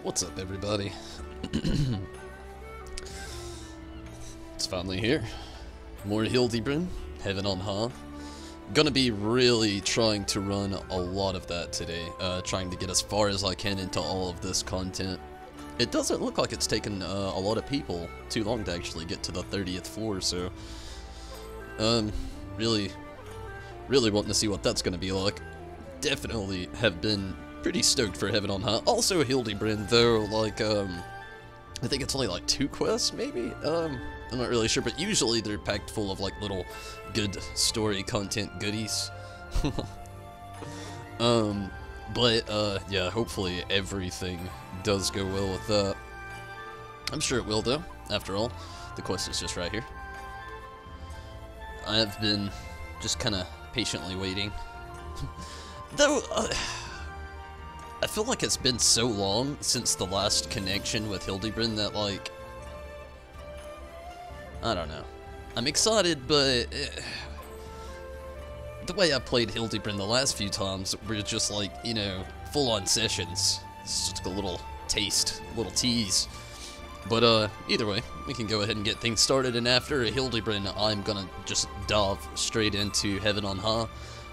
What's up, everybody? It's finally here. More Hildibrand, Heaven on High. Gonna be really trying to run a lot of that today, trying to get as far as I can into all of this content. It doesn't look like it's taken a lot of people too long to actually get to the 30th floor, so really wanting to see what that's gonna be like. Definitely have been pretty stoked for Heaven on High. Also Hildibrand, though, like, I think it's only like 2 quests, maybe? I'm not really sure, but usually they're packed full of, like, little good story content goodies. Yeah, hopefully everything does go well with that. I'm sure it will, though. After all, the quest is just right here. I have been just kind of patiently waiting. Though, I feel like it's been so long since the last connection with Hildibrand that, like, I don't know. I'm excited, but the way I played Hildibrand the last few times were just like, you know, full-on sessions. It's just a little taste, a little tease. But either way, we can go ahead and get things started, and after Hildibrand, I'm gonna just dive straight into Heaven on High.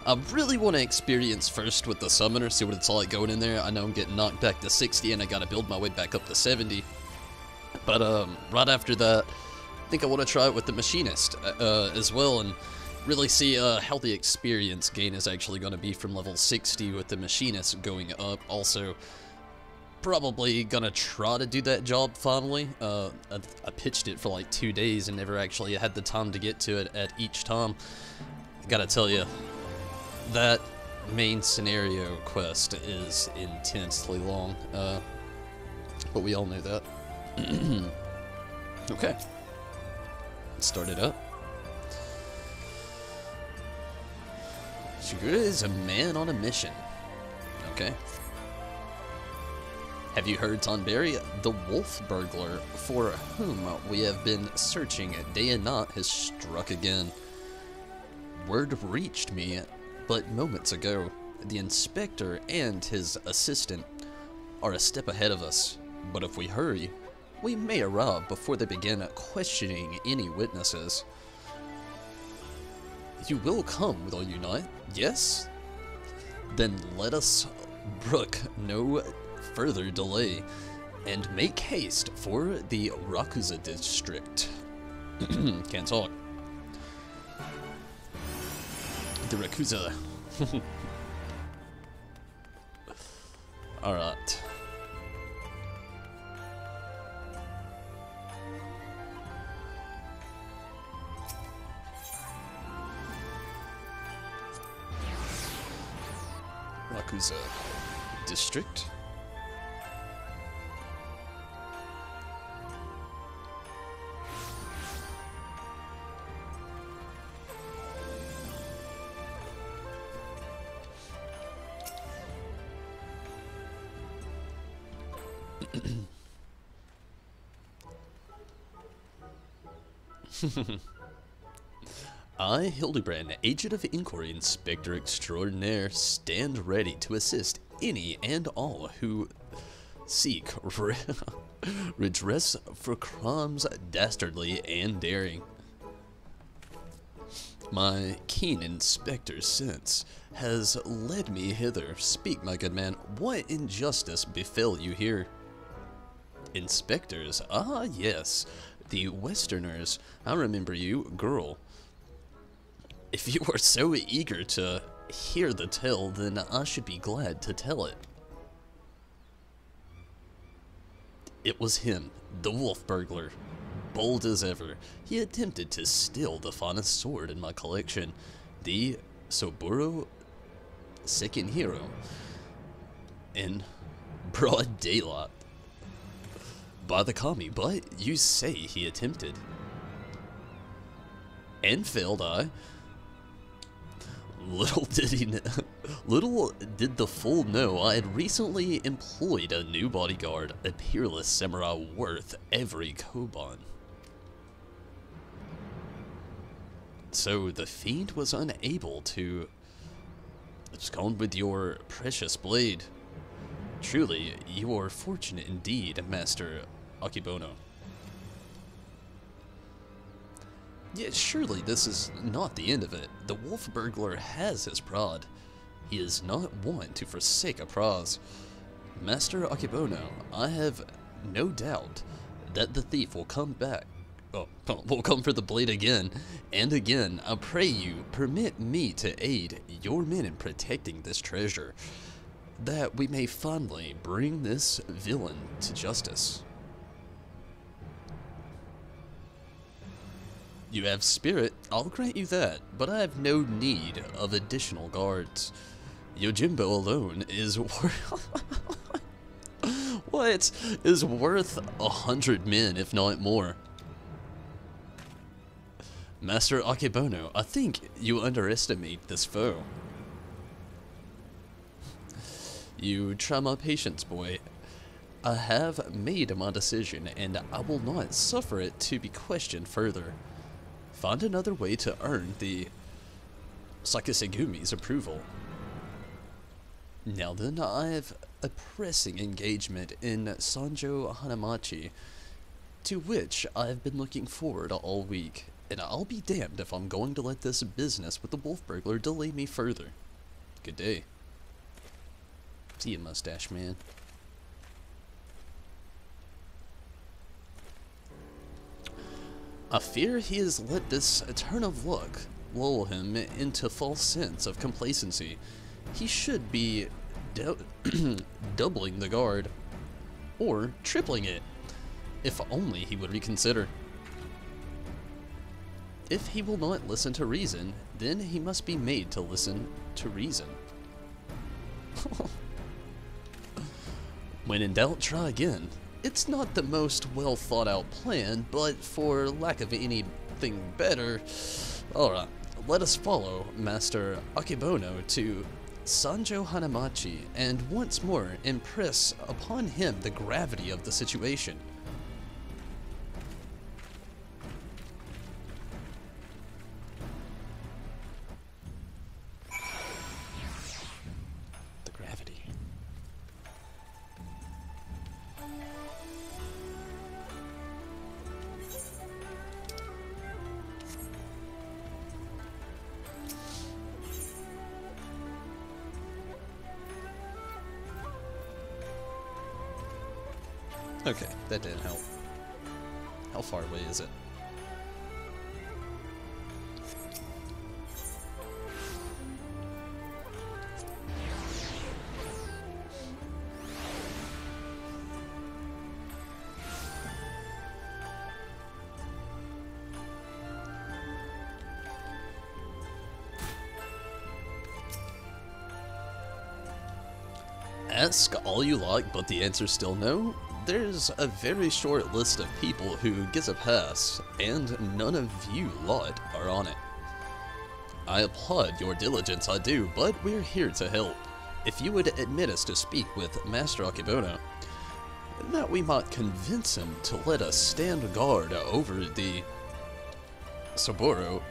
I really want to experience first with the Summoner, see what it's like going in there. I know I'm getting knocked back to 60, and I gotta build my way back up to 70. But right after that, I think I want to try it with the Machinist as well, and really see how the experience gain is actually going to be from level 60 with the Machinist going up. Also, probably gonna try to do that job finally. I pitched it for like 2 days and never actually had the time to get to it at each time. Gotta tell you, that main scenario quest is intensely long, but we all know that. Okay, let's start it up. Sugar is a man on a mission. Okay. Have you heard, Tonberry? The wolf burglar, for whom we have been searching day and night, has struck again. Word reached me but moments ago. The inspector and his assistant are a step ahead of us, but if we hurry, we may arrive before they begin questioning any witnesses. You will come, will you not? Yes? Then let us brook no further delay, and make haste for the Rakuza district. Can't talk. The Rakuza. Alright. Rakuza district. I, Hildibrand, Agent of Inquiry, Inspector Extraordinaire, stand ready to assist any and all who seek redress for crimes dastardly and daring. My keen inspector sense has led me hither. Speak, my good man, what injustice befell you here? Inspectors, ah yes, the Westerners. I remember you, girl. If you are so eager to hear the tale, then I should be glad to tell it. It was him, the wolf burglar. Bold as ever, he attempted to steal the finest sword in my collection, the Soburo Sekihiro, in broad daylight. By the kami, but you say he attempted. And failed I. Little did the fool know I had recently employed a new bodyguard, a peerless samurai worth every koban. So the fiend was unable to abscond with your precious blade. Truly, you are fortunate indeed, Master Akibono. Yet surely this is not the end of it. The wolf burglar has his prod. He is not one to forsake a prize. Master Akibono, I have no doubt that the thief will come back. Oh, will come for the blade again and again. I pray you, permit me to aid your men in protecting this treasure, that we may finally bring this villain to justice. You have spirit, I'll grant you that, but I have no need of additional guards. Yojimbo alone is worth what? Is worth 100 men, if not more. Master Akibono, I think you underestimate this foe. You try my patience, boy. I have made my decision, and I will not suffer it to be questioned further. Find another way to earn the Sakisegumi's approval. Now then, I have a pressing engagement in Sanjo Hanamachi, to which I have been looking forward all week, and I'll be damned if I'm going to let this business with the wolf burglar delay me further. Good day. See you, mustache man. I fear he has let this turn of luck lull him into false sense of complacency. He should be doubling the guard, or tripling it, if only he would reconsider. If he will not listen to reason, then he must be made to listen to reason. When in doubt, try again. It's not the most well thought out plan, but for lack of anything better, alright, let us follow Master Akibono to Sanjo Hanamachi and once more impress upon him the gravity of the situation. The gravity. Okay, that didn't help. How far away is it? Ask all you like, but the answer's still no? There's a very short list of people who gets a pass, and none of you lot are on it. I applaud your diligence, I do, but we're here to help. If you would admit us to speak with Master Akibono, that we might convince him to let us stand guard over the Saburo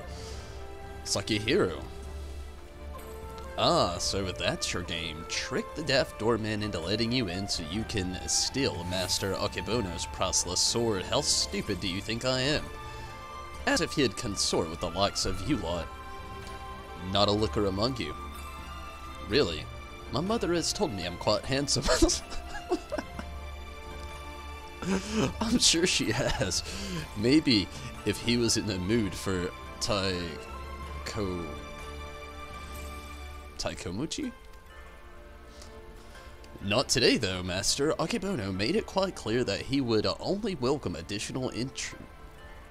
Sakihiro. Ah, so that's your game. Trick the deaf doorman into letting you in so you can steal Master Akibono's priceless sword. How stupid do you think I am? As if he'd consort with the likes of you lot. Not a looker among you. Really, my mother has told me I'm quite handsome. I'm sure she has. Maybe if he was in the mood for Taikomuchi? Not today though, Master Akibono made it quite clear that he would only welcome additional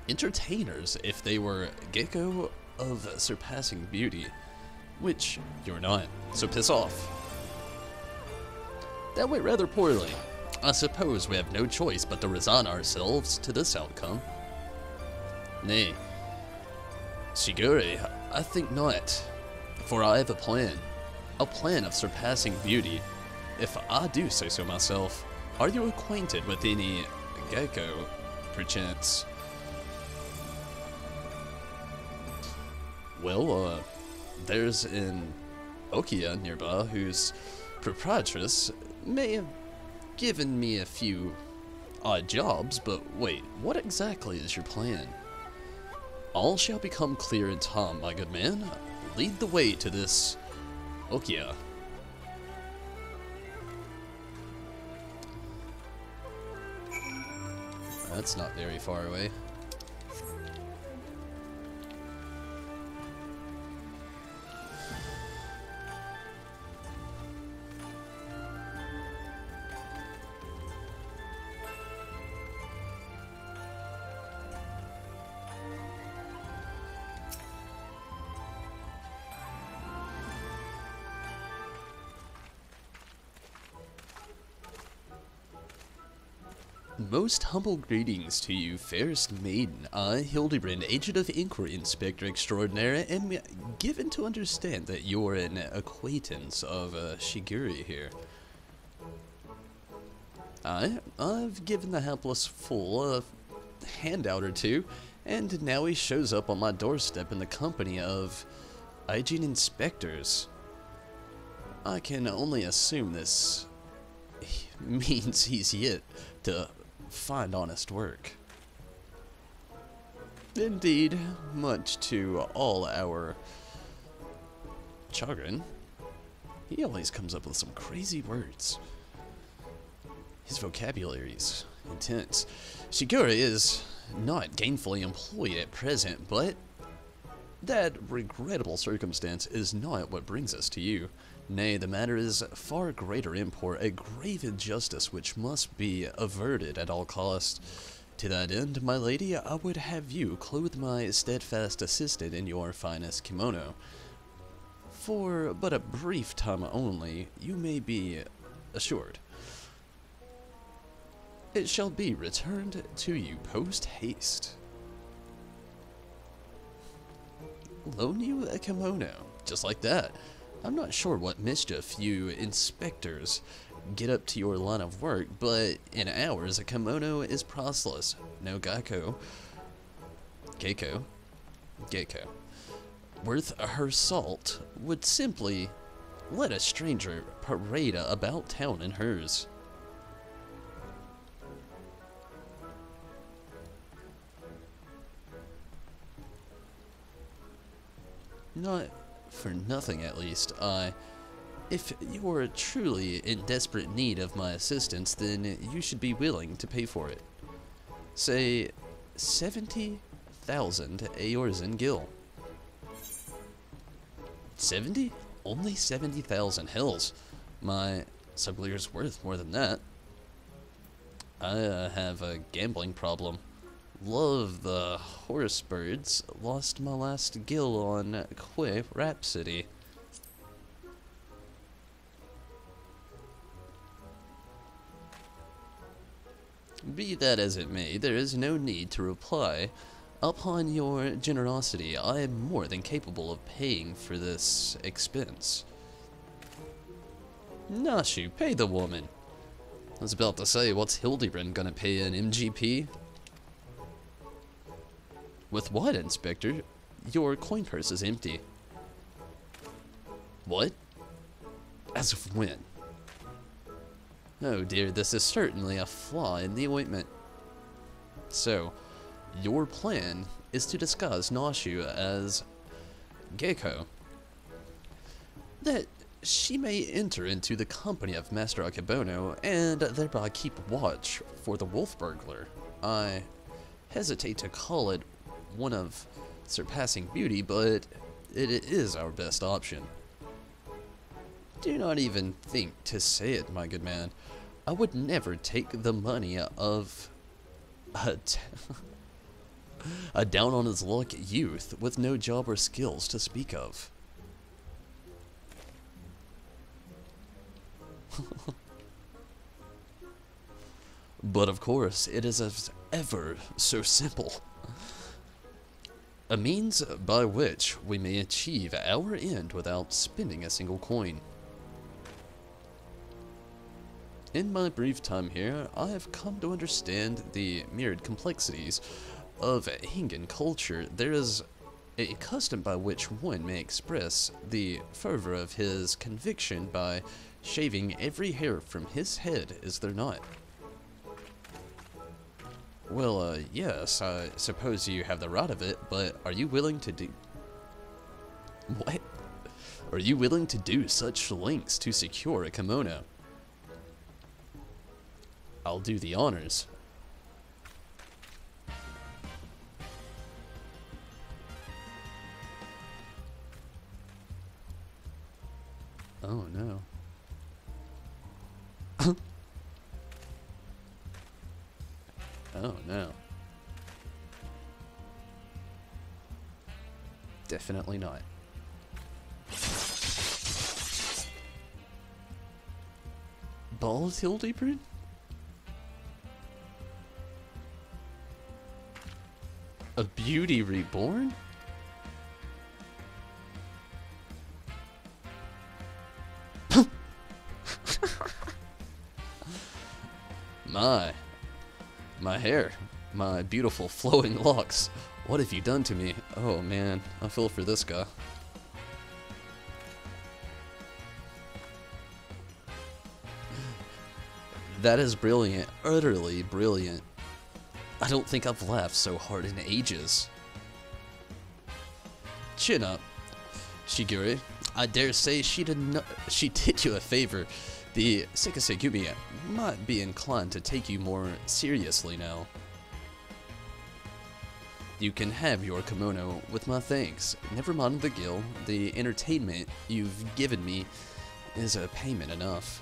entertainers if they were Gecko of surpassing beauty, which you're not, so piss off. That went rather poorly. I suppose we have no choice but to resign ourselves to this outcome. Nay, Shigure, I think not. For I have a plan of surpassing beauty, if I do say so myself. Are you acquainted with any Gecko, perchance? Well, there's an Okia nearby who's proprietress may have given me a few odd jobs, but wait, what exactly is your plan? All shall become clear in time, my good man. Lead the way to this Okia. That's not very far away. Most humble greetings to you, fairest maiden. I, Hildibrand, Agent of Inquiry Inspector Extraordinary, am given to understand that you're an acquaintance of Shiguri here. I've given the hapless fool a handout or two, and now he shows up on my doorstep in the company of hygiene inspectors. I can only assume this means he's yet to find honest work. Indeed, much to all our chagrin, he always comes up with some crazy words. His vocabulary's intense. Shigura is not gainfully employed at present, but that regrettable circumstance is not what brings us to you. Nay, the matter is far greater import, a grave injustice which must be averted at all costs. To that end, my lady, I would have you clothe my steadfast assistant in your finest kimono. For but a brief time only, you may be assured. It shall be returned to you post-haste. Loan you a kimono, just like that. I'm not sure what mischief you inspectors get up to your line of work, but in ours, a kimono is priceless. No Geiko, worth her salt, would simply let a stranger parade about town in hers. Not for nothing, at least. If you're truly in desperate need of my assistance, then you should be willing to pay for it. Say 70,000 Aorzen Gil. 70? Only 70,000 hills. My subleader's worth more than that. I have a gambling problem. Love the horse birds. Lost my last gil on Que Rhapsody. Be that as it may, there is no need to reply. Upon your generosity, I am more than capable of paying for this expense. Nashu, pay the woman. I was about to say, what's Hildibrand gonna pay an MGP? With what, Inspector? Your coin purse is empty. What? As of when? Oh dear, this is certainly a flaw in the ointment. So, your plan is to disguise Nashu as Geiko, that she may enter into the company of Master Akebono and thereby keep watch for the wolf burglar. I hesitate to call it one of surpassing beauty, but it is our best option. Do not even think to say it, my good man. I would never take the money of a down-on-his-luck youth with no job or skills to speak of. But of course, it is as ever so simple. A means by which we may achieve our end without spending a single coin. In my brief time here, I have come to understand the myriad complexities of Hingan culture. There is a custom by which one may express the fervor of his conviction by shaving every hair from his head, is there not? Well, yes, I suppose you have the right of it, but are you willing to do... What? Are you willing to do such lengths to secure a kimono? I'll do the honors. Oh no. Oh no. Definitely not. Bald Hildibrand? A beauty reborn? My hair, my beautiful flowing locks. What have you done to me? Oh man, I feel for this guy. That is brilliant, utterly brilliant. I don't think I've laughed so hard in ages. Chin up, Shigure. I dare say she did you a favor. The Sekisegumi might be inclined to take you more seriously now. You can have your kimono with my thanks. Never mind the gil. The entertainment you've given me is a payment enough.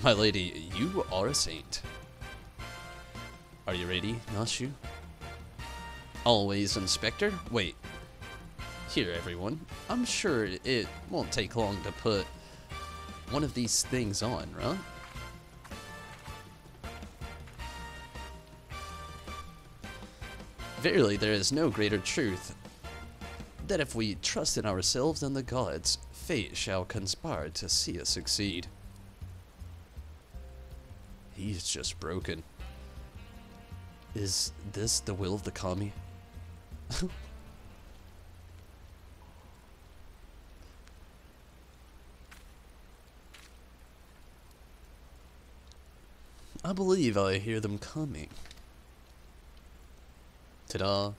My lady, you are a saint. Are you ready, Nashu? Always, Inspector. Wait. Here, everyone. I'm sure it won't take long to put one of these things on, right? Verily, there is no greater truth that if we trust in ourselves and the gods, fate shall conspire to see us succeed. He's just broken. Is this the will of the kami? I believe I hear them coming. Ta-da.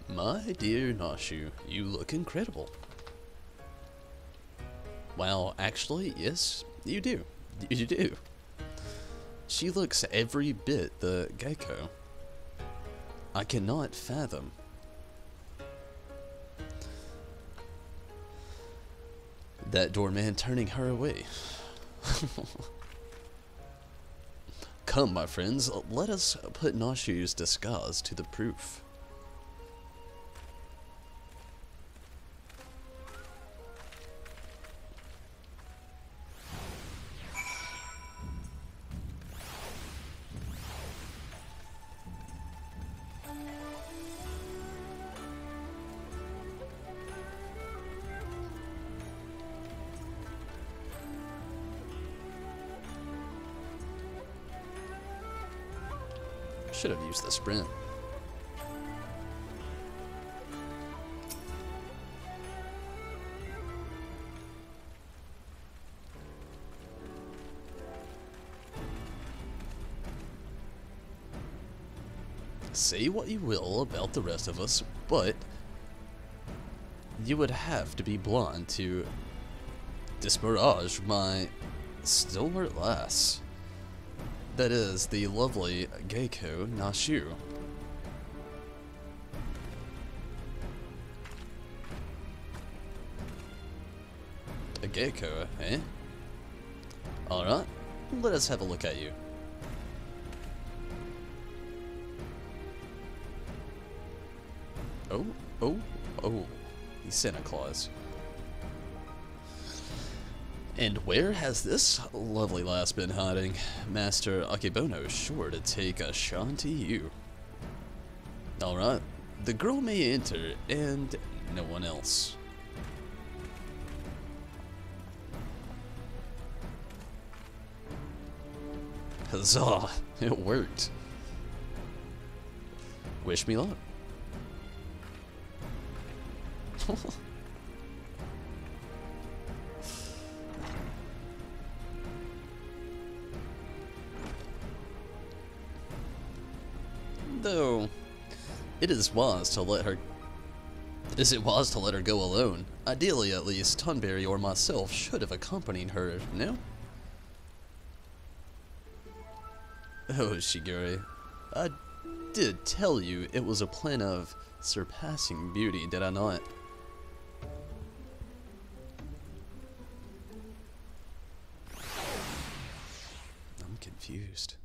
My dear Nashu, you look incredible. Well, actually, yes, you do. You do. She looks every bit the gecko. I cannot fathom. That doorman turning her away. Come, my friends, let us put Nashu's disguise to the proof. Should have used the sprint. Say what you will about the rest of us, but you would have to be blonde to disparage my stalwart lass. That is the lovely Geiko Nashu. A Geiko, eh? Alright, let us have a look at you. Oh, he's Santa Claus. And where has this lovely lass been hiding? Master Akebono is sure to take a shine to you. Alright, the girl may enter, and no one else. Huzzah! It worked. Wish me luck. Though, it is wise to let her... Is it wise to let her go alone? Ideally, at least, Tunberry or myself should have accompanied her, no? Oh, Shigure, I did tell you it was a plan of surpassing beauty, did I not? I'm confused.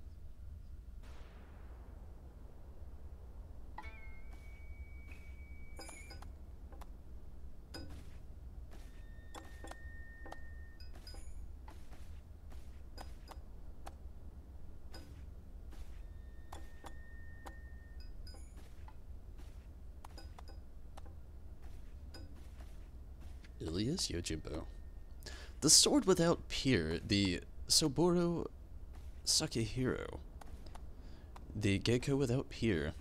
Ilias Yojimbo. The sword without peer, the Soboro Sakehiro. The Gecko without peer.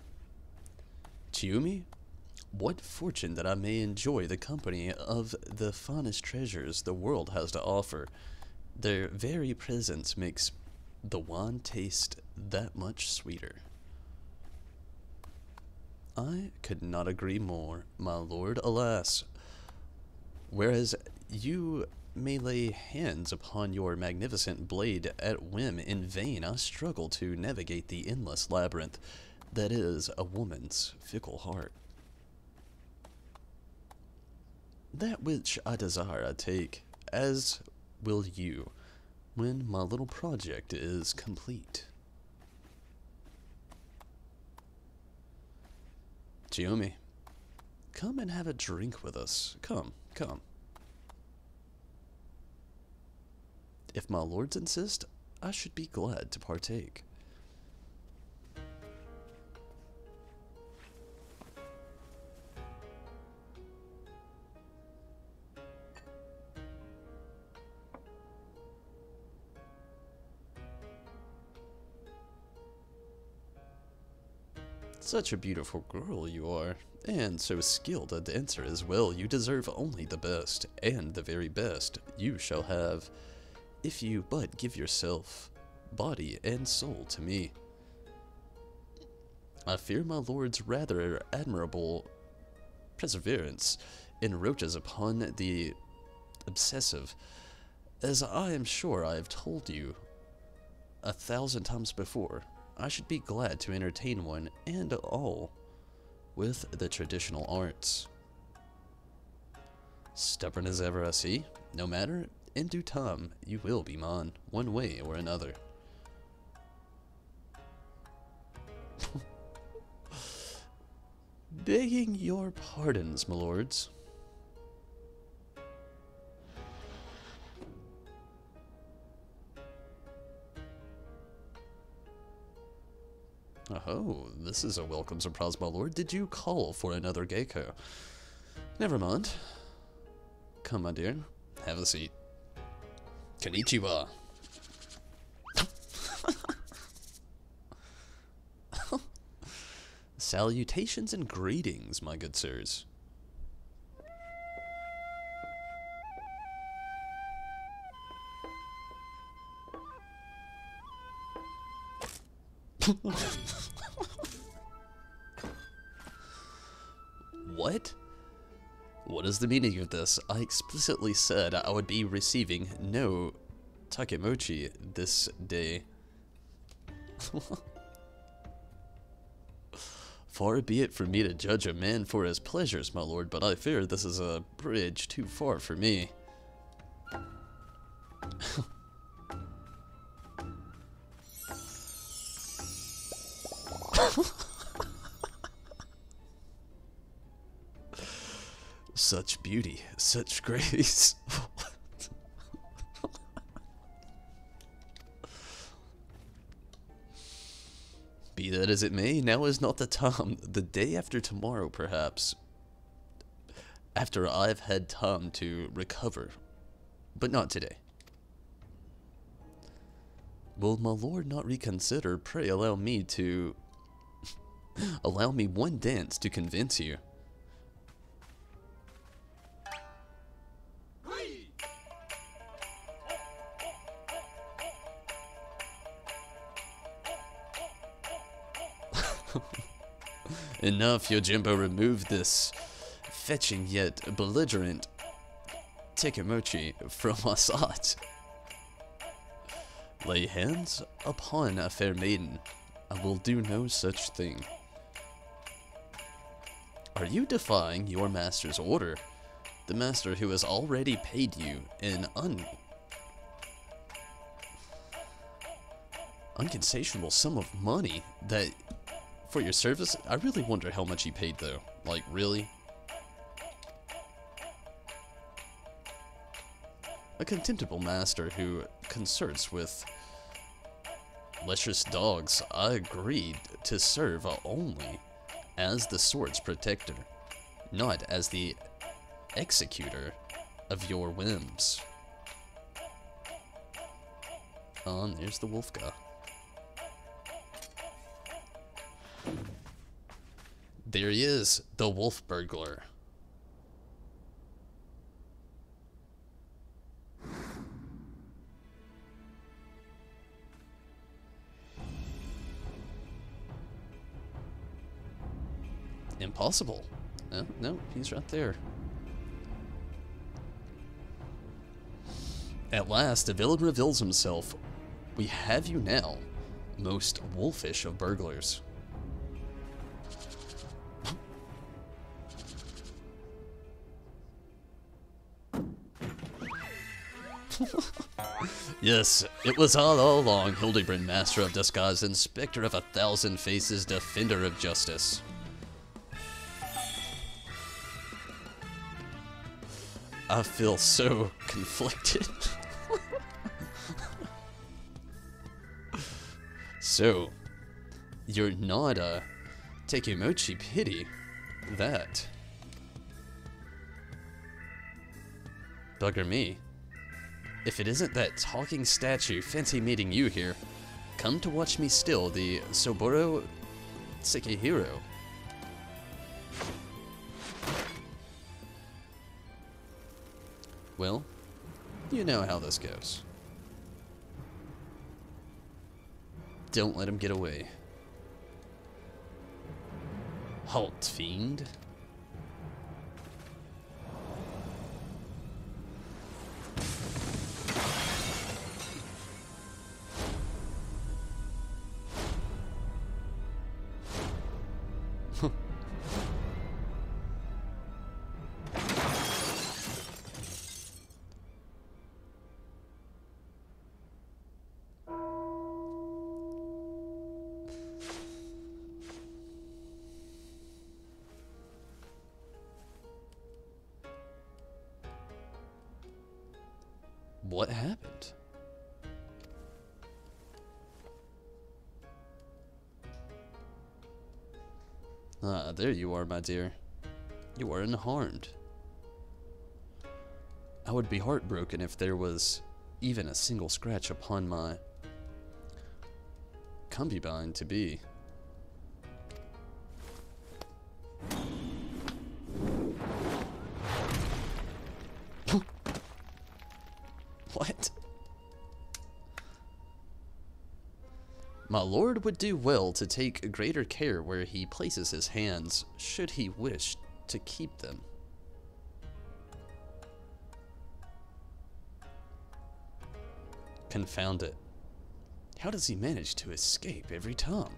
Chiumi? What fortune that I may enjoy the company of the finest treasures the world has to offer. Their very presence makes the wine taste that much sweeter. I could not agree more, my lord. Alas, whereas you may lay hands upon your magnificent blade at whim, in vain I struggle to navigate the endless labyrinth that is a woman's fickle heart. That which I desire I take, as will you, when my little project is complete. Chiyomi, come and have a drink with us. Come, come. If my lords insist, I should be glad to partake. Such a beautiful girl you are, and so skilled a dancer as well. You deserve only the best, and the very best you shall have, if you but give yourself, body and soul to me. I fear my lord's rather admirable perseverance encroaches upon the obsessive, as I am sure I have told you 1,000 times before. I should be glad to entertain one and all with the traditional arts. Stubborn as ever, I see. No matter, in due time you will be mine, one way or another. Begging your pardons, my lords. Oh, this is a welcome surprise, my lord. Did you call for another Gecko? Never mind. Come, my dear. Have a seat. Konnichiwa. Salutations and greetings, my good sirs. What? What is the meaning of this? I explicitly said I would be receiving no takemochi this day. Far be it from me to judge a man for his pleasures, my lord, but I fear this is a bridge too far for me. Such beauty, such grace. Be that as it may, now is not the time. The day after tomorrow, perhaps. After I've had time to recover. But not today. Will my lord not reconsider? Pray allow me to... allow me one dance to convince you. Enough, Yojimbo, remove this fetching yet belligerent Tekemochi from Asat. Lay hands upon a fair maiden. I will do no such thing. Are you defying your master's order? The master who has already paid you an unconceptual sum of money that for your service? I really wonder how much he paid though. Like, really? A contemptible master who consorts with lecherous dogs. I agreed to serve only as the sword's protector, not as the executor of your whims. There's the wolf guy. There he is, the wolf burglar. Impossible. No, he's right there. At last, the villain reveals himself. We have you now, most wolfish of burglars. Yes, it was all along, Hildibrand, master of disguise, inspector of 1,000 faces, defender of justice. I feel so conflicted. So, you're not a Tekemochi, pity that. Bugger me. If it isn't that talking statue, fancy meeting you here. Come to watch me still, the Soboro Sekihiro. Well, you know how this goes. Don't let him get away. Halt, fiend. What happened? Ah, there you are, my dear. You are unharmed. I would be heartbroken if there was even a single scratch upon my concubine to be. What? My lord would do well to take greater care where he places his hands, should he wish to keep them. Confound it. How does he manage to escape every time?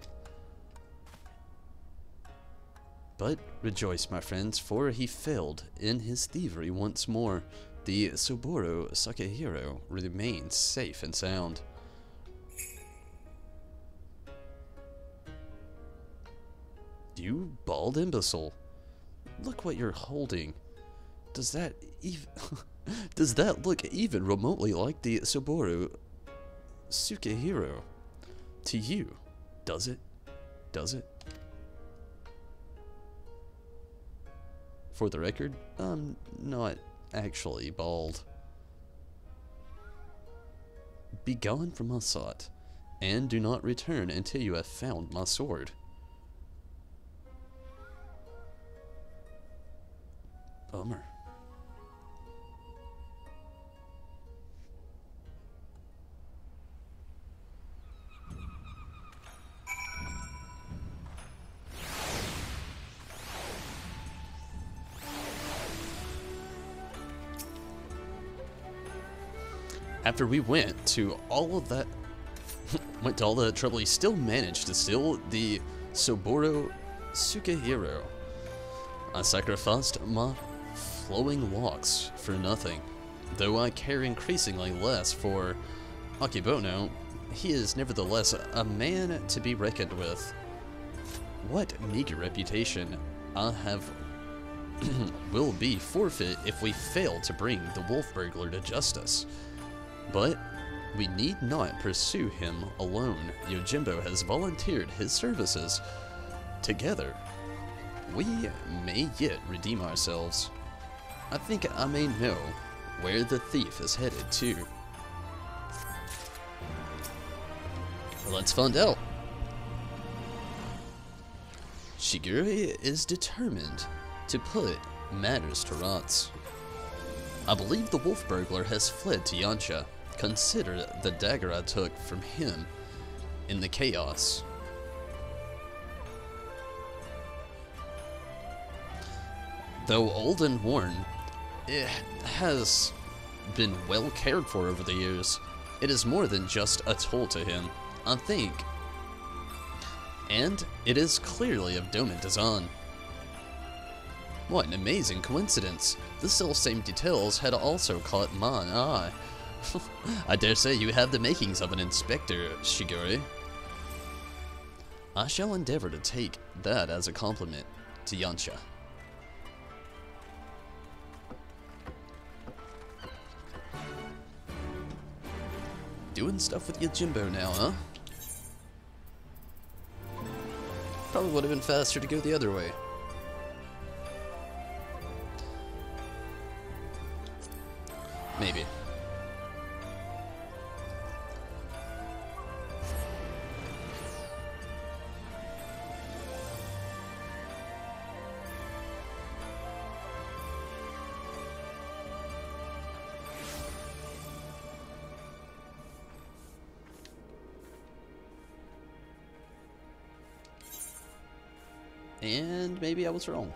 But rejoice, my friends, for he failed in his thievery once more. The Soboro Sekihiro remains safe and sound. You bald imbecile. Look what you're holding. Does that even does that look even remotely like the Soboro Sekihiro? To you, does it? Does it? For the record, I'm not actually bald. Be gone from my sight. and do not return until you have found my sword. Bummer. After we went to all of that trouble, he still managed to steal the Soboro Sukehiro. I sacrificed my flowing locks for nothing. Though I care increasingly less for Akibono, he is nevertheless a man to be reckoned with. What meager reputation I have will be forfeit if we fail to bring the wolf burglar to justice. But we need not pursue him alone. Yojimbo has volunteered his services. Together, we may yet redeem ourselves. I think I may know where the thief is headed to. Let's find out. Shigure is determined to put matters to rights. I believe the wolf burglar has fled to Yansha. Consider the dagger I took from him in the chaos. Though old and worn, it has been well cared for over the years. It is more than just a tool to him, I think. And it is clearly of Doman design. What an amazing coincidence. The self-same details had also caught mine eye. I dare say you have the makings of an inspector, Shigure. I shall endeavor to take that as a compliment to Yansha. Doing stuff with Yojimbo now, huh? Probably would have been faster to go the other way. Maybe. And maybe I was wrong.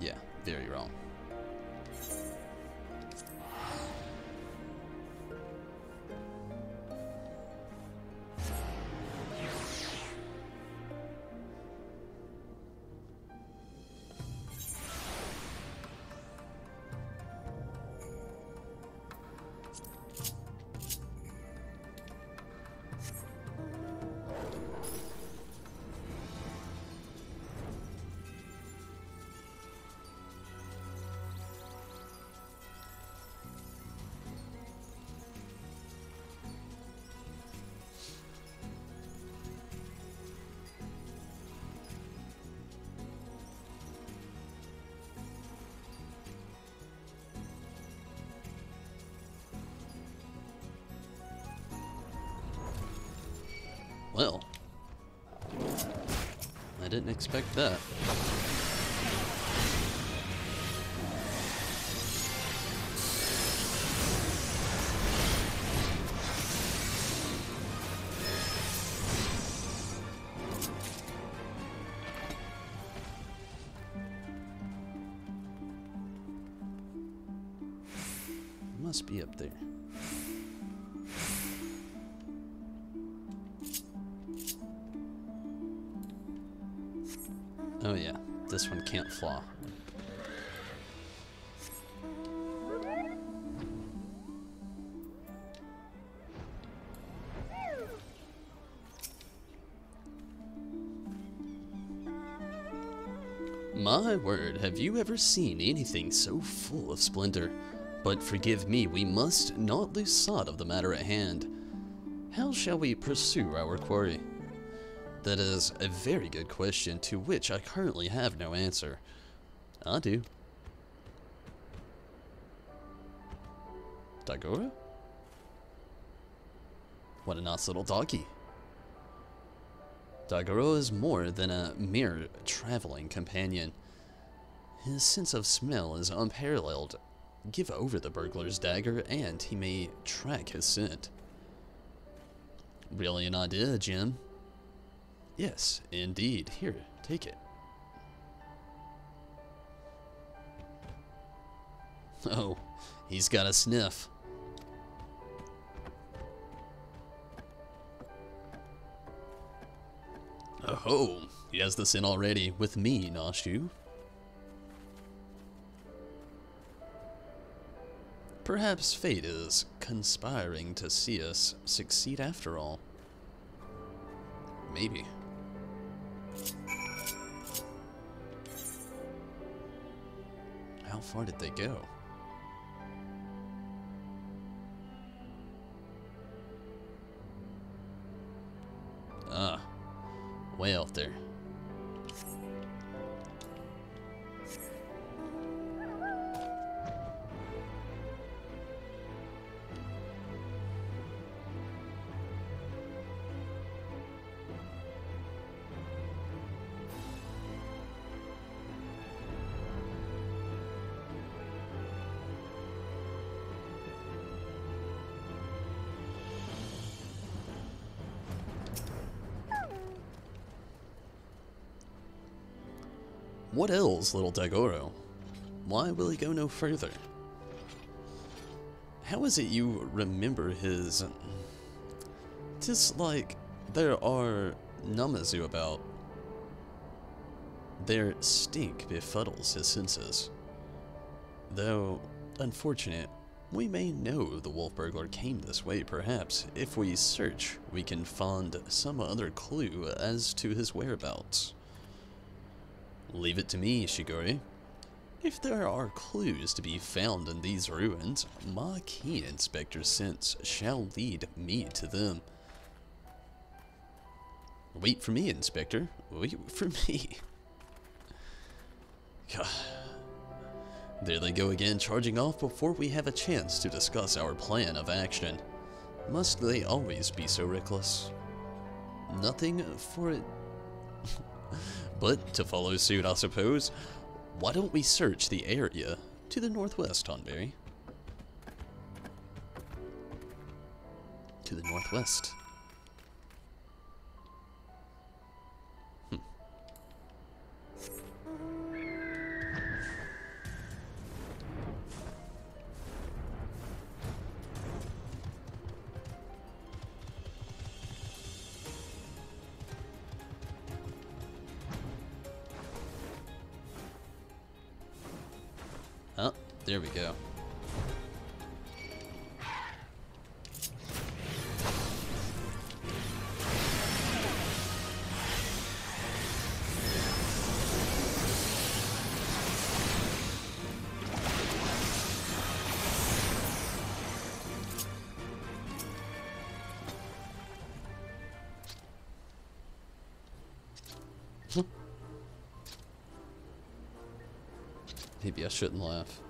Yeah, very wrong. Well, I didn't expect that. It must be up there. Oh yeah, this one can't flaw. My word, have you ever seen anything so full of splendor? But forgive me, we must not lose sight of the matter at hand. How shall we pursue our quarry? That is a very good question to which I currently have no answer. I do. Daigoro? What a nice little doggy. Daigoro is more than a mere traveling companion. His sense of smell is unparalleled. Give over the burglar's dagger and he may track his scent. Really an idea, Jim? Yes, indeed. Here, take it. Oh, he's got a sniff. Oh, he has the scent already with me, Nashu. Perhaps fate is conspiring to see us succeed after all. Maybe. How far did they go? Ah, way out there. What else, little Daigoro? Why will he go no further? How is it you remember his... 'Tis like there are Namazu about. Their stink befuddles his senses. Though, unfortunate, we may know the wolf burglar came this way. Perhaps, if we search, we can find some other clue as to his whereabouts. Leave it to me, Shigori. If there are clues to be found in these ruins, my keen inspector's sense shall lead me to them. Wait for me, Inspector. Wait for me. God. There they go again, charging off before we have a chance to discuss our plan of action. Must they always be so reckless? Nothing for it but to follow suit, I suppose. Why don't we search the area to the northwest, Tonberry? To the northwest. Oh, there we go. Maybe I shouldn't laugh.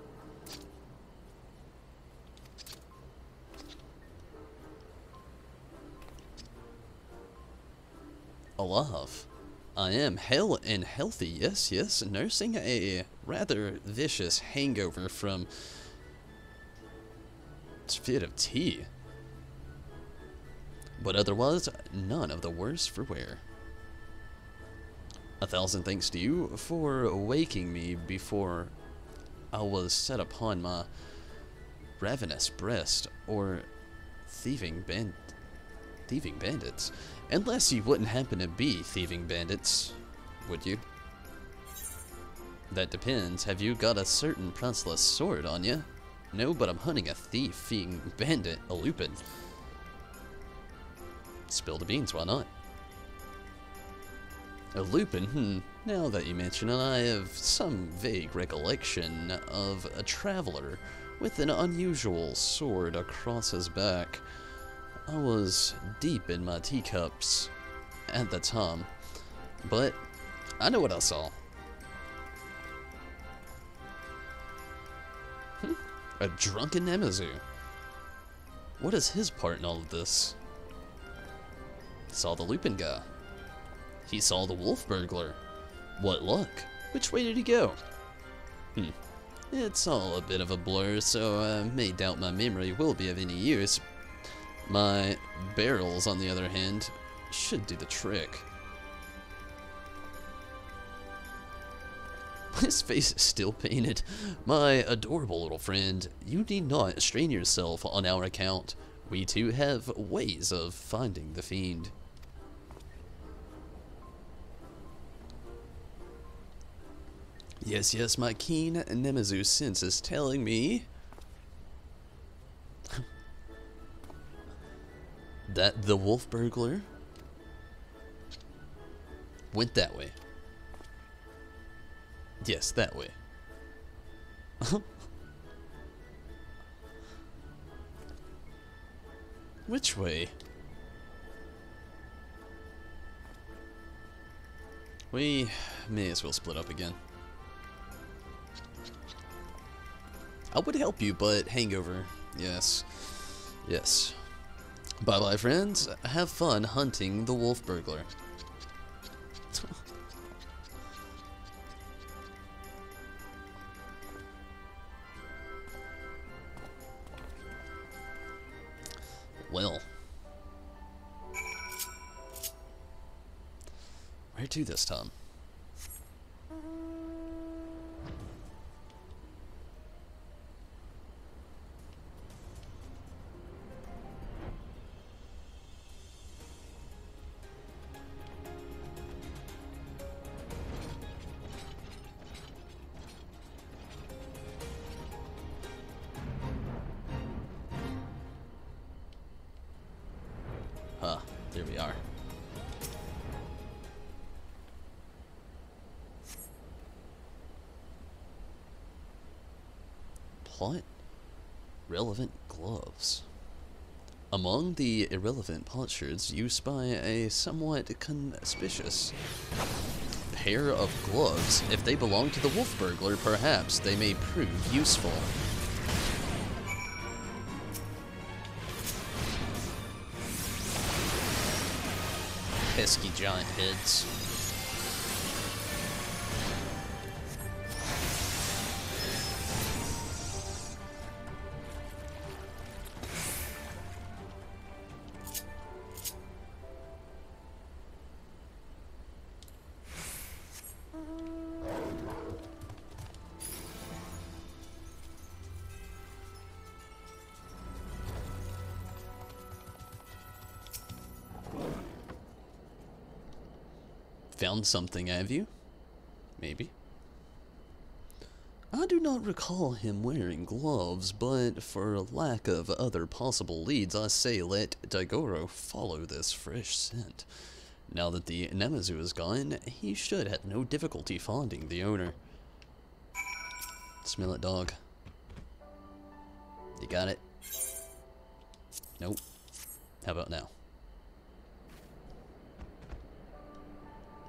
Alive. I am hale and healthy, yes, yes, nursing a rather vicious hangover from a fit of tea. But otherwise, none of the worse for wear. 1,000 thanks to you for waking me before I was set upon my ravenous breast, or thieving bandits. Unless you wouldn't happen to be thieving bandits, would you? That depends. Have you got a certain priceless sword on you? No, but I'm hunting a thieving bandit, a lupin. Spill the beans, why not? A lupin, now that you mention it, I have some vague recollection of a traveler with an unusual sword across his back. I was deep in my teacups at the time, but I know what I saw. A drunken Nemazu. What is his part in all of this? Saw the Lupin guy. He saw the wolf burglar. What luck? Which way did he go? It's all a bit of a blur, so I may doubt my memory will be of any use. My barrels, on the other hand, should do the trick. His face is still painted. My adorable little friend, you need not strain yourself on our account. We too have ways of finding the fiend. Yes, yes, my keen Nemazu sense is telling me that the wolf burglar went that way. Yes, that way. Which way? We may as well split up again. I would help you, but hangover. Yes. Yes. Bye-bye, friends. Have fun hunting the wolf burglar. Well. Where to this time? There we are. Plot relevant gloves. Among the irrelevant potsherds used by a somewhat conspicuous pair of gloves, if they belong to the wolf burglar, perhaps they may prove useful. Pesky giant heads. Found something, have you? Maybe. I do not recall him wearing gloves, but for lack of other possible leads, I say let Daigoro follow this fresh scent. Now that the Nemazu is gone, he should have no difficulty finding the owner. Smell it, dog. You got it? Nope. How about now?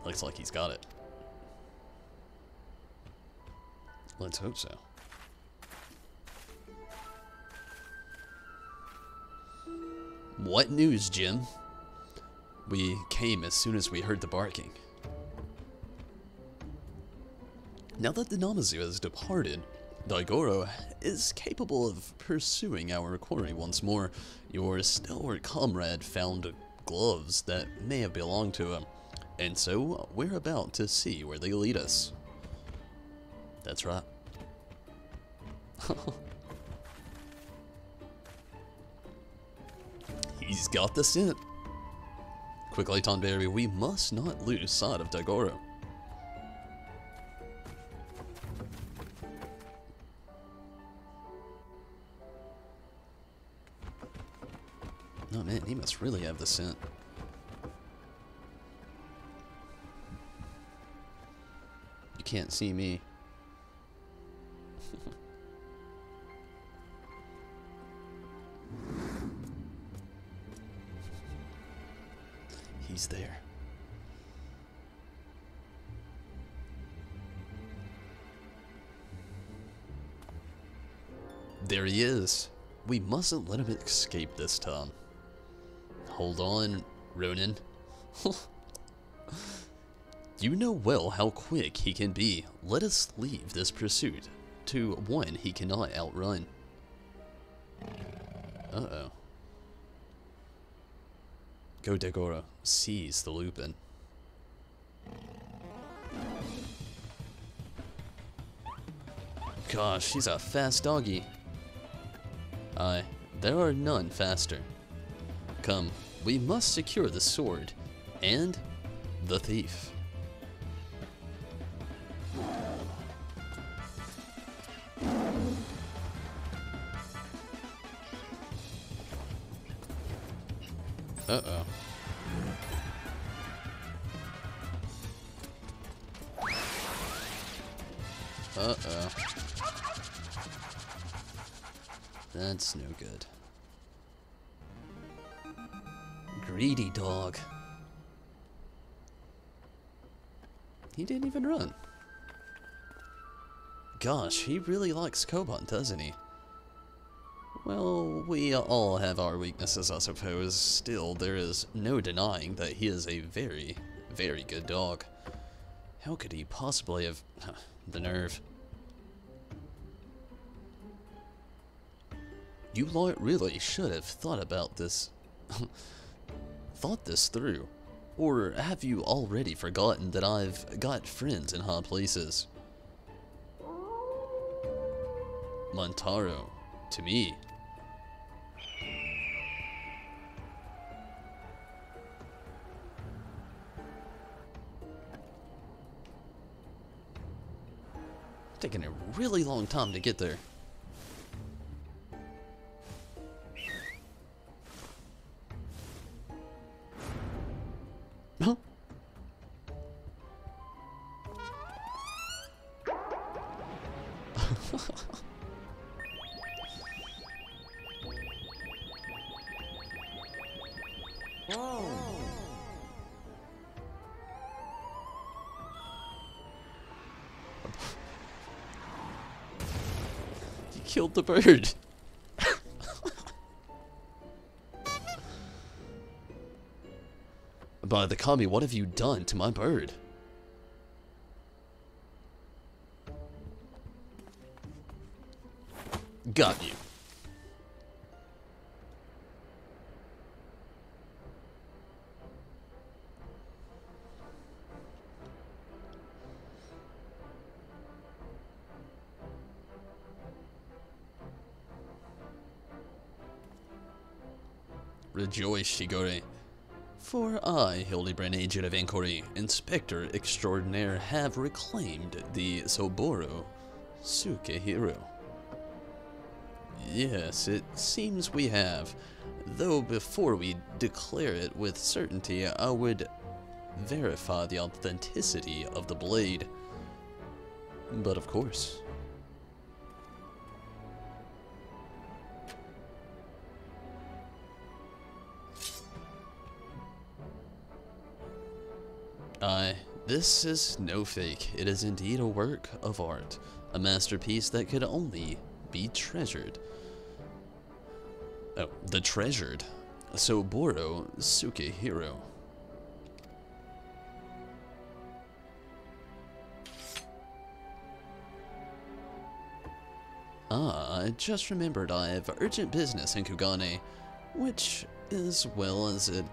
Looks like he's got it. Let's hope so. What news, Jim? We came as soon as we heard the barking. Now that the Namazu has departed, Daigoro is capable of pursuing our quarry once more. Your stalwart comrade found gloves that may have belonged to him. And so, we're about to see where they lead us. That's right. He's got the scent. Quickly, Tonberry, we must not lose sight of Daigoro. Oh man, he must really have the scent. You can't see me. He's there. There he is. We mustn't let him escape this time. Hold on, Ronin. You know well how quick he can be. Let us leave this pursuit to one he cannot outrun. Uh-oh. Go Dagoro, seize the Lupin. Gosh, he's a fast doggy. Aye, there are none faster. Come, we must secure the sword and the thief. Uh-oh. Uh-oh. That's no good. Greedy dog. He didn't even run. Gosh, he really likes Koban, doesn't he? Well, we all have our weaknesses, I suppose. Still, there is no denying that he is a very, very good dog. How could he possibly have the nerve? You lot really should have thought about this. Thought this through. Or have you already forgotten that I've got friends in high places? Montaro, to me. Taking a really long time to get there. Huh? You killed the bird. By the kami, what have you done to my bird? Got you. Rejoice, Shigure. For I, Hildibrand, Agent of Inquiry, Inspector Extraordinaire, have reclaimed the Soboro Sukehiro. Yes, it seems we have, though before we declare it with certainty, I would verify the authenticity of the blade. But of course. Aye, this is no fake. It is indeed a work of art, a masterpiece that could only be treasured. Oh, the treasured Soboro Sukehiro. Ah, I just remembered I have urgent business in Kugane, which, as well as it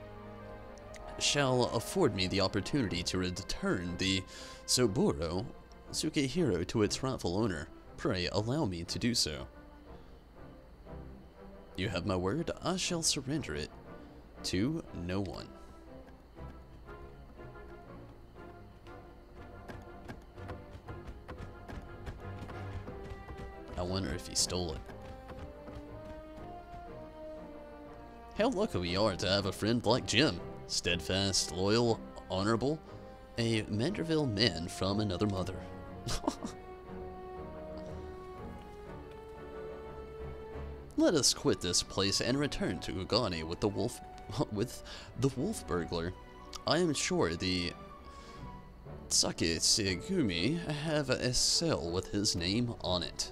shall afford me the opportunity to return the Soboro Sukehiro to its rightful owner. Pray allow me to do so. You have my word, I shall surrender it to no one. I wonder if he stole it. How lucky we are to have a friend like Jim. Steadfast, loyal, honorable, a Manderville man from another mother. Let us quit this place and return to Kugane with the wolf burglar. I am sure the Sake Segumi have a cell with his name on it.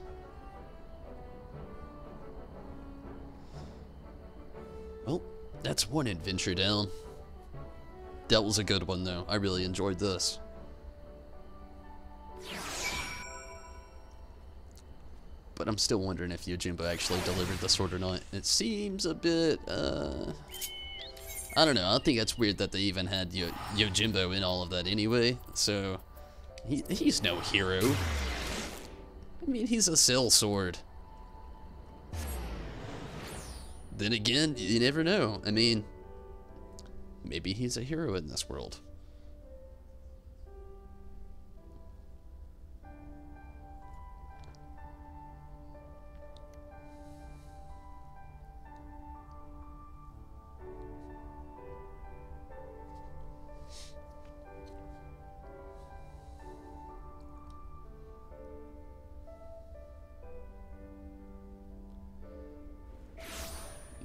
That's one adventure down. That was a good one, though. I really enjoyed this. But I'm still wondering if Yojimbo actually delivered the sword or not. It seems a bit, I don't know. I think it's weird that they even had Yojimbo in all of that anyway. So, he's no hero. I mean, he's a sellsword. Then again, you never know. I mean, maybe he's a hero in this world.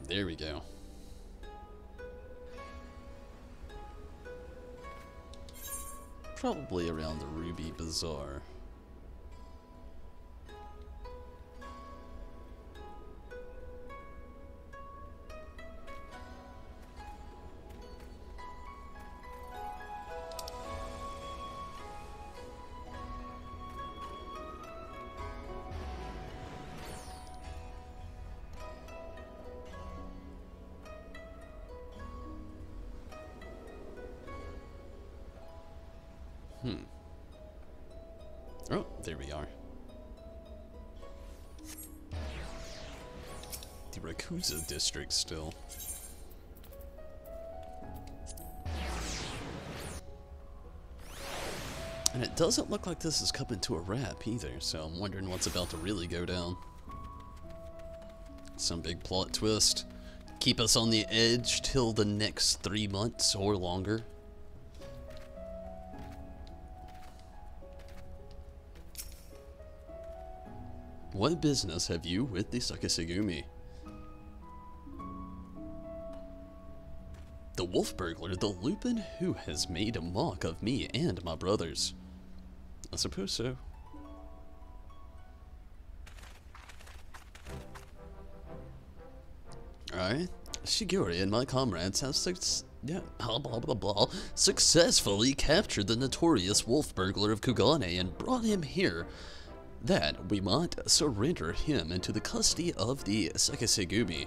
There we go. Probably around the Ruby Bazaar. Oh, there we are. The Rakuza district still. And it doesn't look like this is coming to a wrap either, so I'm wondering what's about to really go down. Some big plot twist. Keep us on the edge till the next 3 months or longer. What business have you with the Sakisegumi? The wolf burglar, the Lupin who has made a mock of me and my brothers. I suppose so. Alright. Shiguri and my comrades have successfully captured the notorious wolf burglar of Kugane and brought him here, that we might surrender him into the custody of the Sakisegumi.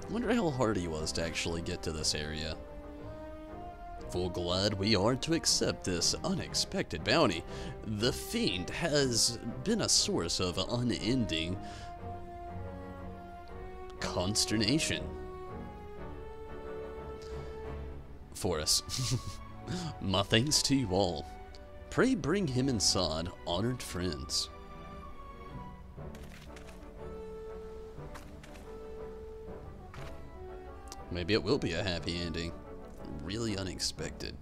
I wonder how hard he was to actually get to this area. Full glad we are to accept this unexpected bounty. The fiend has been a source of unending consternation for us. My thanks to you all. Pray bring him inside, honored friends. Maybe it will be a happy ending. Really unexpected.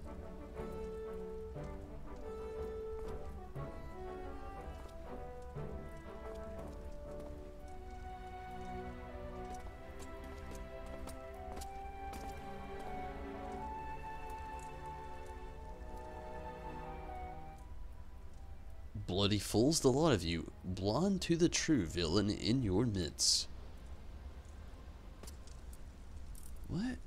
Bloody fools, the lot of you, blind to the true villain in your midst. What?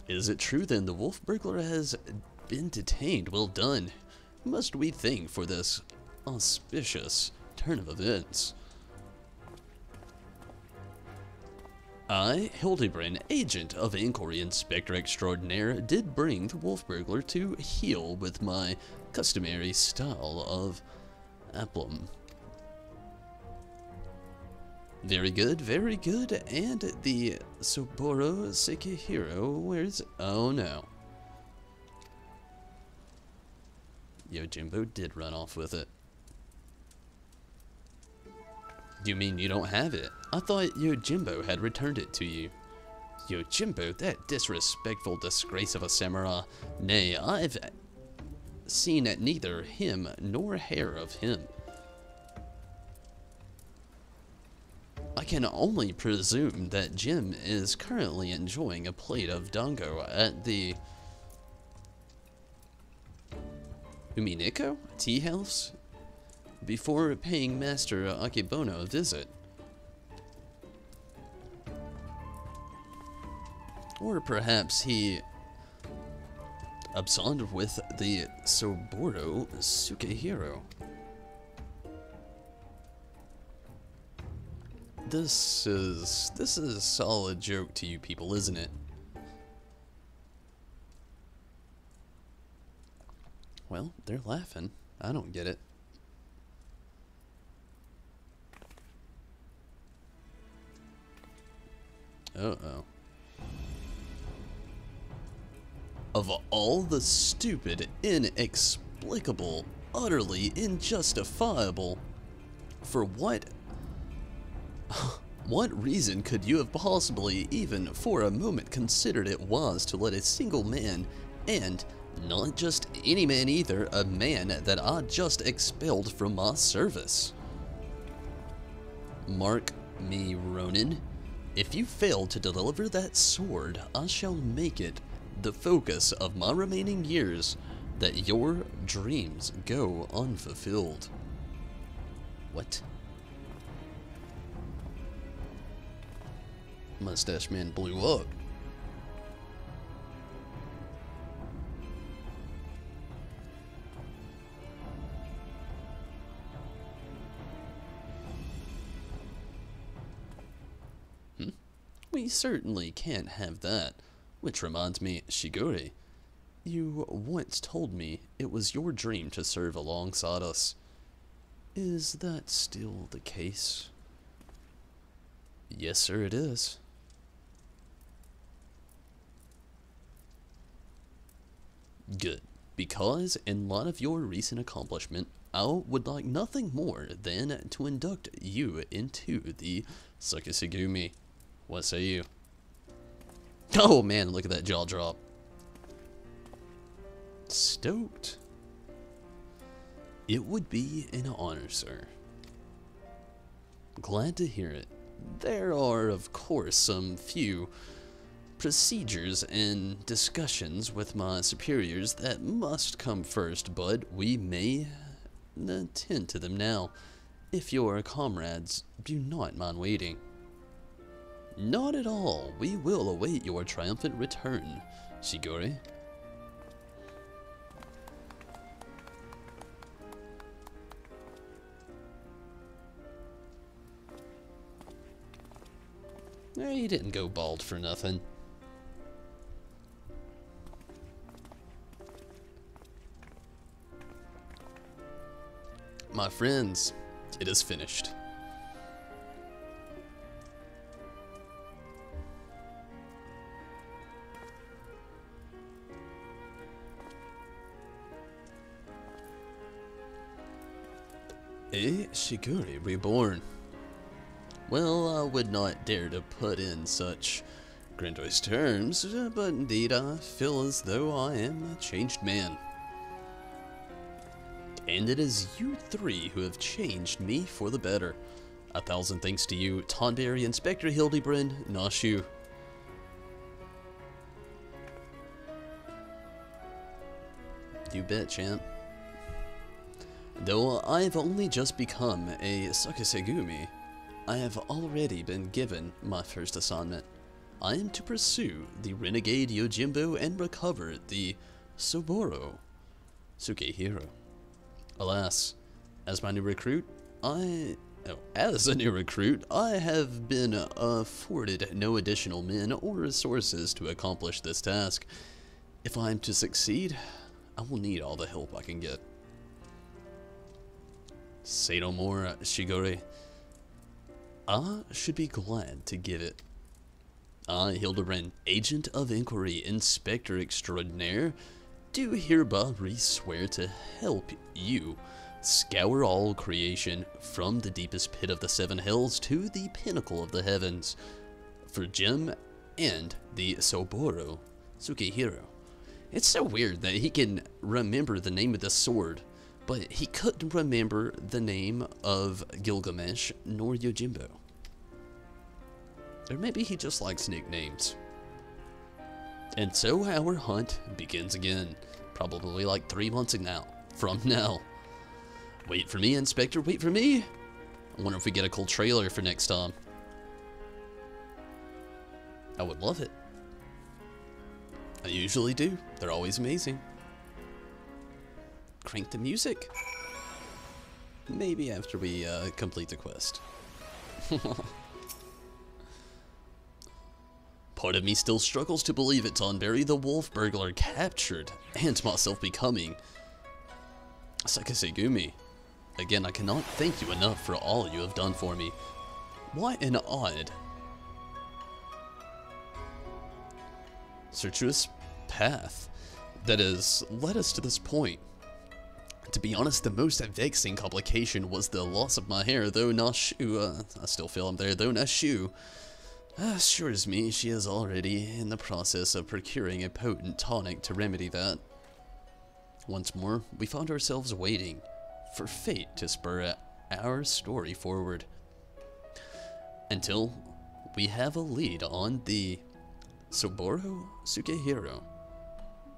Is it true then the wolf burglar has been detained? Well done. Who must we thank for this auspicious turn of events? I, Hildibrand, agent of Inquiry Inspector Extraordinaire, did bring the wolf burglar to heel with my customary style of aplomb. Very good, very good. And the Soboro Sekihiro, where's... Oh no. Yojimbo did run off with it. You mean you don't have it? I thought Yojimbo had returned it to you. Yojimbo, that disrespectful disgrace of a samurai. Nay, I've seen neither him nor hair of him. I can only presume that Jim is currently enjoying a plate of dango at the Umineko Tea House. before paying Master Akebono a visit. Or perhaps he absconded with the Soboro Sukehiro. This is a solid joke to you people, isn't it? Well, they're laughing. I don't get it. Uh-oh. Of all the stupid, inexplicable, utterly unjustifiable, for what reason could you have possibly even for a moment considered it wise to let a single man, and not just any man either, a man that I just expelled from my service? Mark me, Ronin, if you fail to deliver that sword, I shall make it the focus of my remaining years that your dreams go unfulfilled. What? Mustache Man blew up. We certainly can't have that. Which reminds me, Shigure, you once told me it was your dream to serve alongside us. Is that still the case? Yes, sir, it is. Good, because in light of your recent accomplishment, I would like nothing more than to induct you into the Sakisegumi. What say you? Oh man, look at that jaw drop. Stoked. It would be an honor, sir. Glad to hear it. There are, of course, some few procedures and discussions with my superiors that must come first, but we may attend to them now, if your comrades do not mind waiting. Not at all. We will await your triumphant return, Shigure. You didn't go bald for nothing. My friends, it is finished. A Shigure reborn. Well, I would not dare to put in such grandiose terms, but indeed I feel as though I am a changed man. And it is you three who have changed me for the better. 1,000 thanks to you, Tonberry, Inspector Hildibrand, Nashu. You bet, champ. Though I've only just become a Sakisegumi, I have already been given my first assignment. I am to pursue the renegade Yojimbo and recover the Soboro Sukehiro. Alas, as a new recruit, I have been afforded no additional men or resources to accomplish this task. If I am to succeed, I will need all the help I can get. Say no more, Shigure. I should be glad to give it. I, Hildibrand, Agent of Inquiry, Inspector Extraordinaire, do hereby re-swear to help you scour all creation from the deepest pit of the 7 hells to the pinnacle of the heavens for Gem and the Soboro Sukehiro. It's so weird that he can remember the name of the sword, but he couldn't remember the name of Gilgamesh nor Yojimbo. Or maybe he just likes nicknames. And so our hunt begins again, probably like 3 months from now. Wait for me, Inspector, wait for me! I wonder if we get a cool trailer for next time. I would love it. I usually do. They're always amazing. Crank the music. Maybe after we complete the quest. Part of me still struggles to believe it, Tonberry, the wolf burglar captured, and myself becoming Sakasegumi. Again, I cannot thank you enough for all you have done for me. What an odd, circuitous path that has led us to this point. To be honest, the most vexing complication was the loss of my hair, though Nashu, I still feel I'm there, though Nashu assures me she is already in the process of procuring a potent tonic to remedy that. Once more, we found ourselves waiting for fate to spur our story forward. Until we have a lead on the Soboro Sukehiro,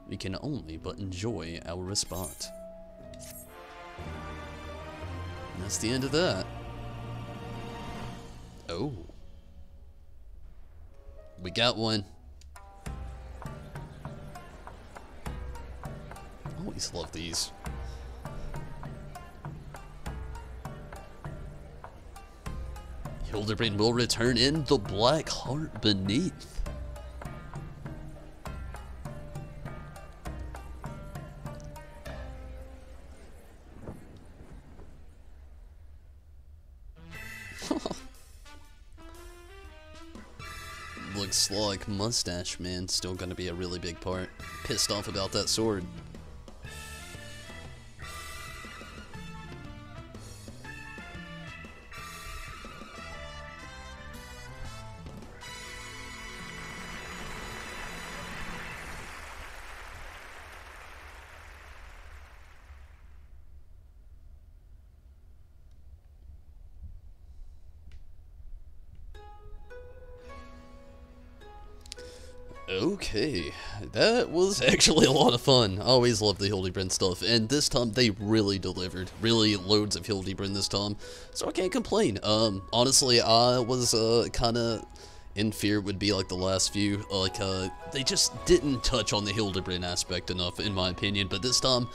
we can only but enjoy our response. And that's the end of that. Oh. We got one. Always love these. Hildibrand will return in the Black Heart Beneath. Looks like Mustache Man still gonna be a really big part. Pissed off about that sword. Okay, that was actually a lot of fun. I always love the Hildibrand stuff, and this time they really delivered. Really loads of Hildibrand this time, so I can't complain. Honestly, I was kind of in fear it would be like the last few. They just didn't touch on the Hildibrand aspect enough, in my opinion, but this time,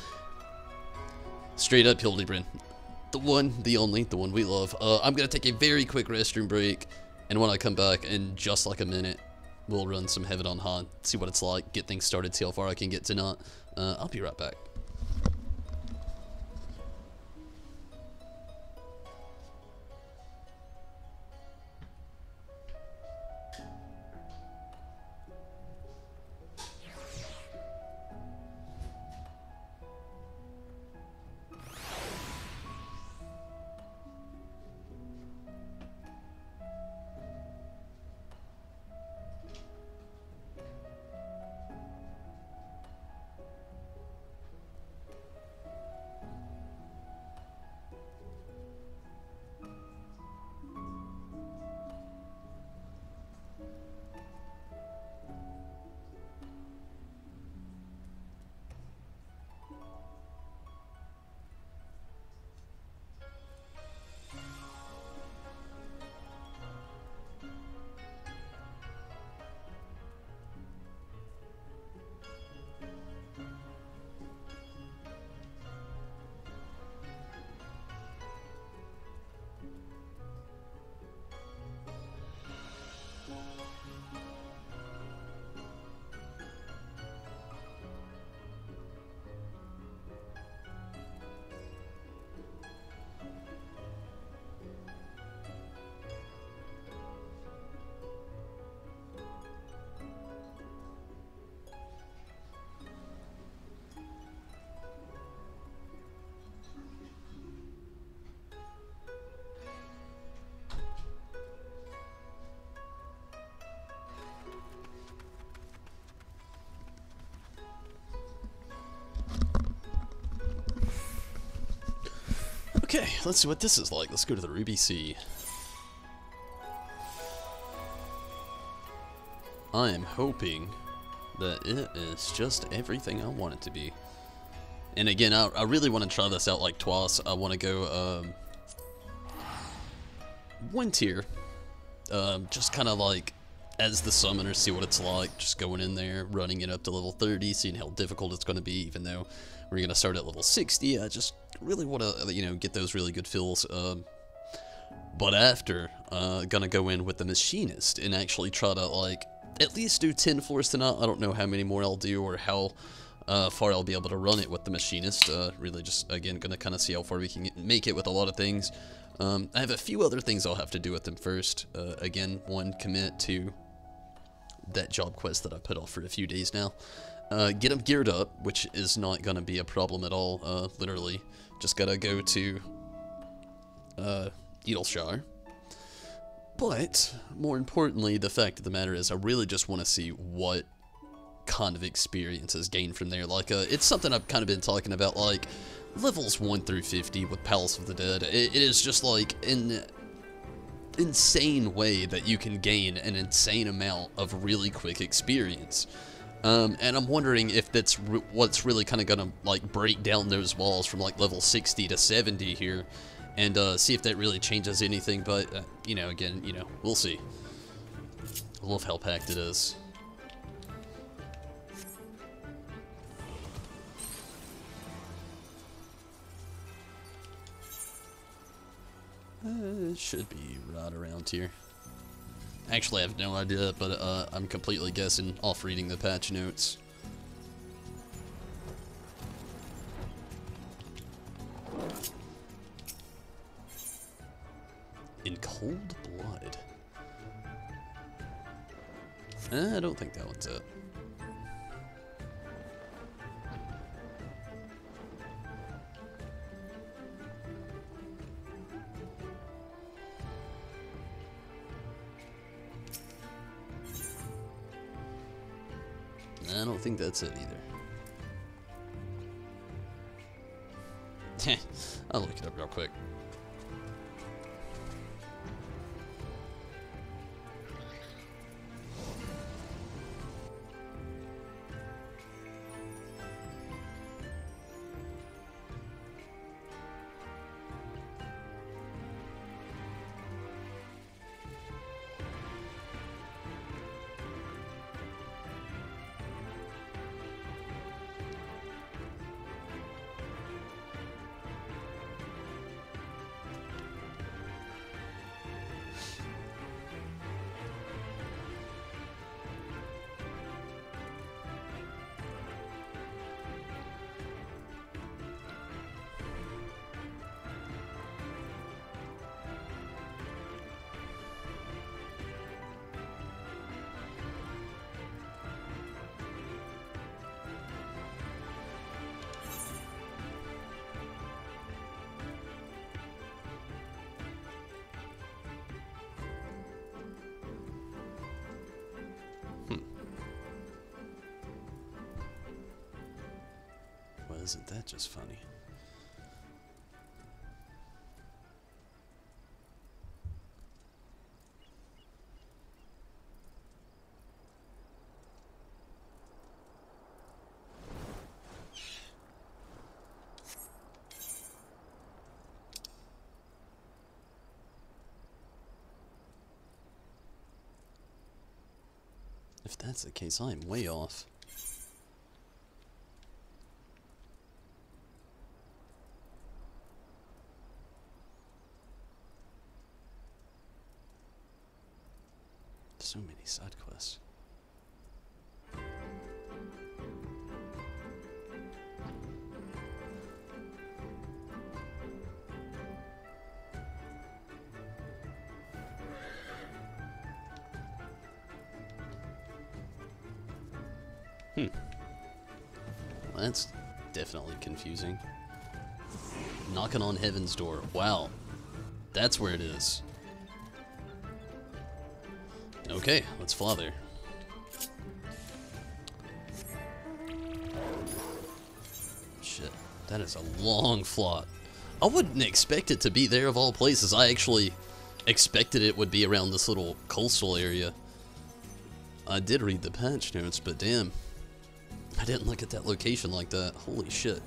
straight up Hildibrand. The one, the only, the one we love. I'm gonna take a very quick restroom break, and when I come back in just like a minute, we'll run some Heaven on High, see what it's like, get things started, see how far I can get tonight. I'll be right back. Okay, let's see what this is like. Let's go to the Ruby Sea. I am hoping that it is just everything I want it to be. And again, I really want to try this out like twice. I want to go one tier, just kind of like as the summoner, see what it's like, just going in there, running it up to level 30, seeing how difficult it's going to be, even though we're going to start at level 60. I just really want to, you know, get those really good fills. But after, gonna go in with the machinist and actually try to, like, at least do 10 floors tonight. I don't know how many more I'll do or how far I'll be able to run it with the machinist. Really just, again, gonna kind of see how far we can make it with a lot of things. I have a few other things I'll have to do with them first. Again, one, commit to that job quest that I put off for a few days now. Get them geared up, which is not gonna be a problem at all. Literally, just gotta go to Edelshire. But more importantly, the fact of the matter is, I really just want to see what kind of experience is gained from there. Like, it's something I've kind of been talking about, like levels 1 through 50 with Palace of the Dead. It is just like an insane way that you can gain an insane amount of really quick experience. And I'm wondering if that's what's really kind of gonna like break down those walls from like level 60 to 70 here, and see if that really changes anything. But you know, again, you know, we'll see. I love how packed it is. It should be right around here. Actually, I have no idea, but I'm completely guessing off reading the patch notes. In cold blood. I don't think that one's it. I don't think that's it either. I'll look it up real quick. Well, isn't that just funny? If that's the case, I'm way off. So many side quests. Well, that's definitely confusing. Knocking on Heaven's Door. Wow. That's where it is. Okay, let's fly there. Shit, that is a long flight. I wouldn't expect it to be there of all places. I actually expected it would be around this little coastal area. I did read the patch notes, but damn. I didn't look at that location like that. Holy shit.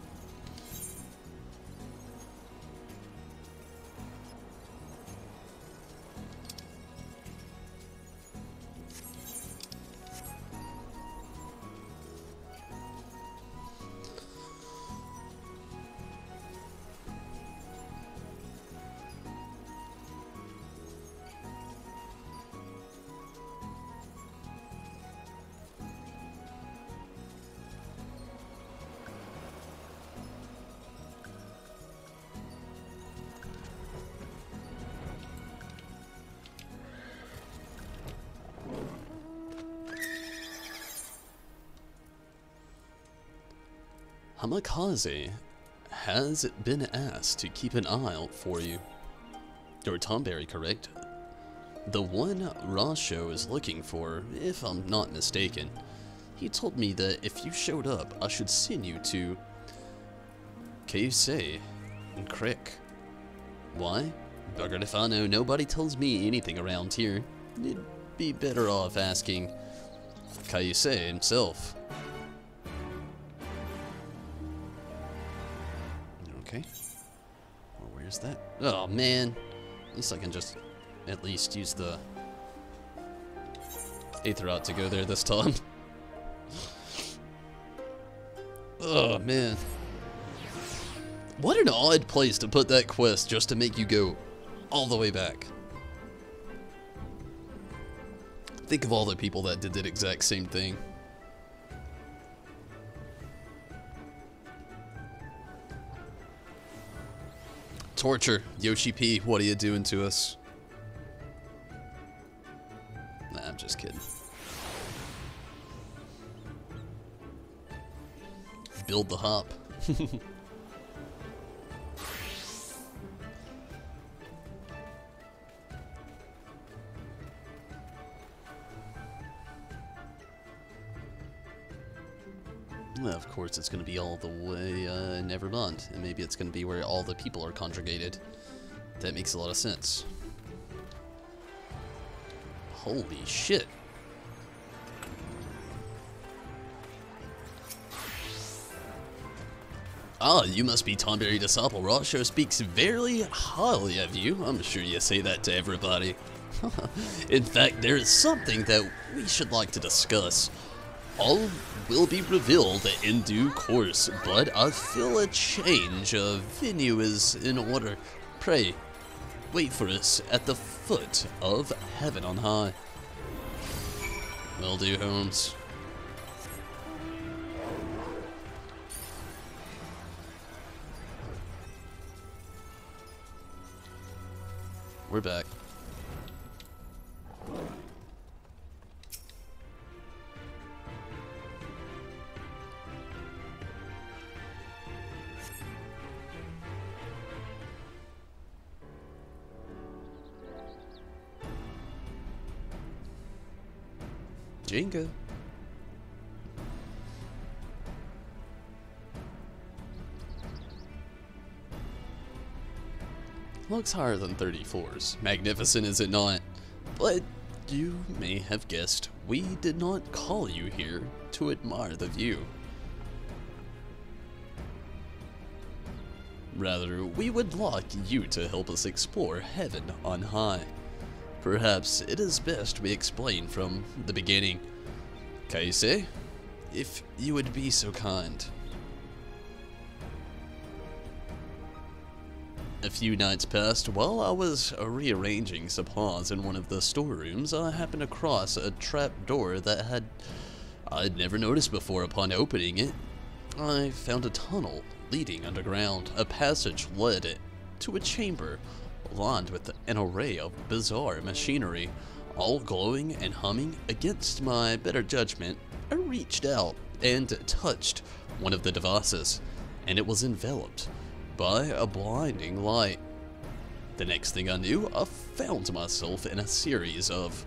Hamikaze has been asked to keep an eye out for you. You're Tomberry, correct? The one Rasho is looking for, if I'm not mistaken. He told me that if you showed up, I should send you to Kaise and Crick. Why? Buggered if I know. Nobody tells me anything around here. You'd be better off asking Kaise himself. Okay. Well, where's that? Oh, man. At least I can just at least use the Aetherot to go there this time. Oh, man. What an odd place to put that quest just to make you go all the way back. Think of all the people that did that exact same thing. Torture. Yoshi P, what are you doing to us? Nah, I'm just kidding. Build the hop. Well, of course, it's going to be all the way, never mind. And maybe it's going to be where all the people are conjugated. That makes a lot of sense. Holy shit. Ah, you must be Tomberry Disciple. Rasho speaks very highly of you. I'm sure you say that to everybody. In fact, there is something that we should like to discuss. All will be revealed in due course, but I feel a change of venue is in order. Pray, wait for us at the foot of heaven on high. Will do, Holmes. We're back. Jenga. Looks higher than 34's. Magnificent, is it not? But you may have guessed, we did not call you here to admire the view. Rather, we would like you to help us explore heaven on high. Perhaps it is best we explain from the beginning. Kaise, if you would be so kind. A few nights past, while I was rearranging supplies in one of the storerooms, I happened across a trap door that I'd never noticed before. Upon opening it, I found a tunnel leading underground. A passage led to a chamber lined with an array of bizarre machinery, all glowing and humming. Against my better judgment, I reached out and touched one of the devices, and it was enveloped by a blinding light. The next thing I knew, I found myself in a series of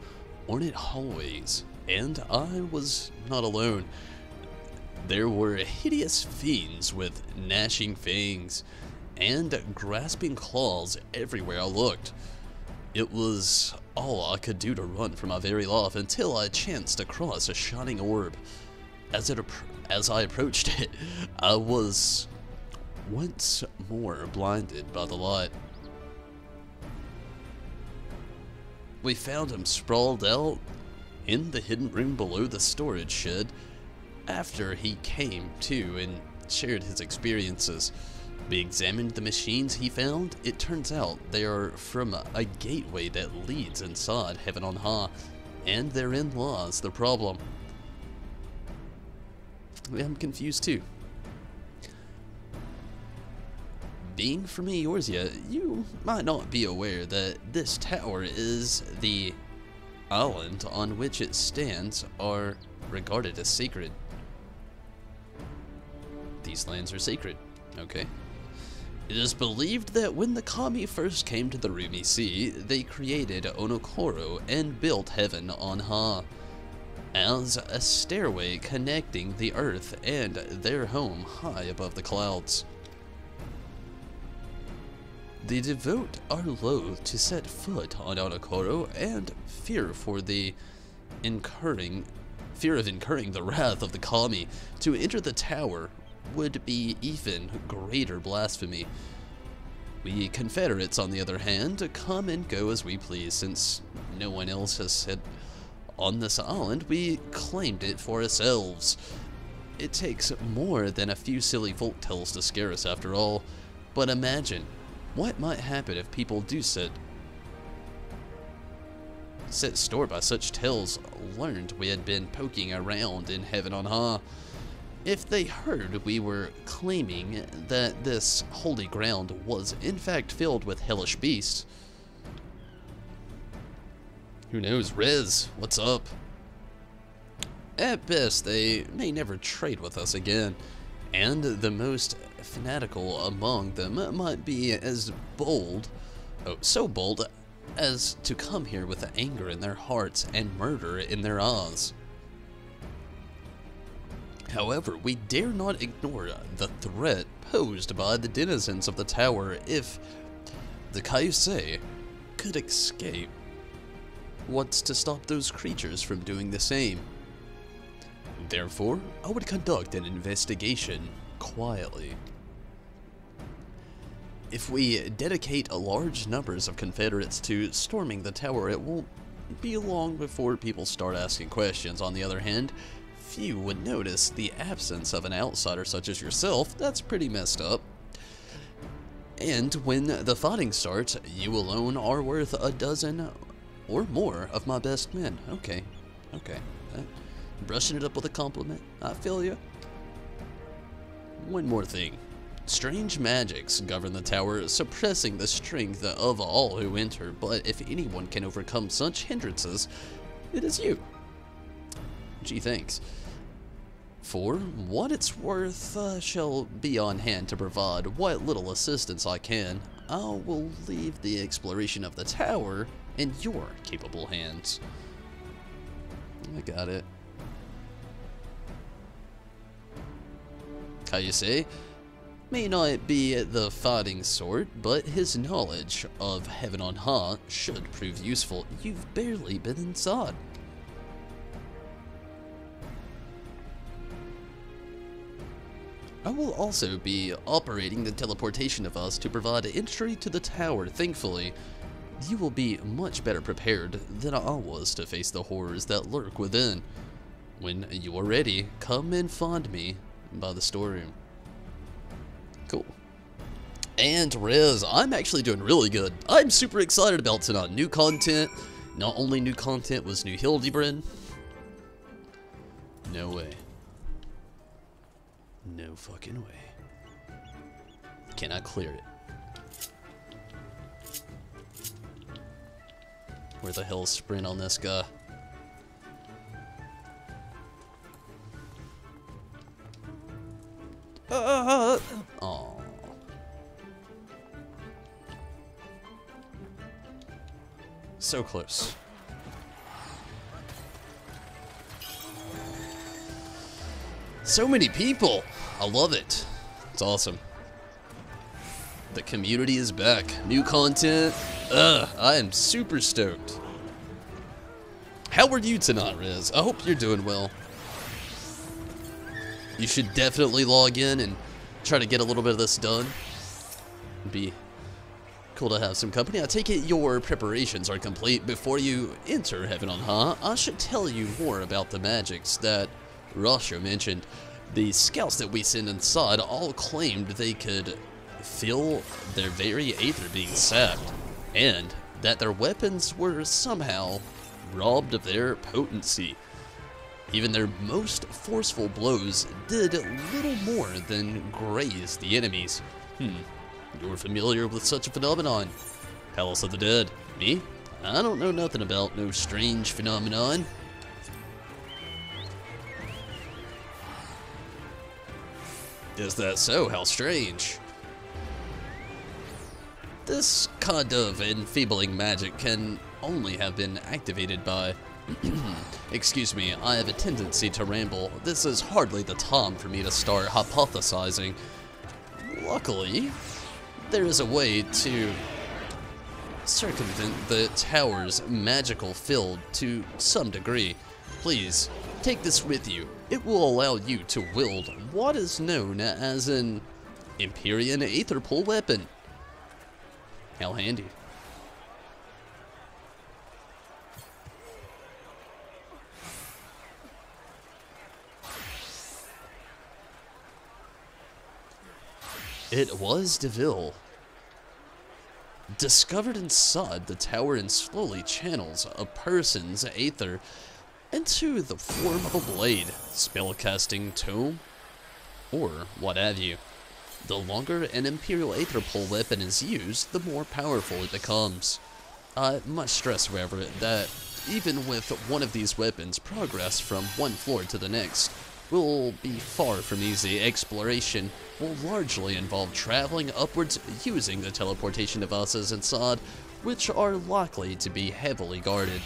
ornate hallways, and I was not alone. There were hideous fiends with gnashing fangs and grasping claws everywhere I looked. It was all I could do to run for my very life until I chanced across a shining orb. As I approached it, I was once more blinded by the light. We found him sprawled out in the hidden room below the storage shed after he came to and shared his experiences. We examined the machines he found. It turns out they are from a gateway that leads inside heaven on high, and therein lies the problem. I'm confused too. Being from Eorzea, you might not be aware that this tower is the island on which it stands are regarded as sacred. These lands are sacred. Okay. It is believed that when the kami first came to the Rumi Sea, they created Onokoro and built heaven on Ha as a stairway connecting the earth and their home high above the clouds. The devout are loath to set foot on Onokoro and fear of incurring the wrath of the kami. To enter the tower would be even greater blasphemy. We Confederates, on the other hand, come and go as we please. Since no one else has set on this island, we claimed it for ourselves. It takes more than a few silly folktales to scare us, after all. But imagine what might happen if people do set store by such tales learned we had been poking around in heaven on Ha. If they heard we were claiming that this holy ground was in fact filled with hellish beasts. Who knows? Rez, what's up? At best, they may never trade with us again, and the most fanatical among them might be as bold, so bold, as to come here with anger in their hearts and murder in their eyes. However, we dare not ignore the threat posed by the denizens of the tower if the Kaisei could escape. What's to stop those creatures from doing the same? Therefore, I would conduct an investigation quietly. If we dedicate large numbers of Confederates to storming the tower, it won't be long before people start asking questions. On the other hand, few would notice the absence of an outsider such as yourself. That's pretty messed up. And when the fighting starts, you alone are worth a dozen or more of my best men. Okay. Brushing it up with a compliment. I feel you. One more thing. Strange magics govern the tower, suppressing the strength of all who enter, but if anyone can overcome such hindrances, it is you. Gee, thanks. For what it's worth, shall be on hand to provide what little assistance I can. I will leave the exploration of the tower in your capable hands. I got it. Kaisei may not be the fighting sort, but his knowledge of Heaven on Ha should prove useful. You've barely been inside. I will also be operating the teleportation device to provide entry to the tower. Thankfully, you will be much better prepared than I was to face the horrors that lurk within. When you are ready, come and find me by the storeroom. Cool. And Rez, I'm actually doing really good. I'm super excited about tonight. New content. Not only new content was new Hildibrand. No way. No fucking way. Can I clear it? Where the hell's sprint on this guy? Oh. So close. So many people. I love it. It's awesome. The community is back. New content. I am super stoked. How are you tonight, Riz? I hope you're doing well. You should definitely log in and try to get a little bit of this done. It'd be cool to have some company. I take it your preparations are complete. Before you enter Heaven on Ha, I should tell you more about the magics that Rasho mentioned. The scouts that we sent inside all claimed they could feel their very aether being sapped, and that their weapons were somehow robbed of their potency. Even their most forceful blows did little more than graze the enemies. You're familiar with such a phenomenon? Palace of the Dead. Me? I don't know nothing about no strange phenomenon. Is that so? How strange. This kind of enfeebling magic can only have been activated by... Excuse me, I have a tendency to ramble. This is hardly the time for me to start hypothesizing. Luckily, there is a way to circumvent the tower's magical field to some degree. Please, take this with you. It will allow you to wield what is known as an Empyrean Aether Pool weapon. How handy. It was Deville. Discovered inside the tower and slowly channels a person's aether into the form of a blade, spellcasting tome, or what have you. The longer an Imperial Aether Pole weapon is used, the more powerful it becomes. I must stress, however, that even with one of these weapons, progress from one floor to the next will be far from easy. Exploration will largely involve traveling upwards using the teleportation devices inside, which are likely to be heavily guarded.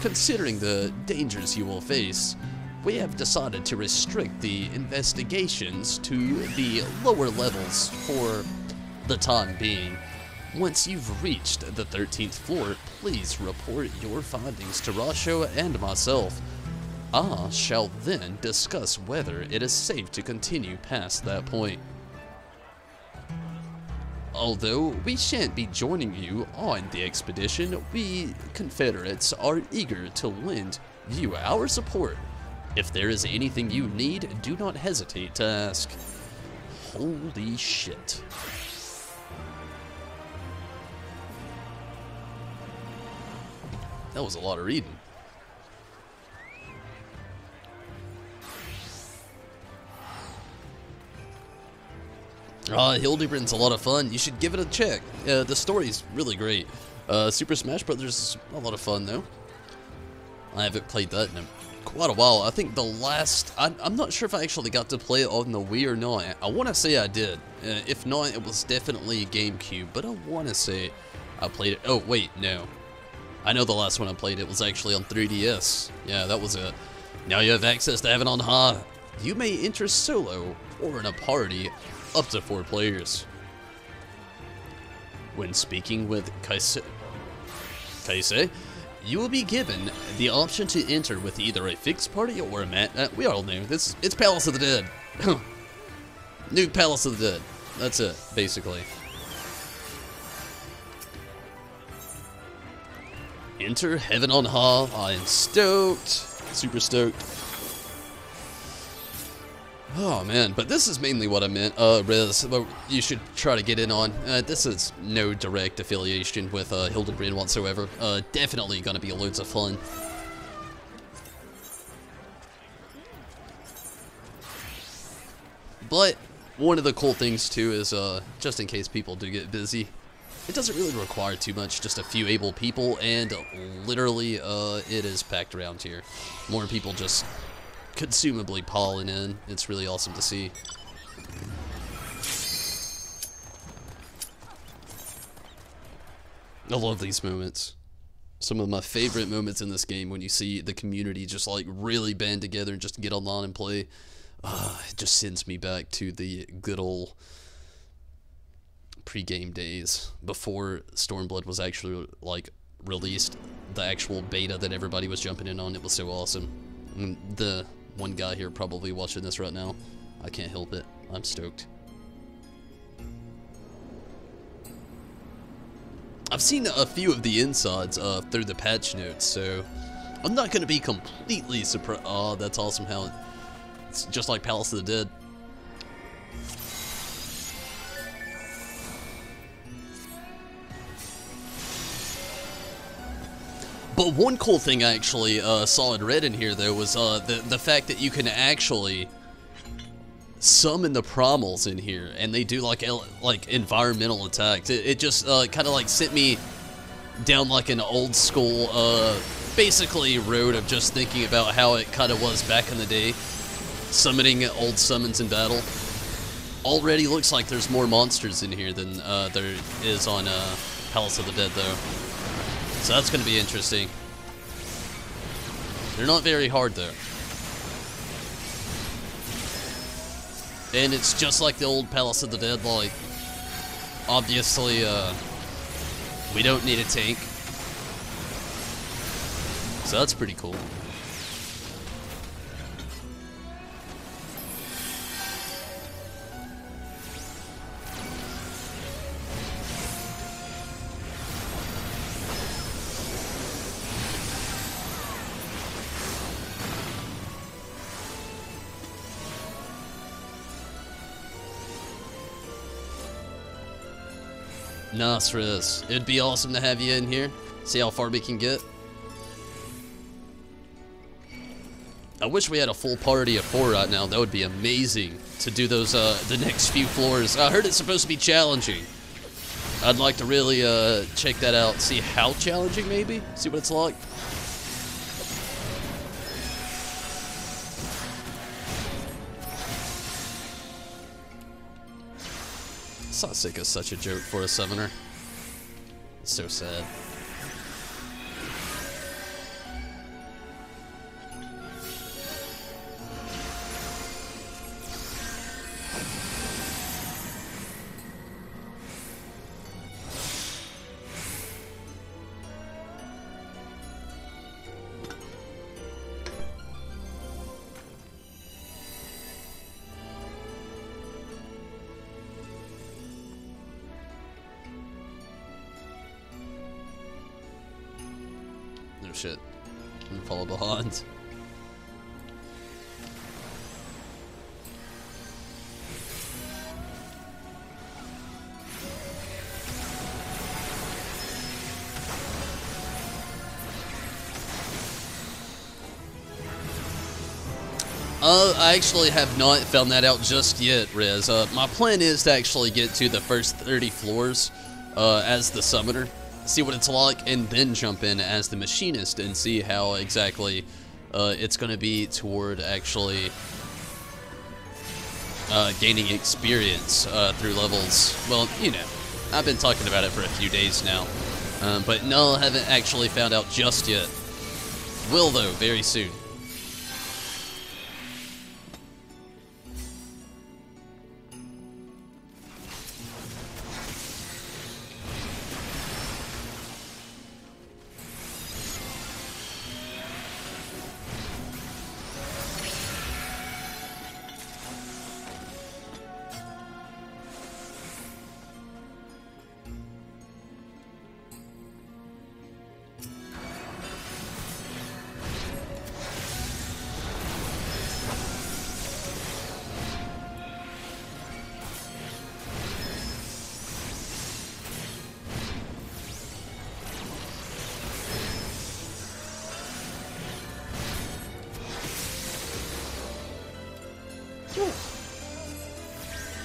Considering the dangers you will face, we have decided to restrict the investigations to the lower levels for the time being. Once you've reached the 13th floor, please report your findings to Rasho and myself. I shall then discuss whether it is safe to continue past that point. Although we shan't be joining you on the expedition, we Confederates are eager to lend you our support. If there is anything you need, do not hesitate to ask. Holy shit. That was a lot of reading. Hildibrand's a lot of fun. You should give it a check. The story's really great. Super Smash Bros. is a lot of fun, though. I haven't played that in quite a while. I think the last... I'm not sure if I actually got to play it on the Wii or not. I want to say I did. If not, it was definitely GameCube. But I want to say I played it... Oh, wait, no. I know the last one I played, it was actually on 3DS. Yeah, that was it. Now you have access to Heaven on High. You may enter solo or in a party up to 4 players. When speaking with Kaise, you will be given the option to enter with either a fixed party or a mat. We all know this. It's Palace of the Dead. New Palace of the Dead. That's it, basically. Enter Heaven on High. I am stoked. Super stoked. Oh man, but this is mainly what I meant, Riz, you should try to get in on. This is no direct affiliation with Hildibrand whatsoever. Definitely gonna be loads of fun. But one of the cool things too is, just in case people do get busy, it doesn't really require too much, just a few able people, and literally, it is packed around here. More people just consumably piling in. It's really awesome to see. I love these moments. Some of my favorite moments in this game when you see the community just like really band together and just get online and play. It just sends me back to the good old pre-game days before Stormblood was actually like released. The actual beta that everybody was jumping in on, it was so awesome. And the one guy here probably watching this right now, I can't help it. I'm stoked. I've seen a few of the insides through the patch notes, so I'm not going to be completely surprised. Oh, that's awesome how it's just like Palace of the Dead. But one cool thing I actually saw and read in here, though, was the fact that you can actually summon the Promels in here, and they do like environmental attacks. It just kind of like sent me down like an old school, basically road of just thinking about how it kind of was back in the day, summoning old summons in battle. Already looks like there's more monsters in here than there is on Palace of the Dead, though. So that's going to be interesting. They're not very hard, though. And it's just like the old Palace of the Dead, like, obviously, we don't need a tank. So that's pretty cool. Nasris, it'd be awesome to have you in here. See how far we can get. I wish we had a full party of 4 right now. That would be amazing to do those the next few floors. I heard it's supposed to be challenging. I'd like to really check that out. See how challenging, maybe? See what it's like. Sasika is such a joke for a summoner. It's so sad. No shit. I'm gonna follow behind. I actually have not found that out just yet, Rez. My plan is to actually get to the first 30 floors as the summoner, see what it's like, and then jump in as the machinist and see how exactly it's going to be toward actually gaining experience through levels. Well, you know, I've been talking about it for a few days now, but no, I haven't actually found out just yet. Will, though, very soon.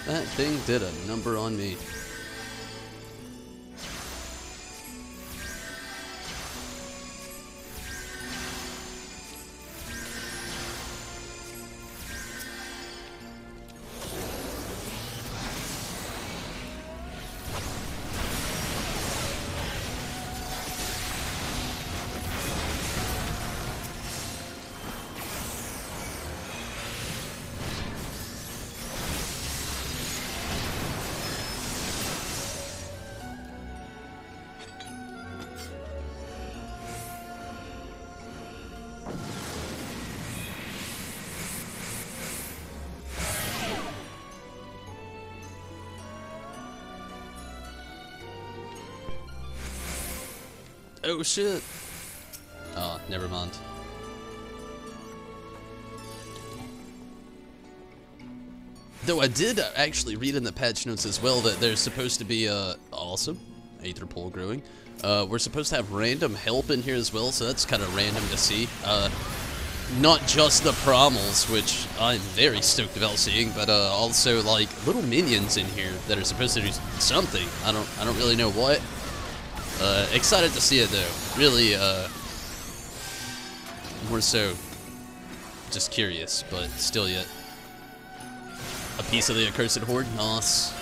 That thing did a number on me. Oh shit. Oh, never mind. Though I did actually read in the patch notes as well that there's supposed to be awesome aether pool growing. We're supposed to have random help in here as well, so that's kind of random to see. Not just the promos, which I'm very stoked about seeing, but also like little minions in here that are supposed to do something. I don't really know what. Excited to see it though. Really, more so just curious, but still yet. A piece of the accursed horde. Nice.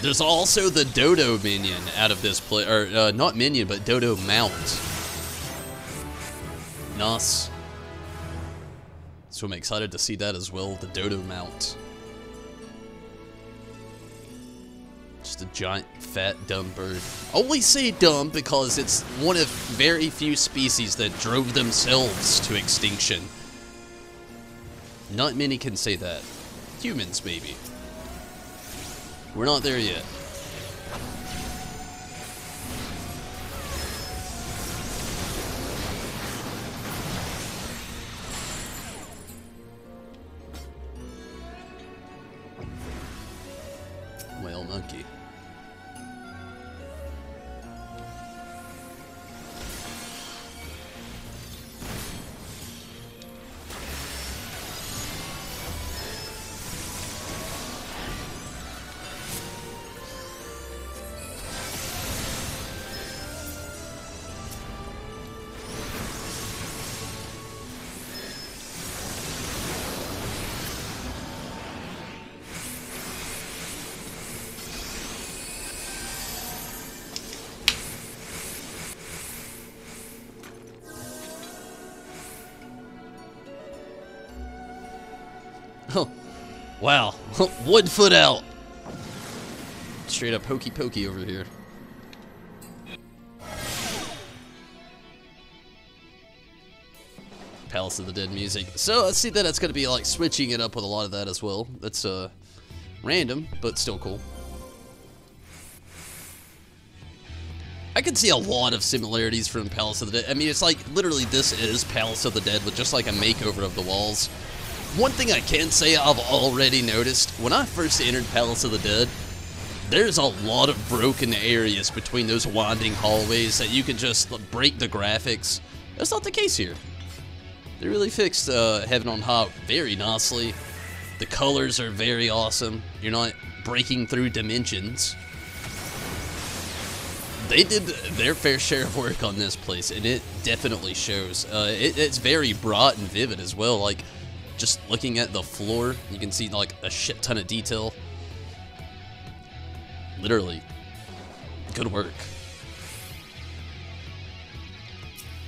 There's also the Dodo minion out of this play, or not minion, but Dodo mount. Nice. So I'm excited to see that as well, the Dodo mount. Just a giant, fat, dumb bird. I only say dumb because it's one of very few species that drove themselves to extinction. Not many can say that. Humans, maybe. We're not there yet. Whale monkey. Oh, wow. Wood foot out. Straight up hokey pokey over here. Palace of the Dead music. So I see that it's going to be like switching it up with a lot of that as well. That's random, but still cool. I can see a lot of similarities from Palace of the Dead. I mean, it's like literally this is Palace of the Dead with just like a makeover of the walls. One thing I can say I've already noticed, when I first entered Palace of the Dead, there's a lot of broken areas between those winding hallways that you can just break the graphics. That's not the case here. They really fixed Heaven on High very nicely. The colors are very awesome. You're not breaking through dimensions. They did their fair share of work on this place, and it definitely shows. It's very bright and vivid as well. Like, just looking at the floor, you can see like a shit ton of detail. Literally, good work.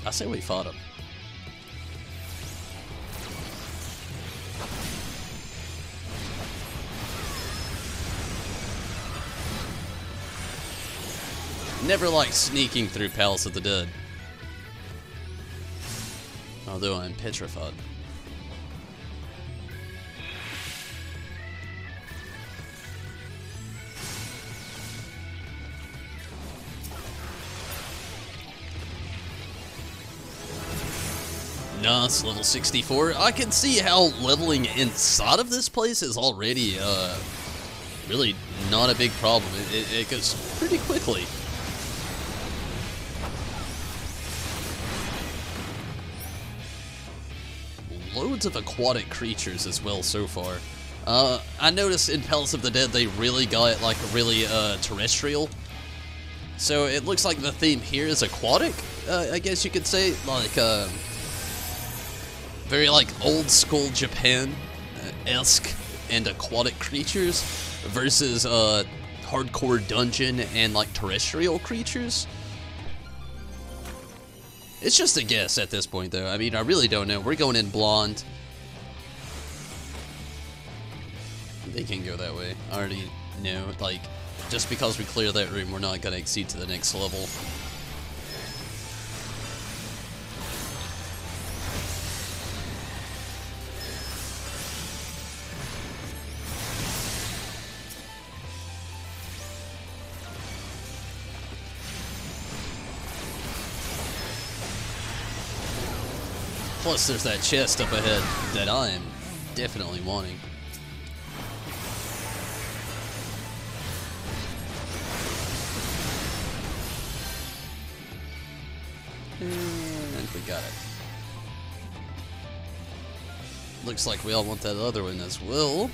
I say we fought him. Never liked sneaking through Palace of the Dead. Although I'm petrified. Nice, level 64. I can see how leveling inside of this place is already really not a big problem. It goes pretty quickly. Loads of aquatic creatures as well so far. I noticed in Palace of the Dead they really got like really terrestrial. So it looks like the theme here is aquatic, I guess you could say, like very like old school Japan-esque and aquatic creatures versus hardcore dungeon and like terrestrial creatures. It's just a guess at this point, though. I mean, I really don't know. We're going in blonde. They can go that way. I already know. Like, just because we clear that room, we're not going to exceed to the next level. Plus, there's that chest up ahead that I am definitely wanting. And we got it. Looks like we all want that other one as well.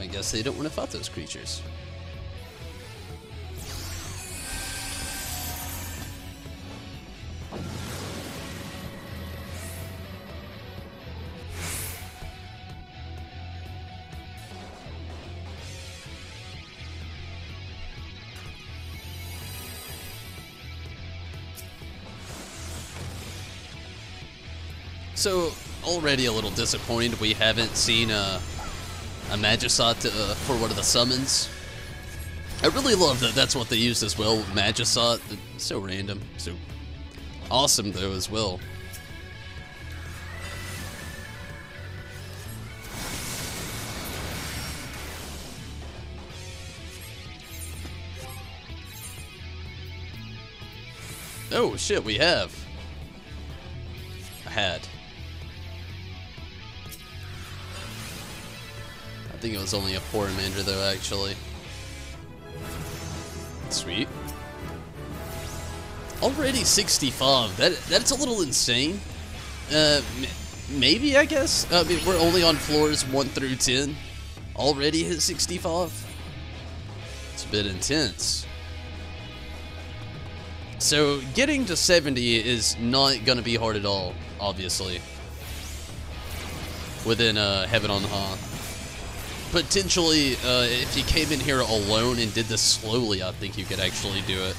I guess they don't want to fight those creatures. So, already a little disappointed we haven't seen a Magicite for one of the summons. I really love that that's what they used as well, Magicite. It's so random, so awesome though as well. Oh shit, we have. I had. I think it was only a poor Commander though, actually. Sweet. Already 65. That's a little insane. Maybe, I guess. I mean, we're only on floors 1 through 10. Already hit 65. It's a bit intense. So getting to 70 is not gonna be hard at all, obviously. Within Heaven on High. Potentially, if you came in here alone and did this slowly, I think you could actually do it.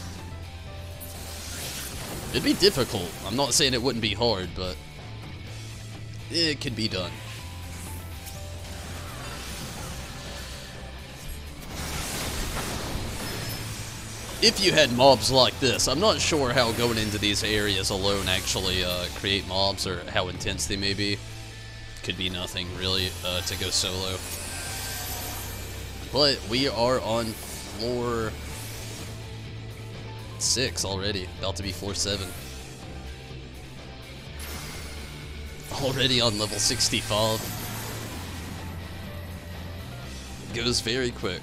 It'd be difficult. I'm not saying it wouldn't be hard, but it could be done. If you had mobs like this, I'm not sure how going into these areas alone actually create mobs or how intense they may be. Could be nothing really to go solo. But we are on floor 6 already, about to be floor 7. Already on level 65. Goes very quick.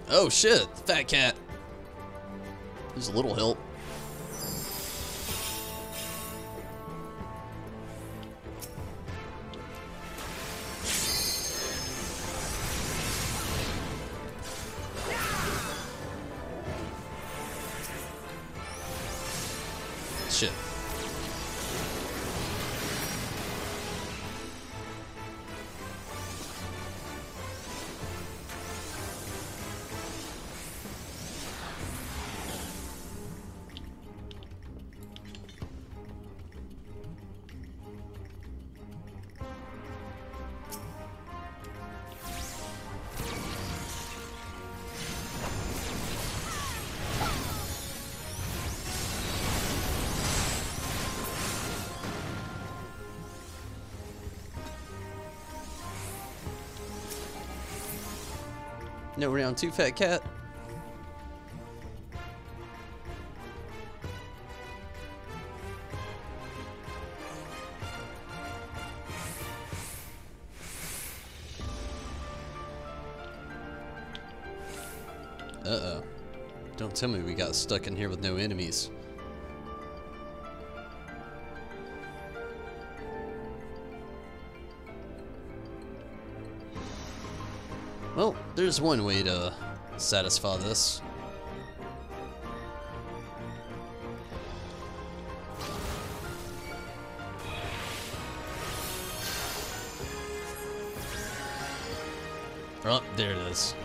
Oh shit, fat cat. There's a little help. Shit. No round 2, fat cat. Uh-oh. Don't tell me we got stuck in here with no enemies. Well, there's one way to satisfy this. Oh, there it is.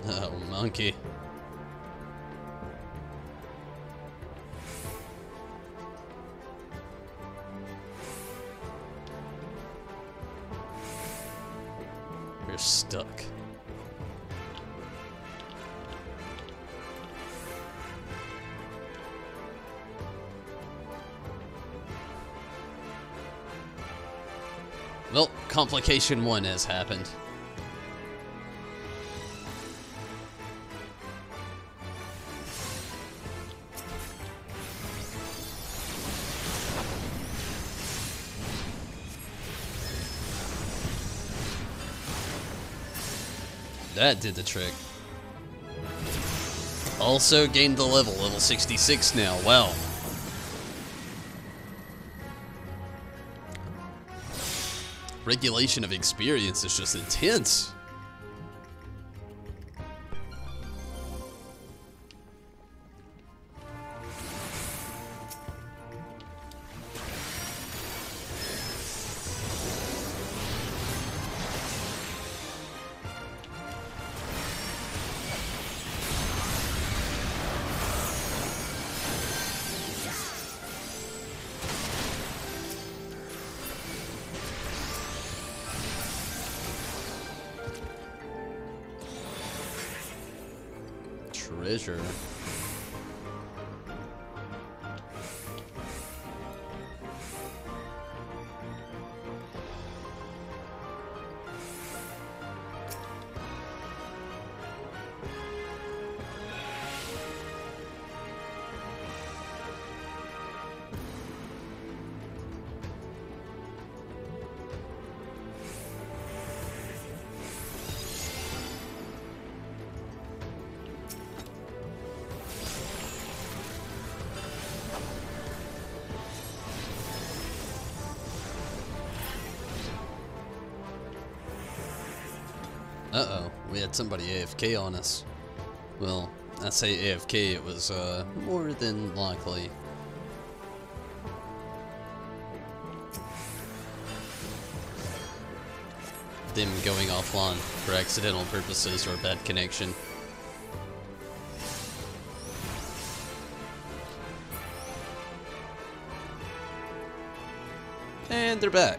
Oh, monkey. we're stuck. Well, complication 1 has happened. That did the trick. Also gained the level 66 now. Wow. Regulation of experience is just intense. Treasure. Uh-oh, we had somebody AFK on us. Well, I say AFK, it was, more than likely. Them going offline for accidental purposes or bad connection. And they're back.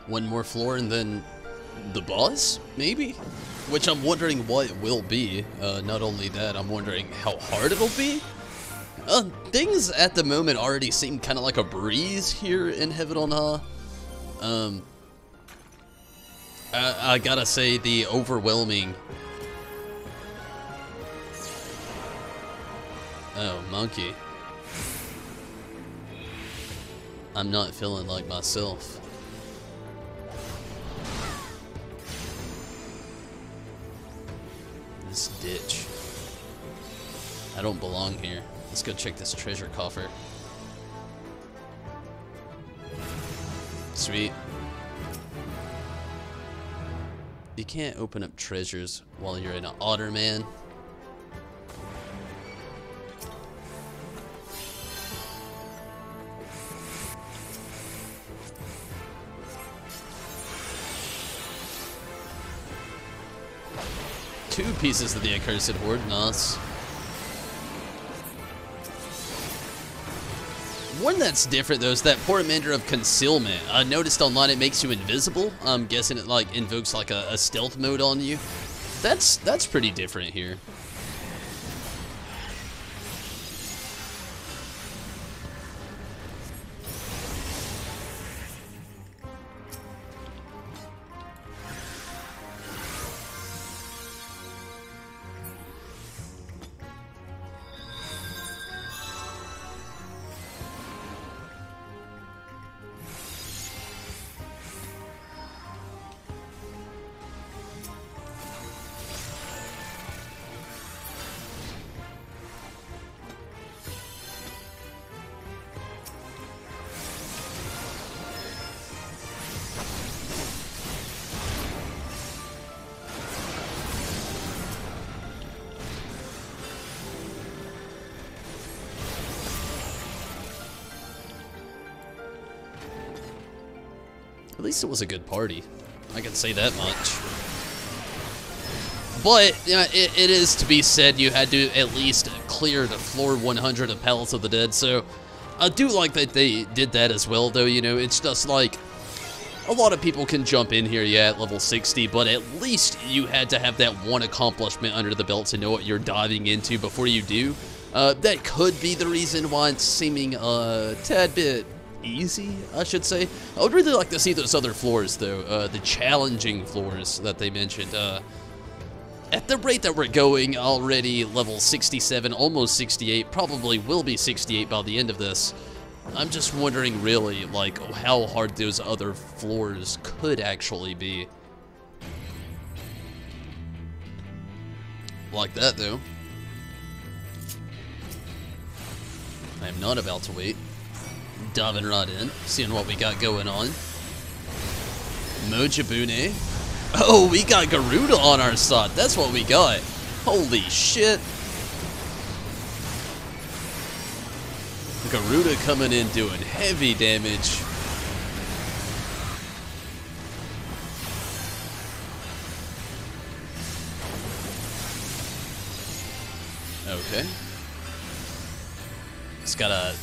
One more floor and then the boss, maybe? Which I'm wondering what it will be. Not only that, I'm wondering how hard it'll be. Things at the moment already seem kind of like a breeze here in Heaven on High. I gotta say the overwhelming... Oh, monkey. I'm not feeling like myself. This ditch. I don't belong here. Let's go check this treasure coffer. Sweet. You can't open up treasures while you're in an otter, man. Two pieces of the accursed horde, nice. One that's different though is that Portamander of Concealment. I noticed online it makes you invisible. I'm guessing it like invokes like a stealth mode on you. That's pretty different here. At least it was a good party. I can say that much. But yeah, it is to be said you had to at least clear the floor 100 of Palace of the Dead, so I do like that they did that as well, though. You know, it's just like a lot of people can jump in here, yeah, at level 60, but at least you had to have that one accomplishment under the belt to know what you're diving into before you do. That could be the reason why it's seeming a tad bit easy, I should say. I would really like to see those other floors, though, the challenging floors that they mentioned. At the rate that we're going, already level 67, almost 68, probably will be 68 by the end of this. I'm just wondering, really, like, how hard those other floors could actually be. Like that, though. I am not about to wait. Diving right in, seeing what we got going on. Mojibune. Oh, we got Garuda on our side. That's what we got. Holy shit. Garuda coming in doing heavy damage. Okay. It's got a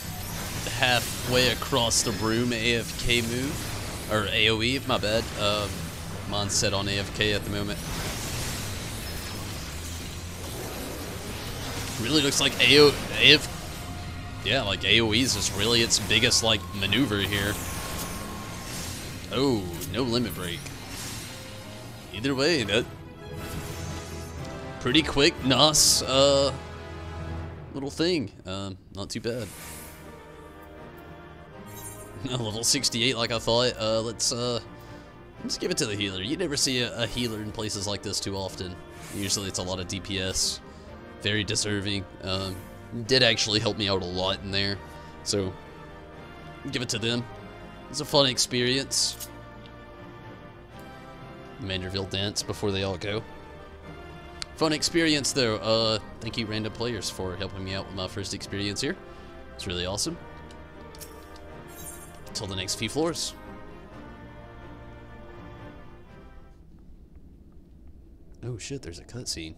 halfway across the room AFK move. Or AoE, my bad. Mine's set on AFK at the moment. Really looks like like AoE is just really its biggest, like, maneuver here. Oh, no limit break. Either way, that pretty quick, nice, little thing. Not too bad. Level 68, like I thought. Let's give it to the healer. You never see a healer in places like this too often. Usually it's a lot of DPS. Very deserving. Did actually help me out a lot in there. So, give it to them. It's a fun experience. Manderville dance before they all go. Fun experience though. Thank you random players for helping me out with my first experience here. It's really awesome. Until the next few floors. Oh shit, there's a cutscene.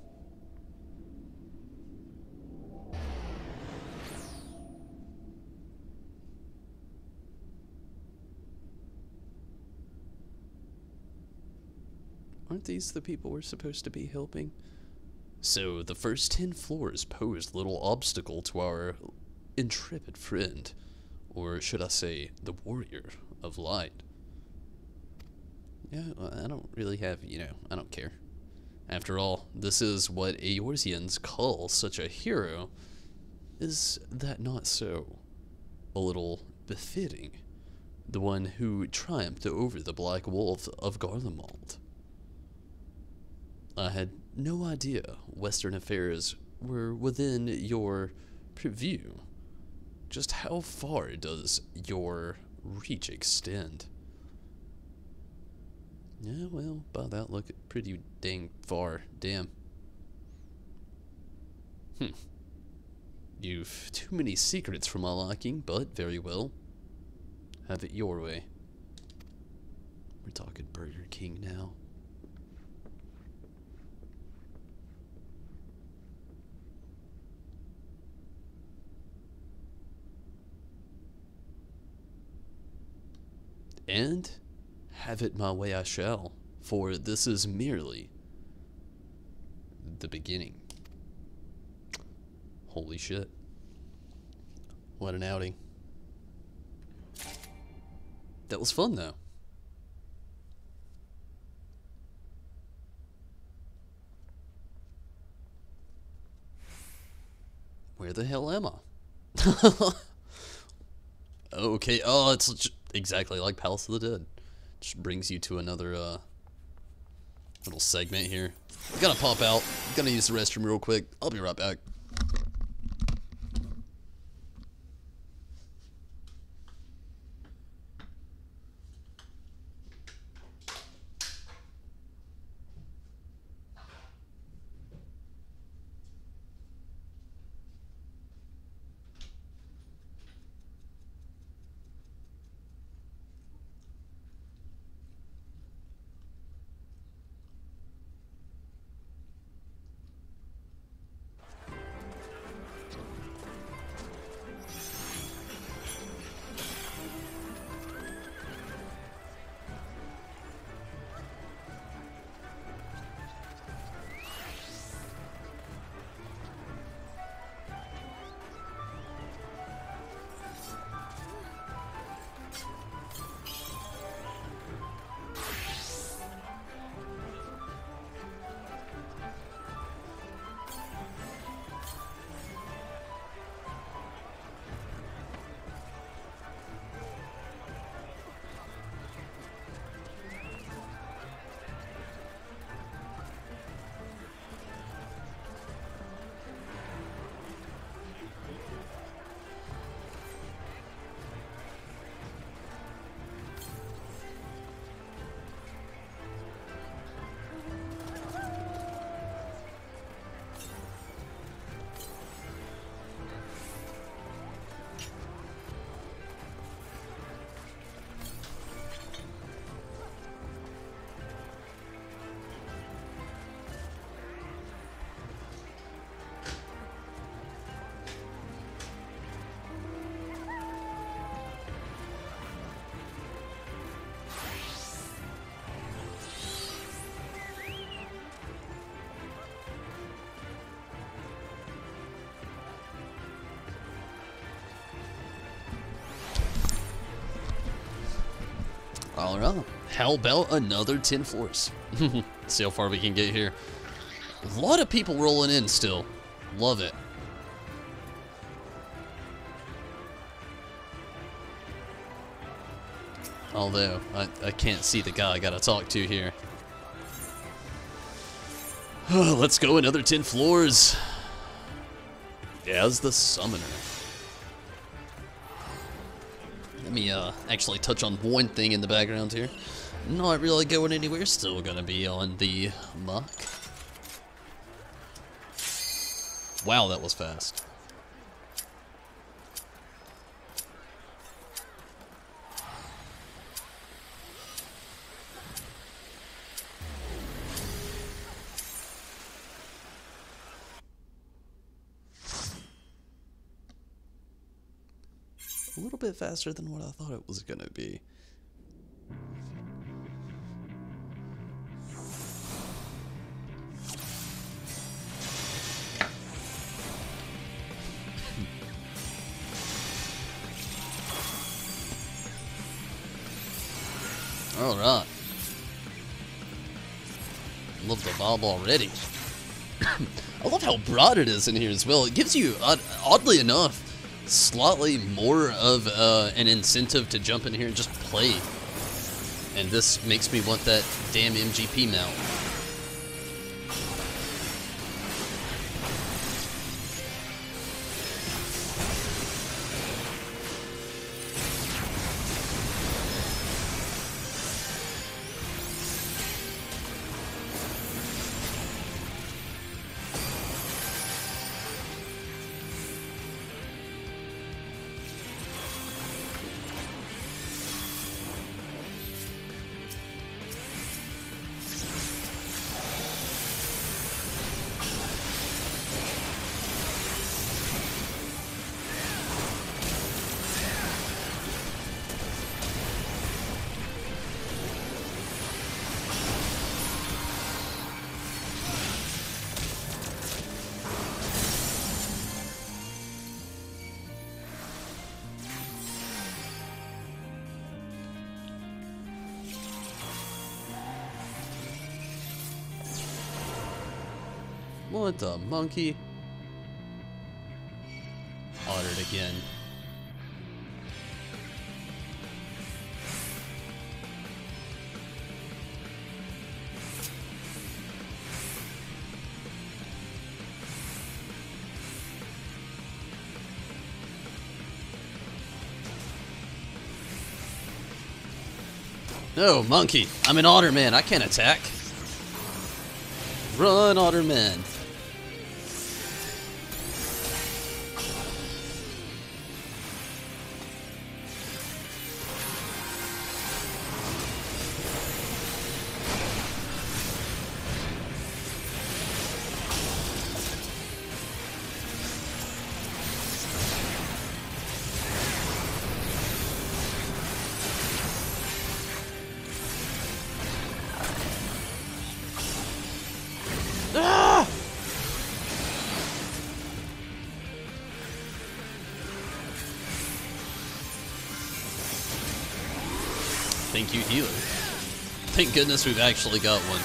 Aren't these the people we're supposed to be helping? So, the first 10 floors posed little obstacle to our intrepid friend. Or should I say, the warrior of light. Yeah, well, I don't really have, you know, I don't care. After all, this is what Eorzeans call such a hero. Is that not so? A little befitting. The one who triumphed over the Black Wolf of Garlemald. I had no idea Western affairs were within your purview. Just how far does your reach extend? Yeah, well, by that look, pretty dang far. Damn. You've too many secrets for my liking, but very well. Have it your way. We're talking Burger King now. And have it my way I shall, for this is merely the beginning. Holy shit. What an outing. That was fun, though. Where the hell am I? Okay, oh, it's exactly like Palace of the Dead. Just brings you to another little segment here. I gotta pop out. Gonna use the restroom real quick. I'll be right back. Alright, how about another 10 floors? See how far we can get here. A lot of people rolling in still. Love it. Although, I can't see the guy I gotta talk to here. Let's go another 10 floors. As the summoner. Let me actually touch on one thing in the background here. Not really going anywhere, still gonna be on the muck. Wow, that was fast. A little bit faster than what I thought it was gonna be. Alright. Love the bob already. I love how broad it is in here as well. It gives you, oddly enough, slightly more of an incentive to jump in here and just play. And this makes me want that damn MGP mount. What the monkey? Ordered again. No, monkey. I'm an otter man. I can't attack. Run, otter man. Thank you, healer. Thank goodness we've actually got one.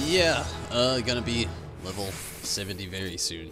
Yeah, gonna be level 70 very soon.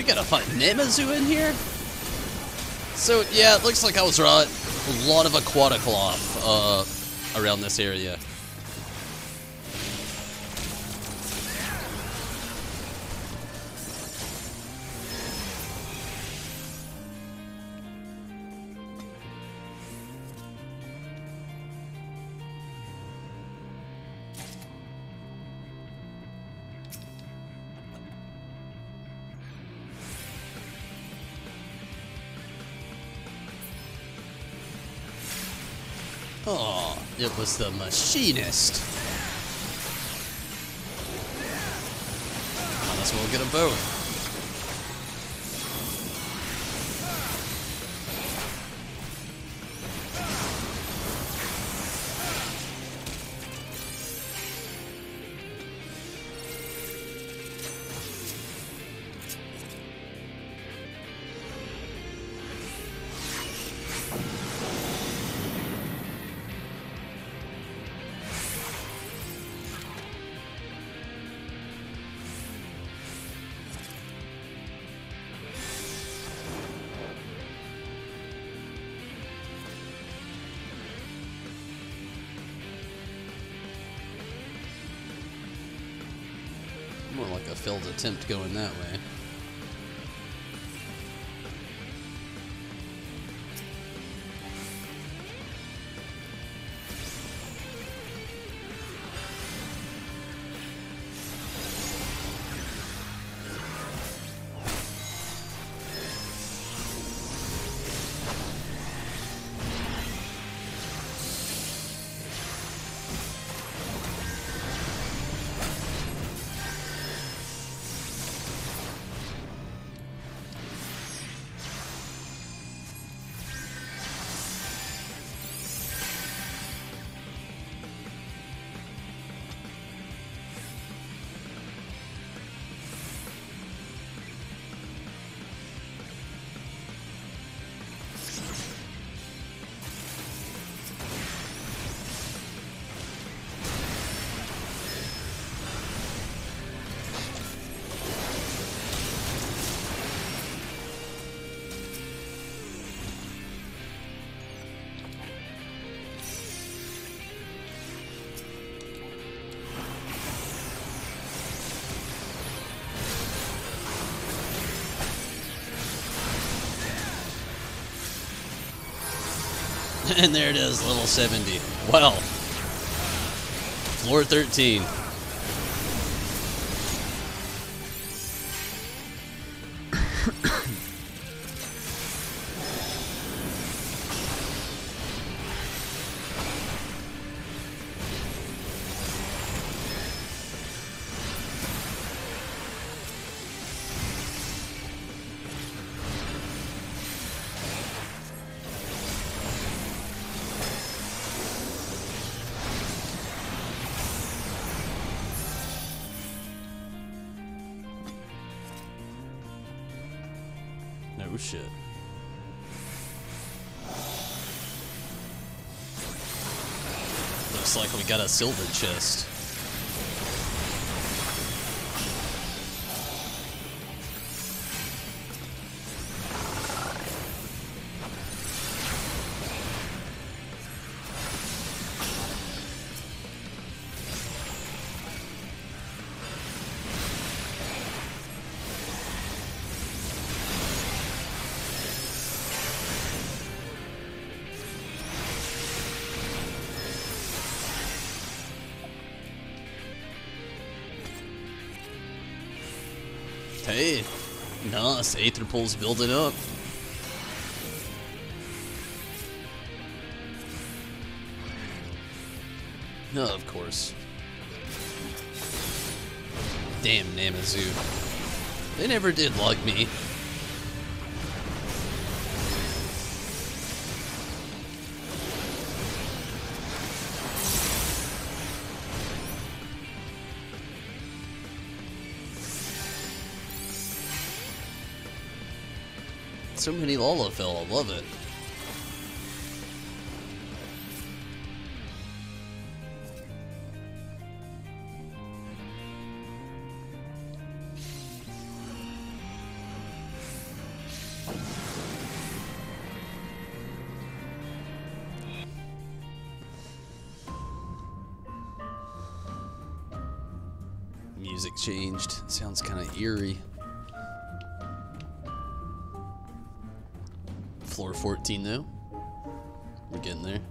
We gotta find Namazu in here? So, yeah, it looks like I was right. A lot of aquatic life around this area. Oh, it was the machinist. Might as well get them both. More like a failed attempt going that way. And there it is, level 70. Well, floor 13. No shit. Looks like we got a silver chest. Hey, nice. Aether Pool's building up. Oh, of course. Damn Namazu. They never did like me. So many Lalafell, I love it. music changed. Sounds kind of eerie. Floor 14 though. We're getting there.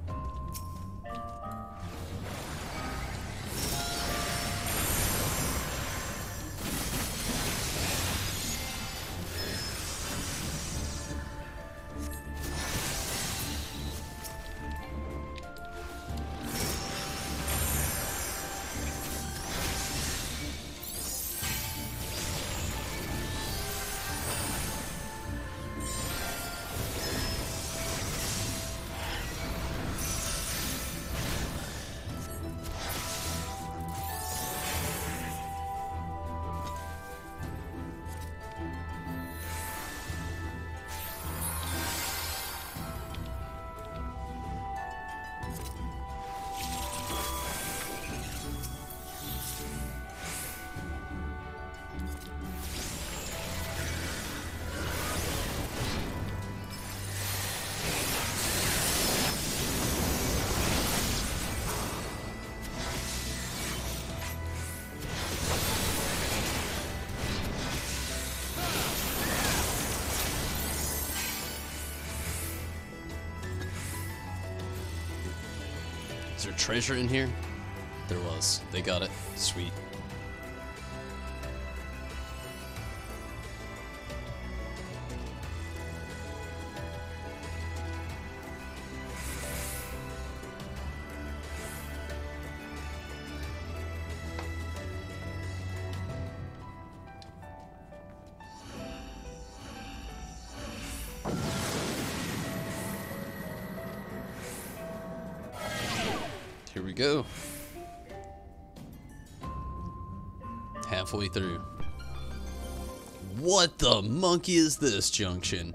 Is there treasure in here? There was. They got it. Sweet. Here we go. Halfway through. What the monkey is this junction?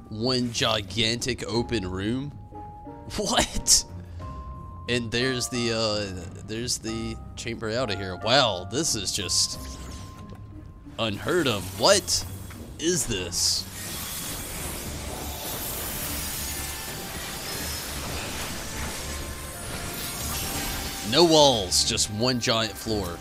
One gigantic open room? What? And there's the chamber out of here. Wow, this is just unheard of. What is this? No walls, just one giant floor.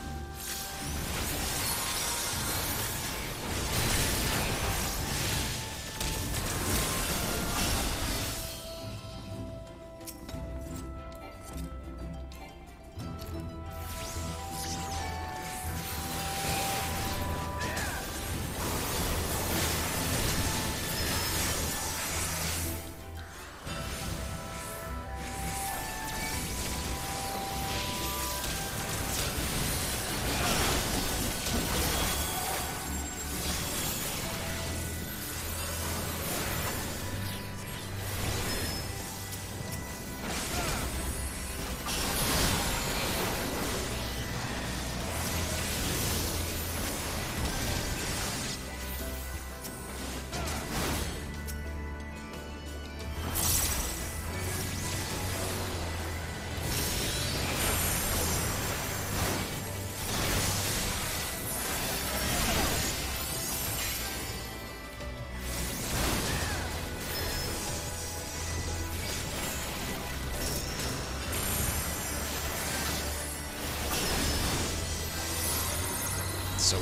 So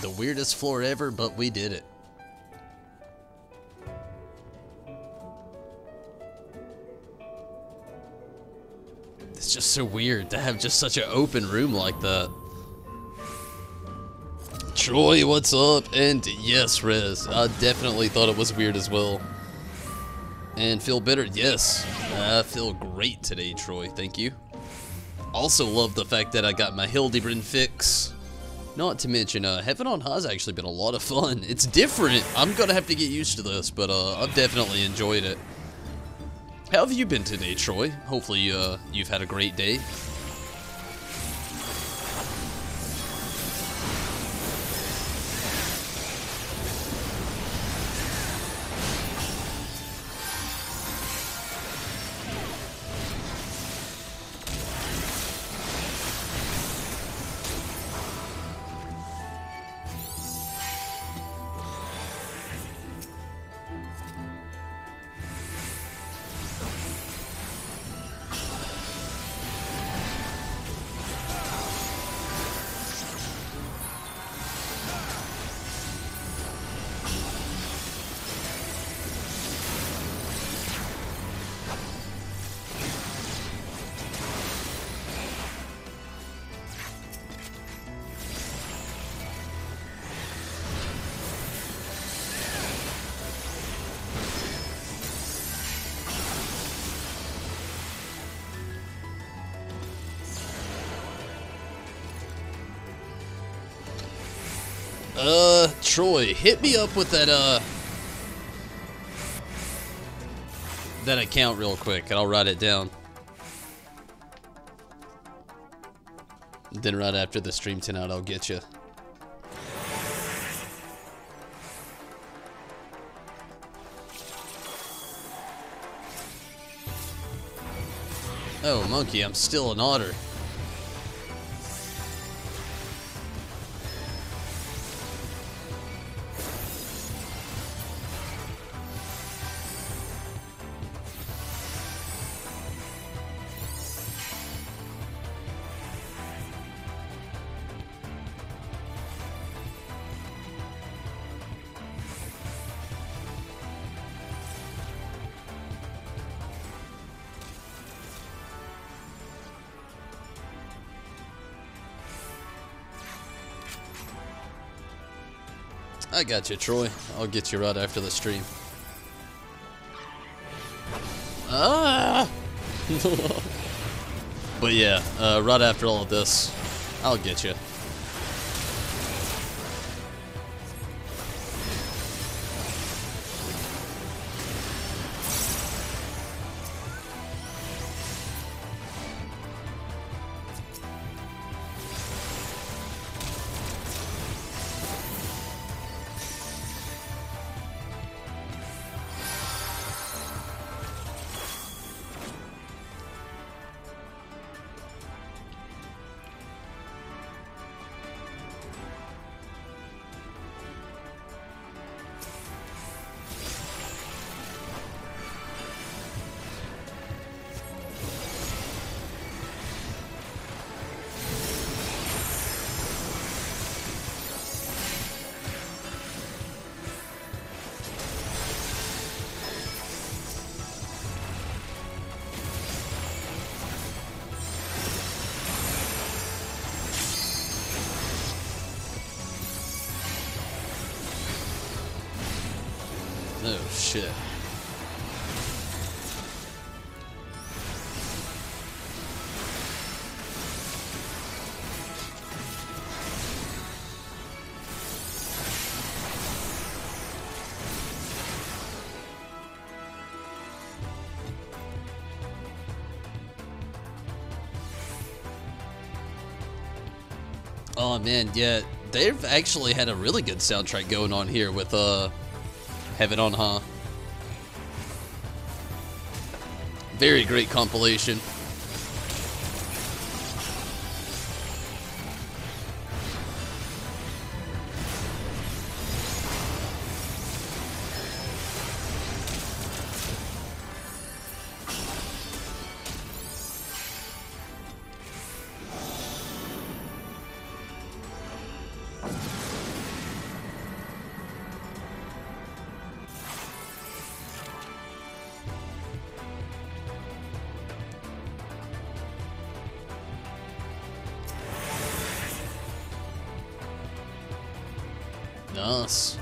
the weirdest floor ever, but we did it. It's just so weird to have just such an open room like that. Troy, what's up? And yes, Rez, I definitely thought it was weird as well. And feel better? Yes, I feel great today, Troy. Thank you. Also love the fact that I got my Hildibrand fix. Not to mention, Heaven on High has actually been a lot of fun. It's different. I'm gonna have to get used to this, but I've definitely enjoyed it. How have you been today, Troy? Hopefully you've had a great day. Troy, hit me up with that account real quick, and I'll write it down. Then right after the stream tonight, I'll get you. Oh, monkey, I'm still an otter. I got you, Troy. I'll get you right after the stream. Ah! But yeah, right after all of this, I'll get you. Oh, shit. Oh, man, yeah. They've actually had a really good soundtrack going on here with, Heaven on High. Very great compilation. Nice.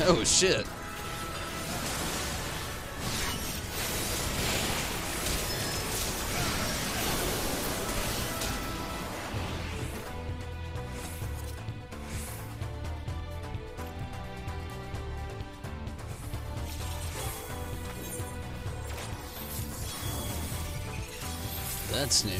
Oh, shit. That's new.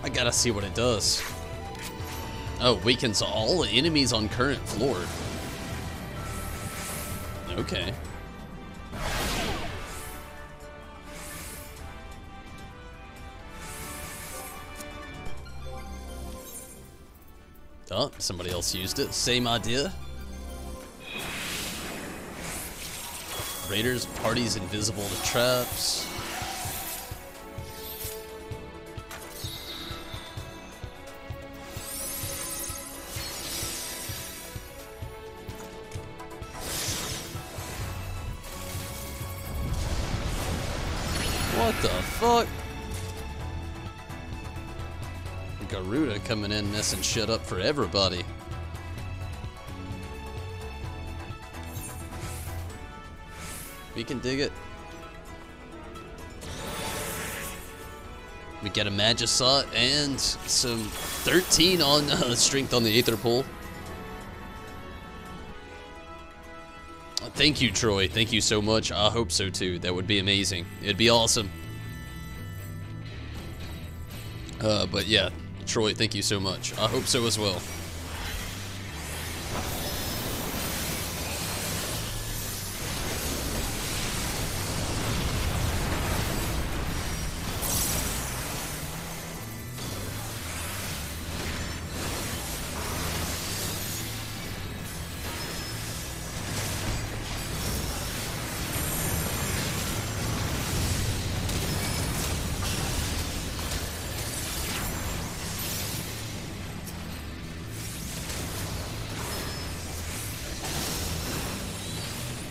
I gotta see what it does. Oh, weakens all enemies on current floor. Okay. Oh, somebody else used it. Same idea. Raiders, parties invisible to traps. What the fuck? Garuda coming in messing shit up for everybody. We can dig it. We get a Magicite and some 13 on strength on the Aether Pool. Thank you, Troy. Thank you so much. I hope so too. That would be amazing. It'd be awesome. But yeah, Troy, thank you so much. I hope so as well.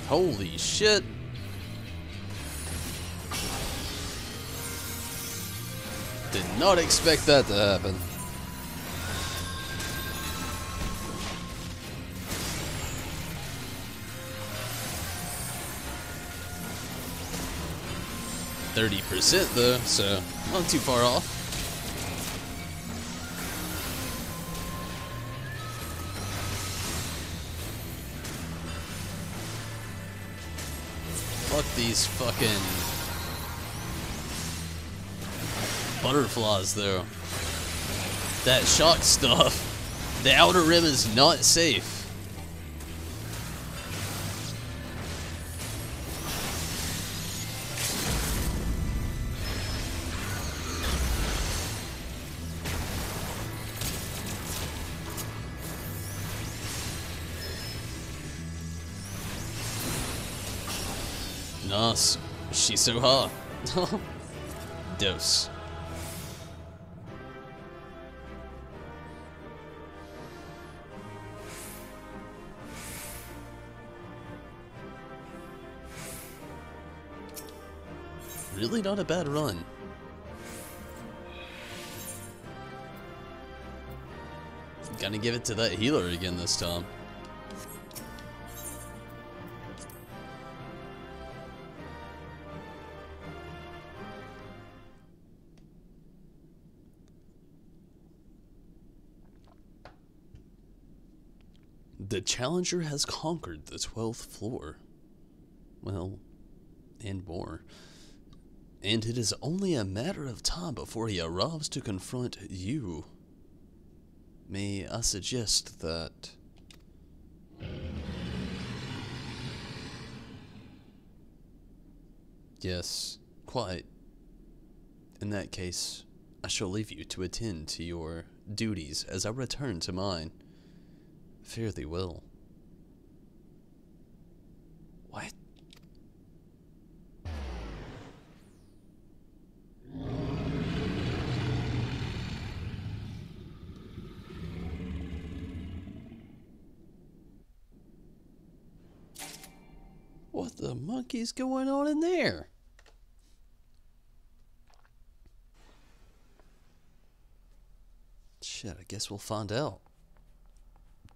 Holy shit. Did not expect that to happen. %, though, so not too far off. Fuck these fucking butterflies, though. That shock stuff. The outer rim is not safe. Nice. She's so hot. Dose. Really not a bad run. Gonna give it to that healer again this time. The challenger has conquered the 12th floor. Well, and more. And it is only a matter of time before he arrives to confront you. May I suggest that... Yes, quite. In that case, I shall leave you to attend to your duties as I return to mine. Fare thee well. What the monkey's going on in there? Shit, I guess we'll find out.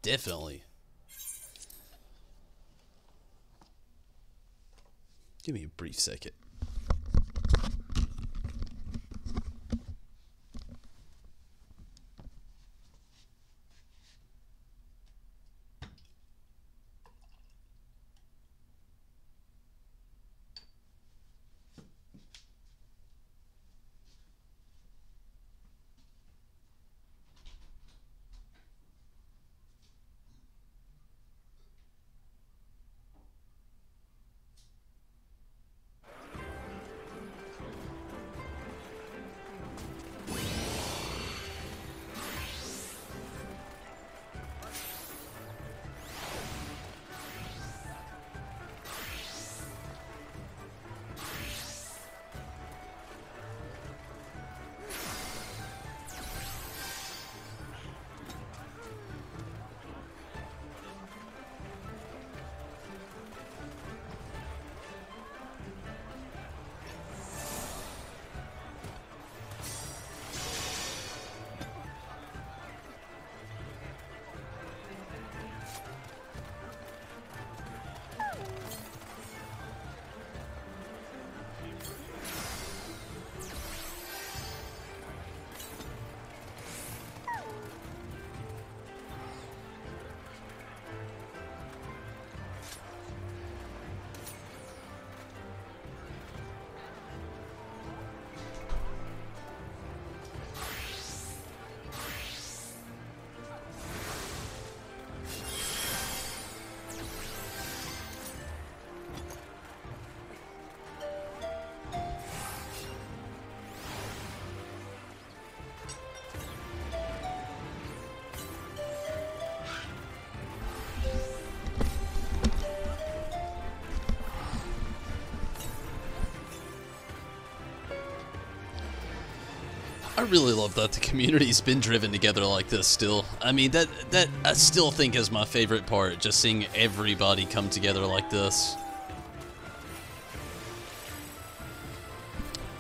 Definitely. Give me a brief second. I really love that the community's been driven together like this still. I mean, that I still think is my favorite part, just seeing everybody come together like this.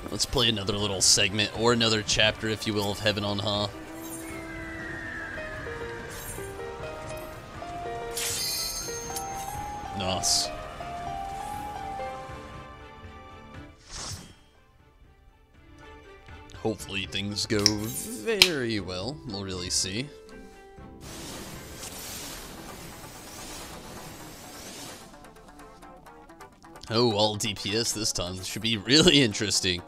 Let's play another little segment, or another chapter, if you will, of Heaven on High. Nice. Hopefully things go very well. We'll really see. Oh, all DPS this time. This should be really interesting.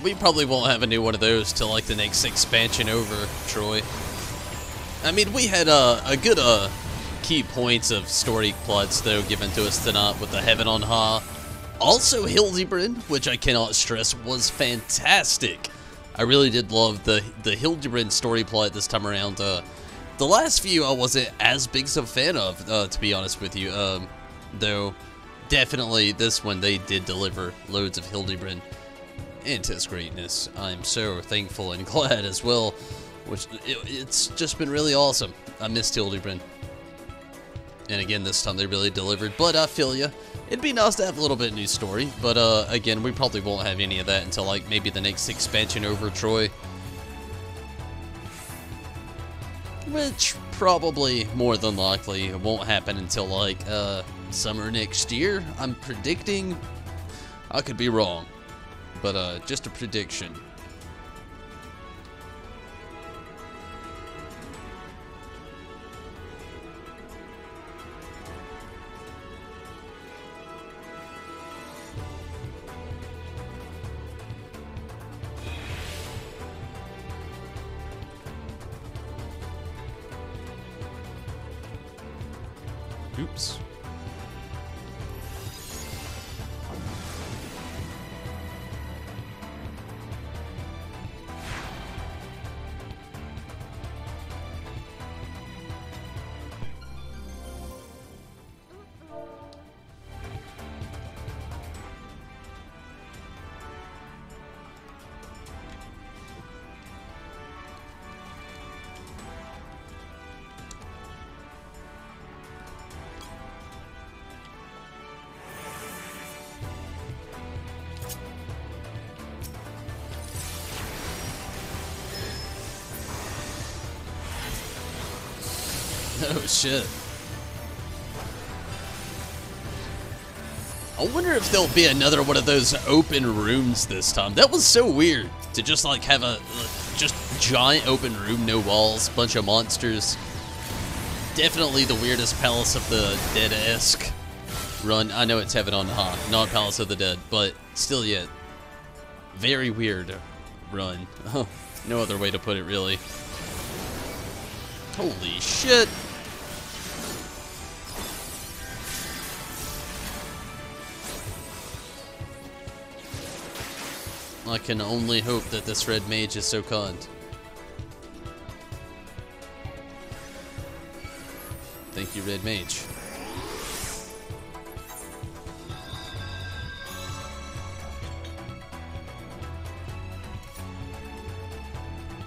We probably won't have a new one of those till like the next expansion over, Troy. I mean, we had a good key points of story plots though given to us tonight with the Heaven on High. Also Hildibrand, which I cannot stress was fantastic. I really did love the Hildibrand story plot this time around. The last few I wasn't as big of a fan of, to be honest with you. Though definitely this one they did deliver loads of Hildibrand into its greatness. I'm so thankful and glad as well, which it's just been really awesome. I missed Hildibrand. And again, this time they really delivered, but I feel ya. It'd be nice to have a little bit of new story, but again, we probably won't have any of that until like maybe the next expansion over, Troy. which probably, more than likely, won't happen until like summer next year. I'm predicting. I could be wrong, but just a prediction. Oops. Oh shit. I wonder if there'll be another one of those open rooms this time. That was so weird to just like have a just giant open room, no walls, bunch of monsters. Definitely the weirdest Palace of the Dead-esque run. I know it's Heaven on High, not Palace of the Dead, but still yet. Very weird run. No other way to put it, really. Holy shit. I can only hope that this red mage is so kind. Thank you, red mage.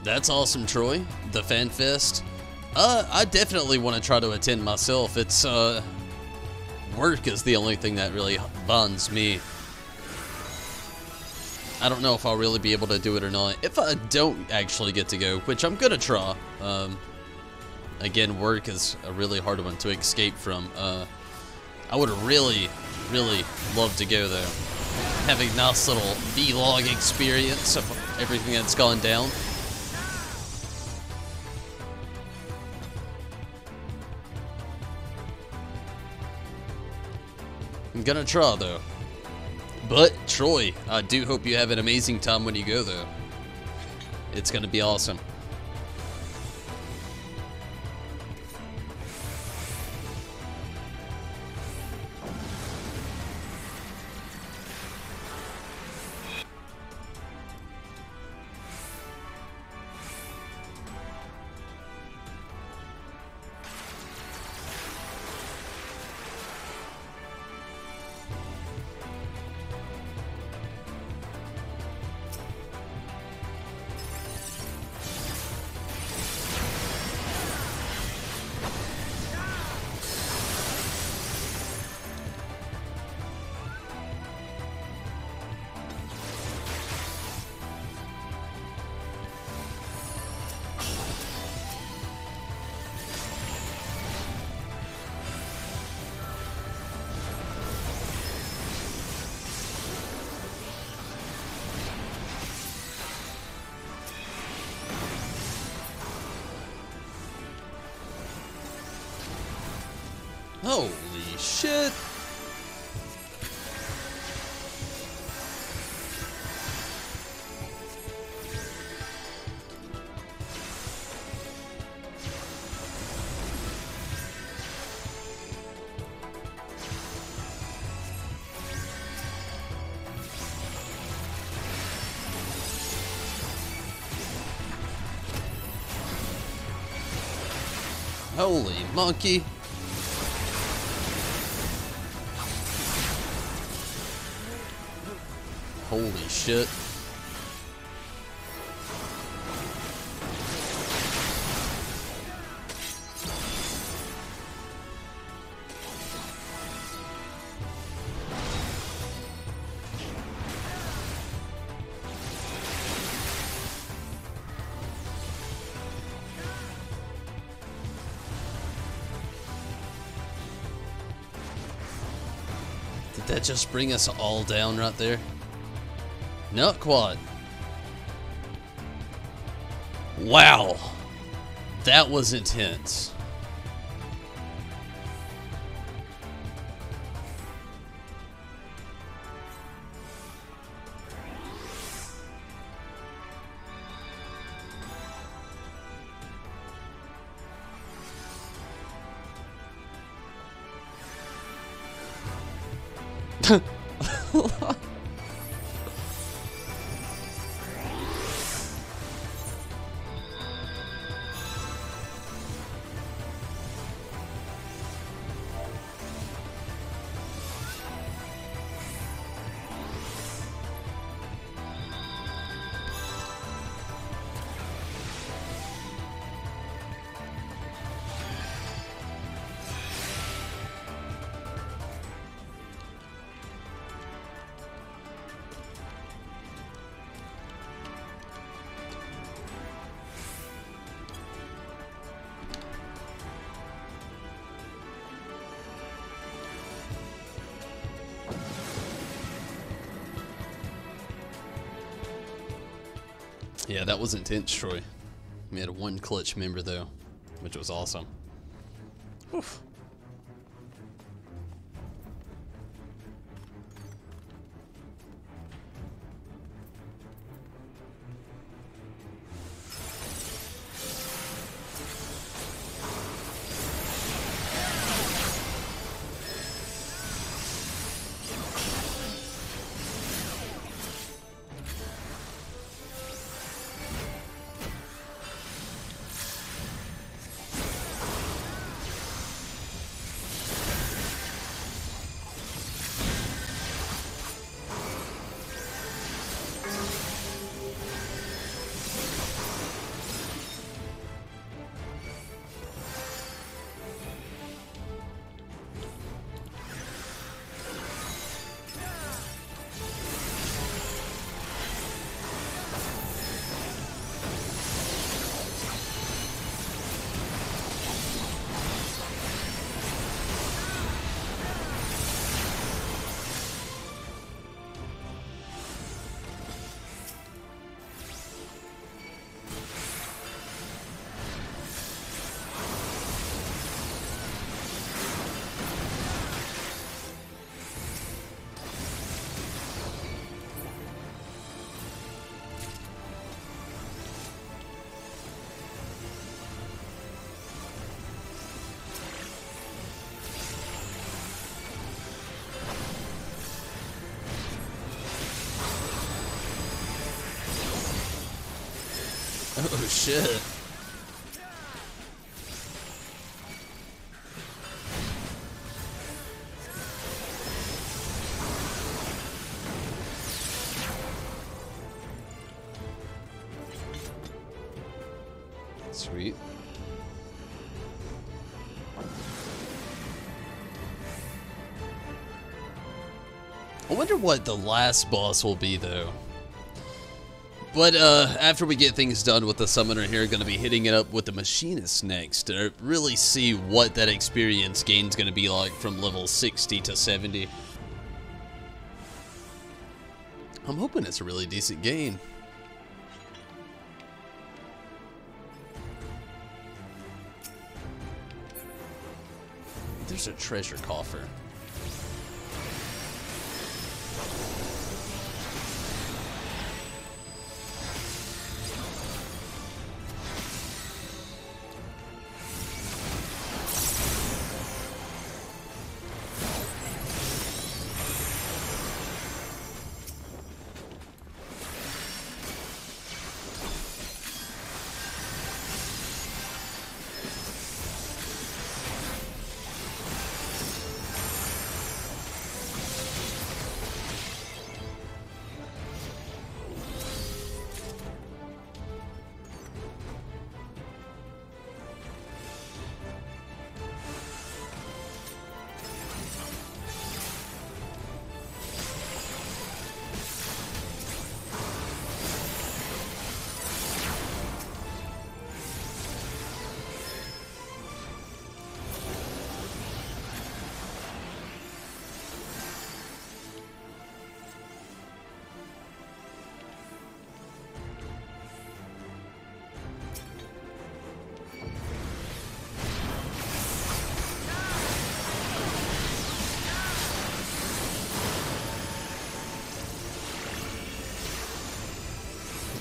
That's awesome, Troy. The Fan Fest. I definitely want to try to attend myself. It's, work is the only thing that really bonds me. I don't know if I'll really be able to do it or not. If I don't actually get to go, which I'm gonna try. Again, work is a really hard one to escape from. I would really, really love to go though. Have a nice little vlog experience of everything that's gone down. I'm gonna try though. But, Troy, I do hope you have an amazing time when you go, though. It's gonna be awesome. Holy shit! Holy monkey! Holy shit. that just bring us all down right there? Not quite. Wow. That was intense. Yeah, that was intense, Troy. We had one clutch member, though, which was awesome. Oof. Oh, shit. Sweet. I wonder what the last boss will be, though. But after we get things done with the summoner here, going to be hitting it up with the machinist next to really see what that experience gain's going to be like from level 60 to 70. I'm hoping it's a really decent gain. There's a treasure coffer.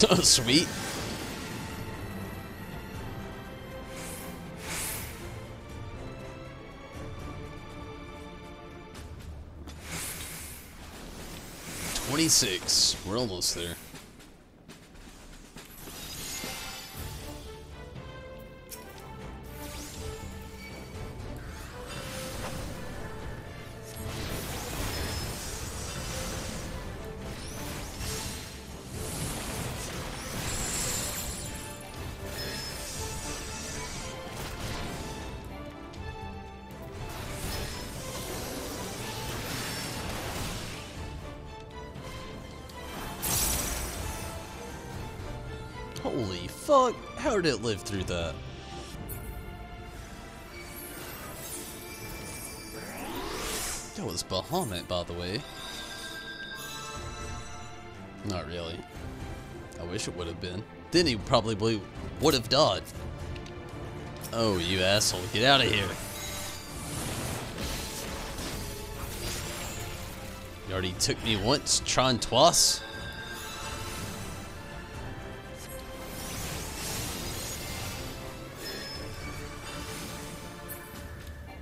Oh, sweet. $26. We're almost there. Holy fuck, how did it live through that? That was Bahamut, by the way. Not really. I wish it would have been. Then he probably would have died. Oh, you asshole, get out of here. You already took me once, trying twice.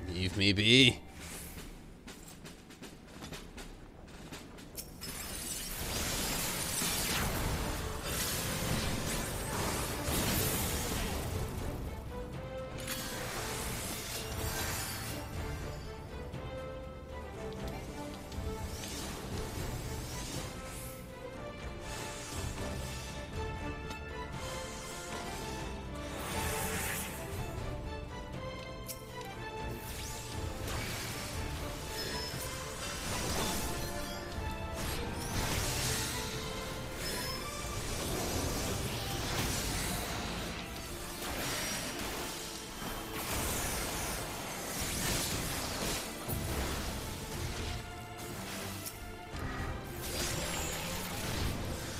Leave me be.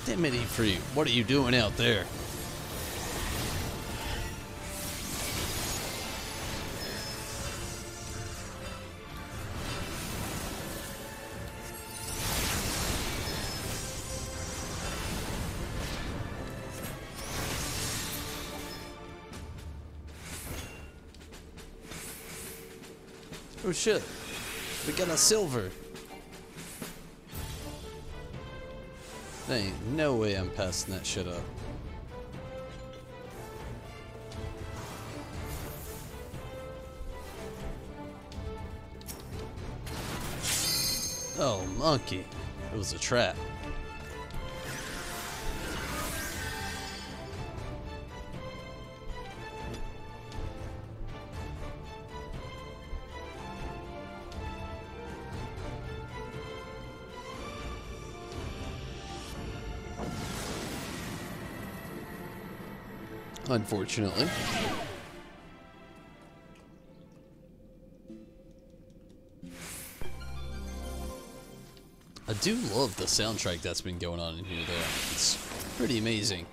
Dimity Free, what are you doing out there? Oh shit, we got a silver. There ain't no way I'm passing that shit up. Oh, monkey. It was a trap. Unfortunately. I do love the soundtrack that's been going on in here though. It's pretty amazing.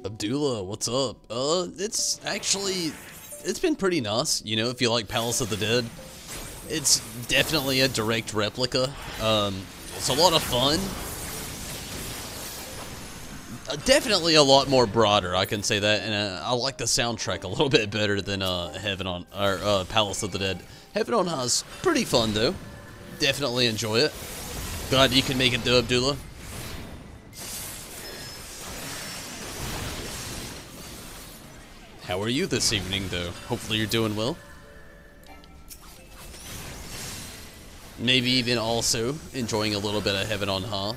Abdullah, what's up? It's been pretty nice, you know, if you like Palace of the Dead. It's definitely a direct replica. It's a lot of fun. Definitely a lot more broader, I can say that, and I like the soundtrack a little bit better than Palace of the Dead. Heaven on High is pretty fun though. Definitely enjoy it. Glad you can make it though, Abdullah. How are you this evening, though? Hopefully you're doing well. Maybe even also enjoying a little bit of heaven on high.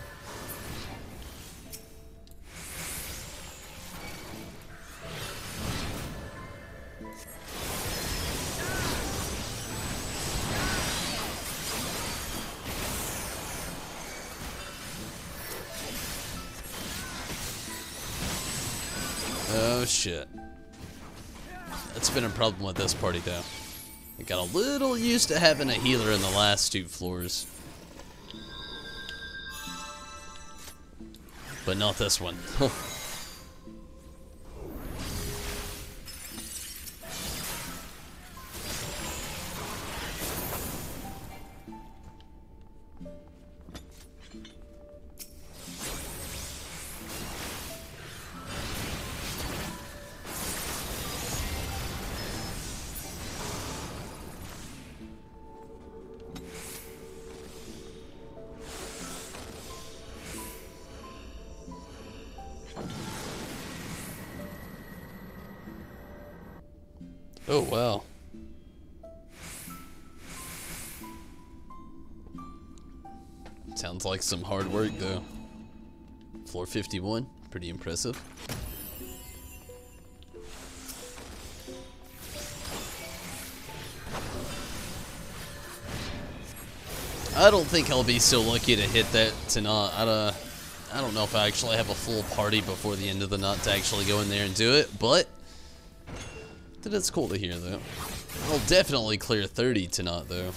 Oh shit. That's been a problem with this party though. I got a little used to having a healer in the last 2 floors. But not this one. Oh, wow. Sounds like some hard work, though. Floor 51, pretty impressive. I don't think I'll be so lucky to hit that tonight. I don't know if I actually have a full party before the end of the night to actually go in there and do it, but that's cool to hear, though. I'll definitely clear 30 tonight, though.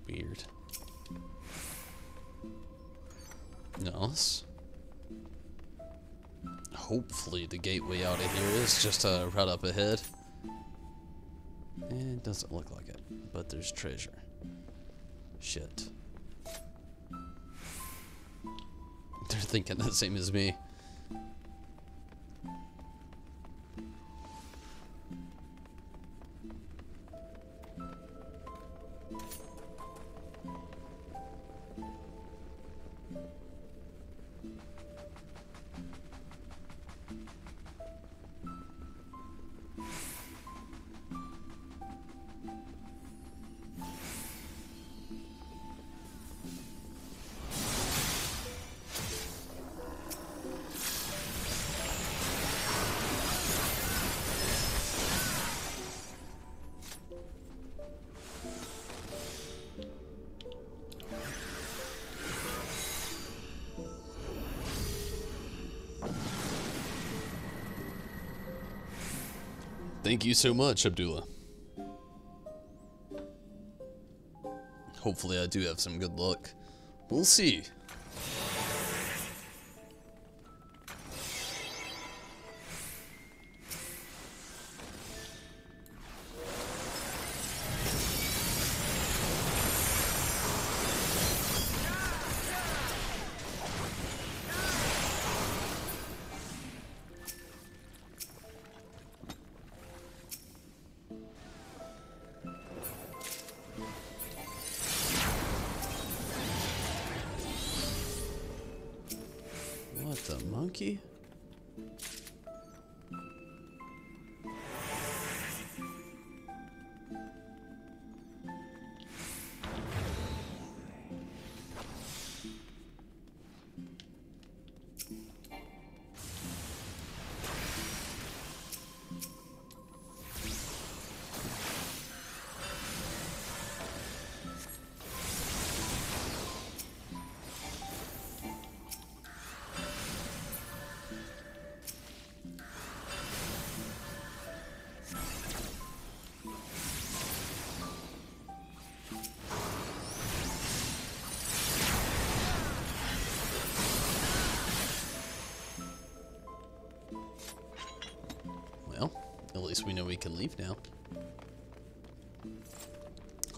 Weird. Nice. Hopefully the gateway out of here is just right up ahead. It doesn't look like it, but there's treasure. Shit. They're thinking the same as me. Thank you so much, Abdullah. Hopefully I do have some good luck. We'll see. What the monkey? least we know we can leave now.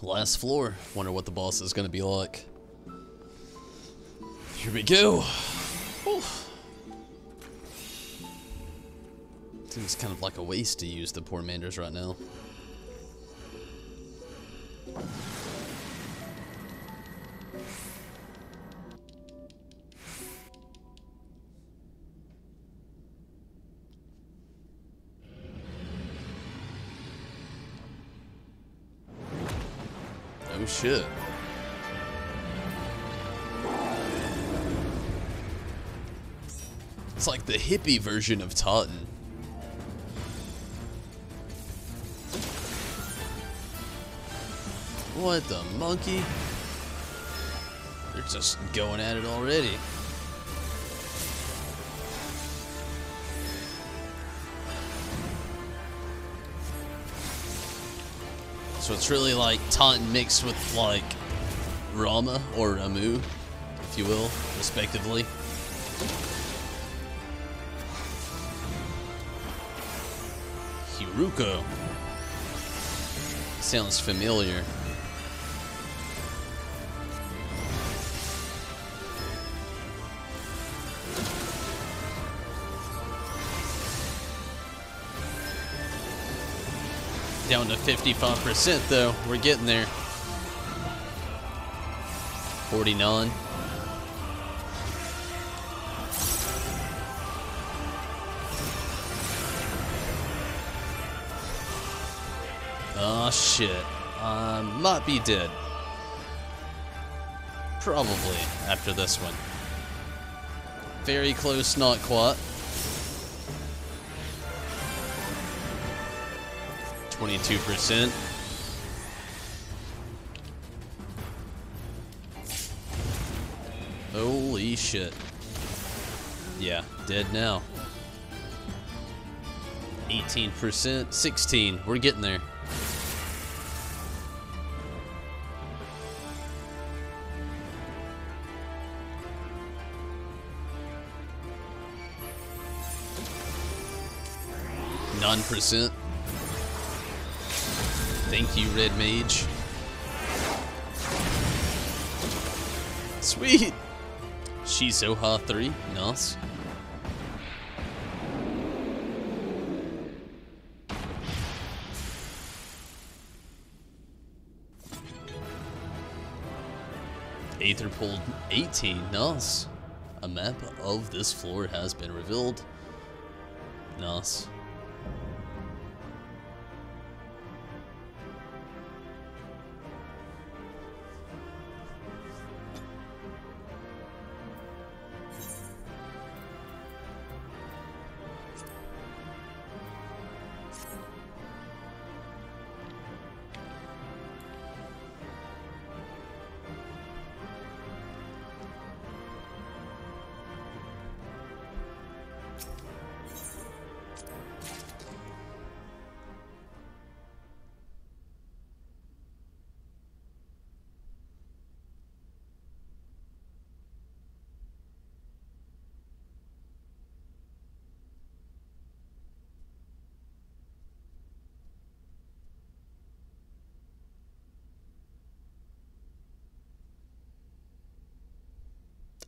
Last floor. Wonder what the boss is going to be like. Here we go. Whew. Seems kind of like a waste to use the poor Manders right now. Oh shit. It's like the hippie version of Totten. What the monkey? They're just going at it already. So it's really like Totten mixed with like Rama or Ramu, if you will, respectively. Hiruko. Sounds familiar. Down to 55% though. We're getting there. 49. Oh shit. I might be dead. Probably after this one. Very close, not quite. 22%. Holy shit. Yeah, dead now. 18%, 16. We're getting there. %. Thank you, Red Mage. Sweet. Shisoha 3. Nice. Aether pulled 18. Nice. A map of this floor has been revealed. Nice.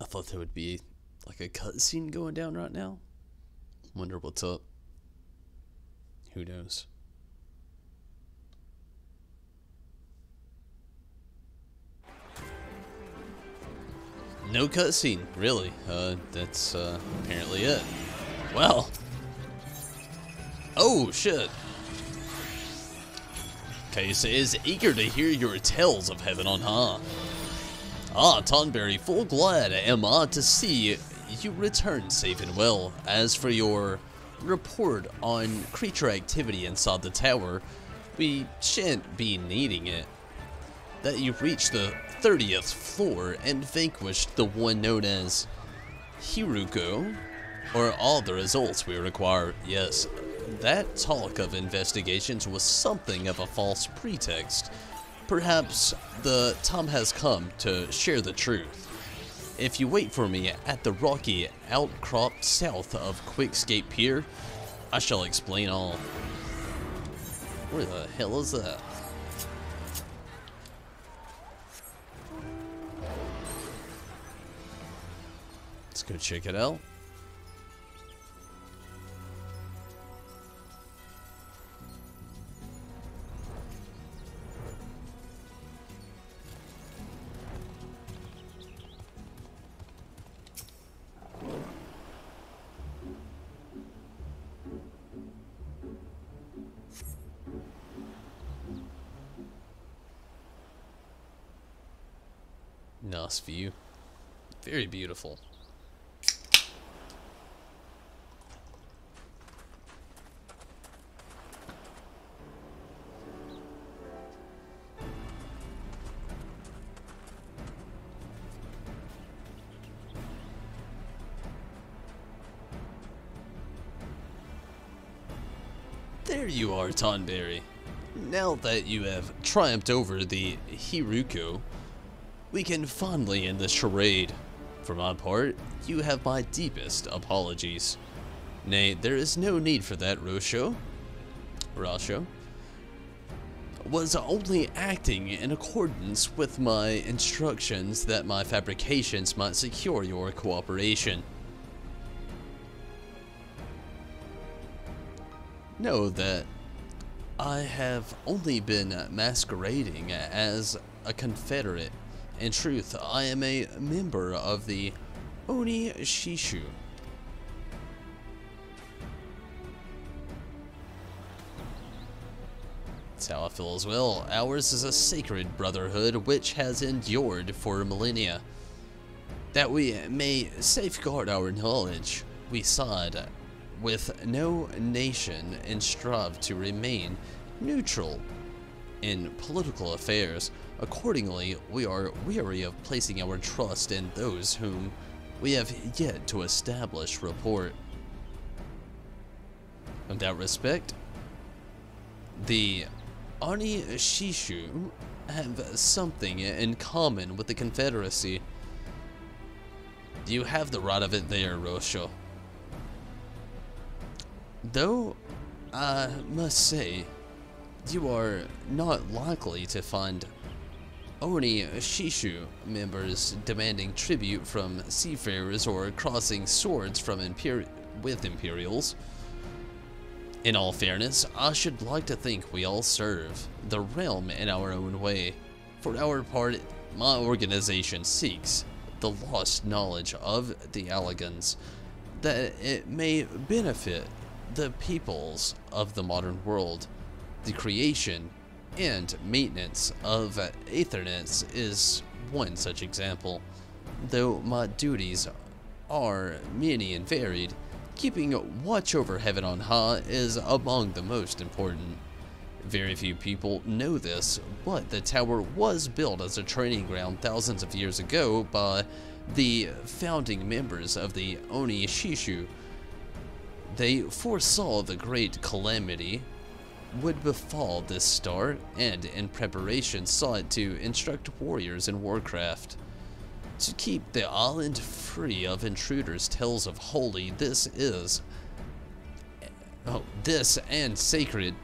I thought there would be like a cutscene going down right now. Wonder what's up. Who knows? No cutscene, really. That's apparently it. Well. Oh shit. Case is eager to hear your tales of heaven on high. Ah, Tonberry, full glad am I to see you return safe and well. As for your report on creature activity inside the tower, we shan't be needing it. That you've reached the 30th floor and vanquished the one known as Hiruko are all the results we require. Yes, that talk of investigations was something of a false pretext. Perhaps the time has come to share the truth. If you wait for me at the rocky outcrop south of Quickscape Pier, I shall explain all. Where the hell is that? Let's go check it out. Nice view. Very beautiful. There you are, Tonberry. Now that you have triumphed over the Hiruko, we can fondly end this charade. For my part, you have my deepest apologies. Nay, there is no need for that, Rosho. Was only acting in accordance with my instructions that my fabrications might secure your cooperation. Know that I have only been masquerading as a Confederate. In truth, I am a member of the Oni Shishu. That's how I feel as well. Ours is a sacred brotherhood which has endured for millennia. That we may safeguard our knowledge, we side with no nation and strive to remain neutral in political affairs. Accordingly, we are weary of placing our trust in those whom we have yet to establish rapport. In that respect, the Ani Shishu have something in common with the Confederacy. You have the rot of it there, Rosho. Though, I must say, you are not likely to find Oni Shishu members demanding tribute from seafarers or crossing swords from with Imperials. In all fairness, I should like to think we all serve the realm in our own way. For our part, my organization seeks the lost knowledge of the Allegans, that it may benefit the peoples of the modern world. The creation and maintenance of Aethernets is one such example. Though my duties are many and varied, keeping watch over heaven on high is among the most important. Very few people know this, but the tower was built as a training ground thousands of years ago by the founding members of the Oni Shishu. They foresaw the great calamity would befall this star, and in preparation sought to instruct warriors in warcraft. To keep the island free of intruders tells of holy, this and sacred,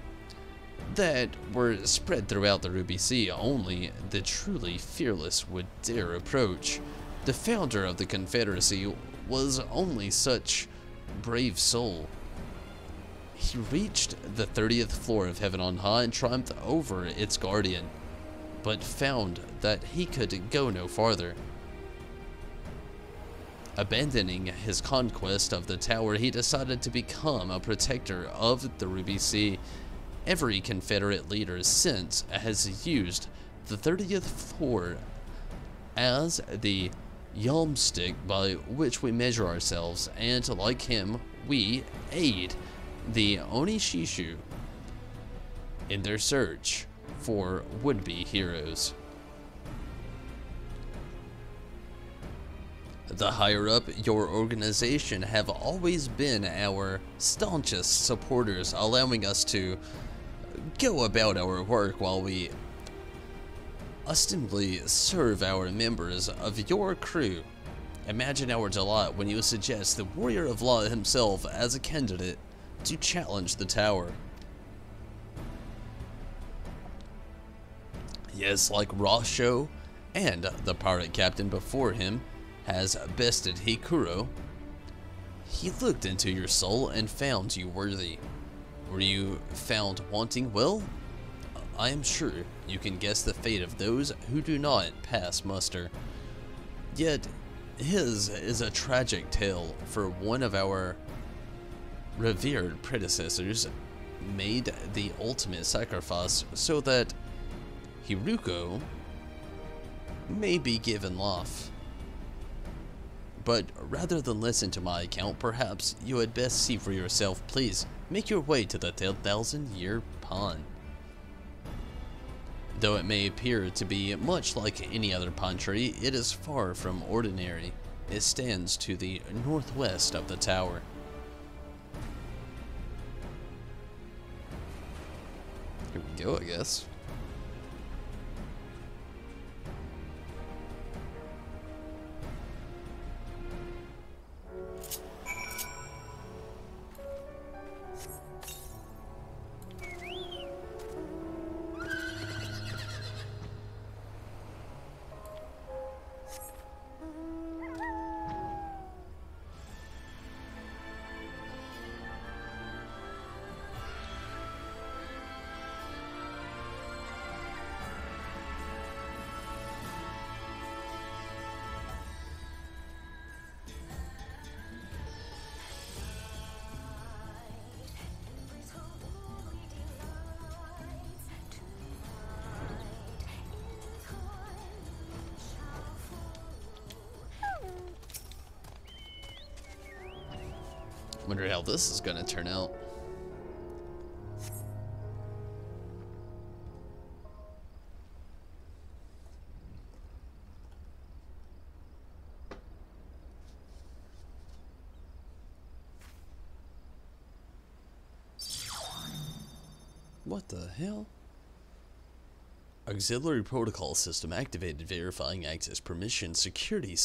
that were spread throughout the Ruby Sea. Only the truly fearless would dare approach. The founder of the Confederacy was only such brave soul. He reached the 30th floor of Heaven on High and triumphed over its guardian, but found that he could go no farther. Abandoning his conquest of the tower, he decided to become a protector of the Ruby Sea. Every Confederate leader since has used the 30th floor as the yardstick by which we measure ourselves, and like him, we aid the Oni Shishu in their search for would-be heroes. The higher up your organization have always been our staunchest supporters, allowing us to go about our work while we ostensibly serve our members of your crew. Imagine our delight when you suggest the Warrior of Law himself as a candidate to challenge the tower. Yes, like Rosho and the pirate captain before him has bested Hikuro, he looked into your soul and found you worthy. Were you found wanting? Well, I am sure you can guess the fate of those who do not pass muster. Yet, his is a tragic tale, for one of our revered predecessors made the ultimate sacrifice so that Hiruko may be given life. But rather than listen to my account, perhaps you had best see for yourself. Please, make your way to the 10,000-year pond. Though it may appear to be much like any other pine tree, it is far from ordinary. It stands to the northwest of the tower. Here we go, I guess. Wonder how this is gonna turn out. What the hell? Auxiliary protocol system activated, verifying access permission, security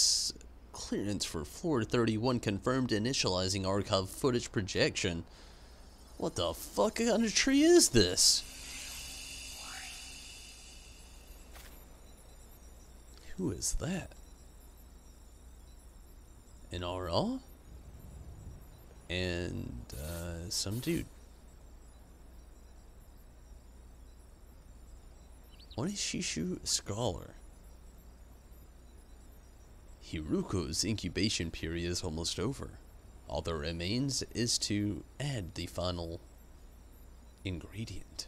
clearance for floor 31 confirmed, initializing archive footage projection. What the fuck kind of tree is this? Who is that? An RA? And some dude. Onishishu Scholar. Hiruko's incubation period is almost over. All that remains is to add the final ingredient.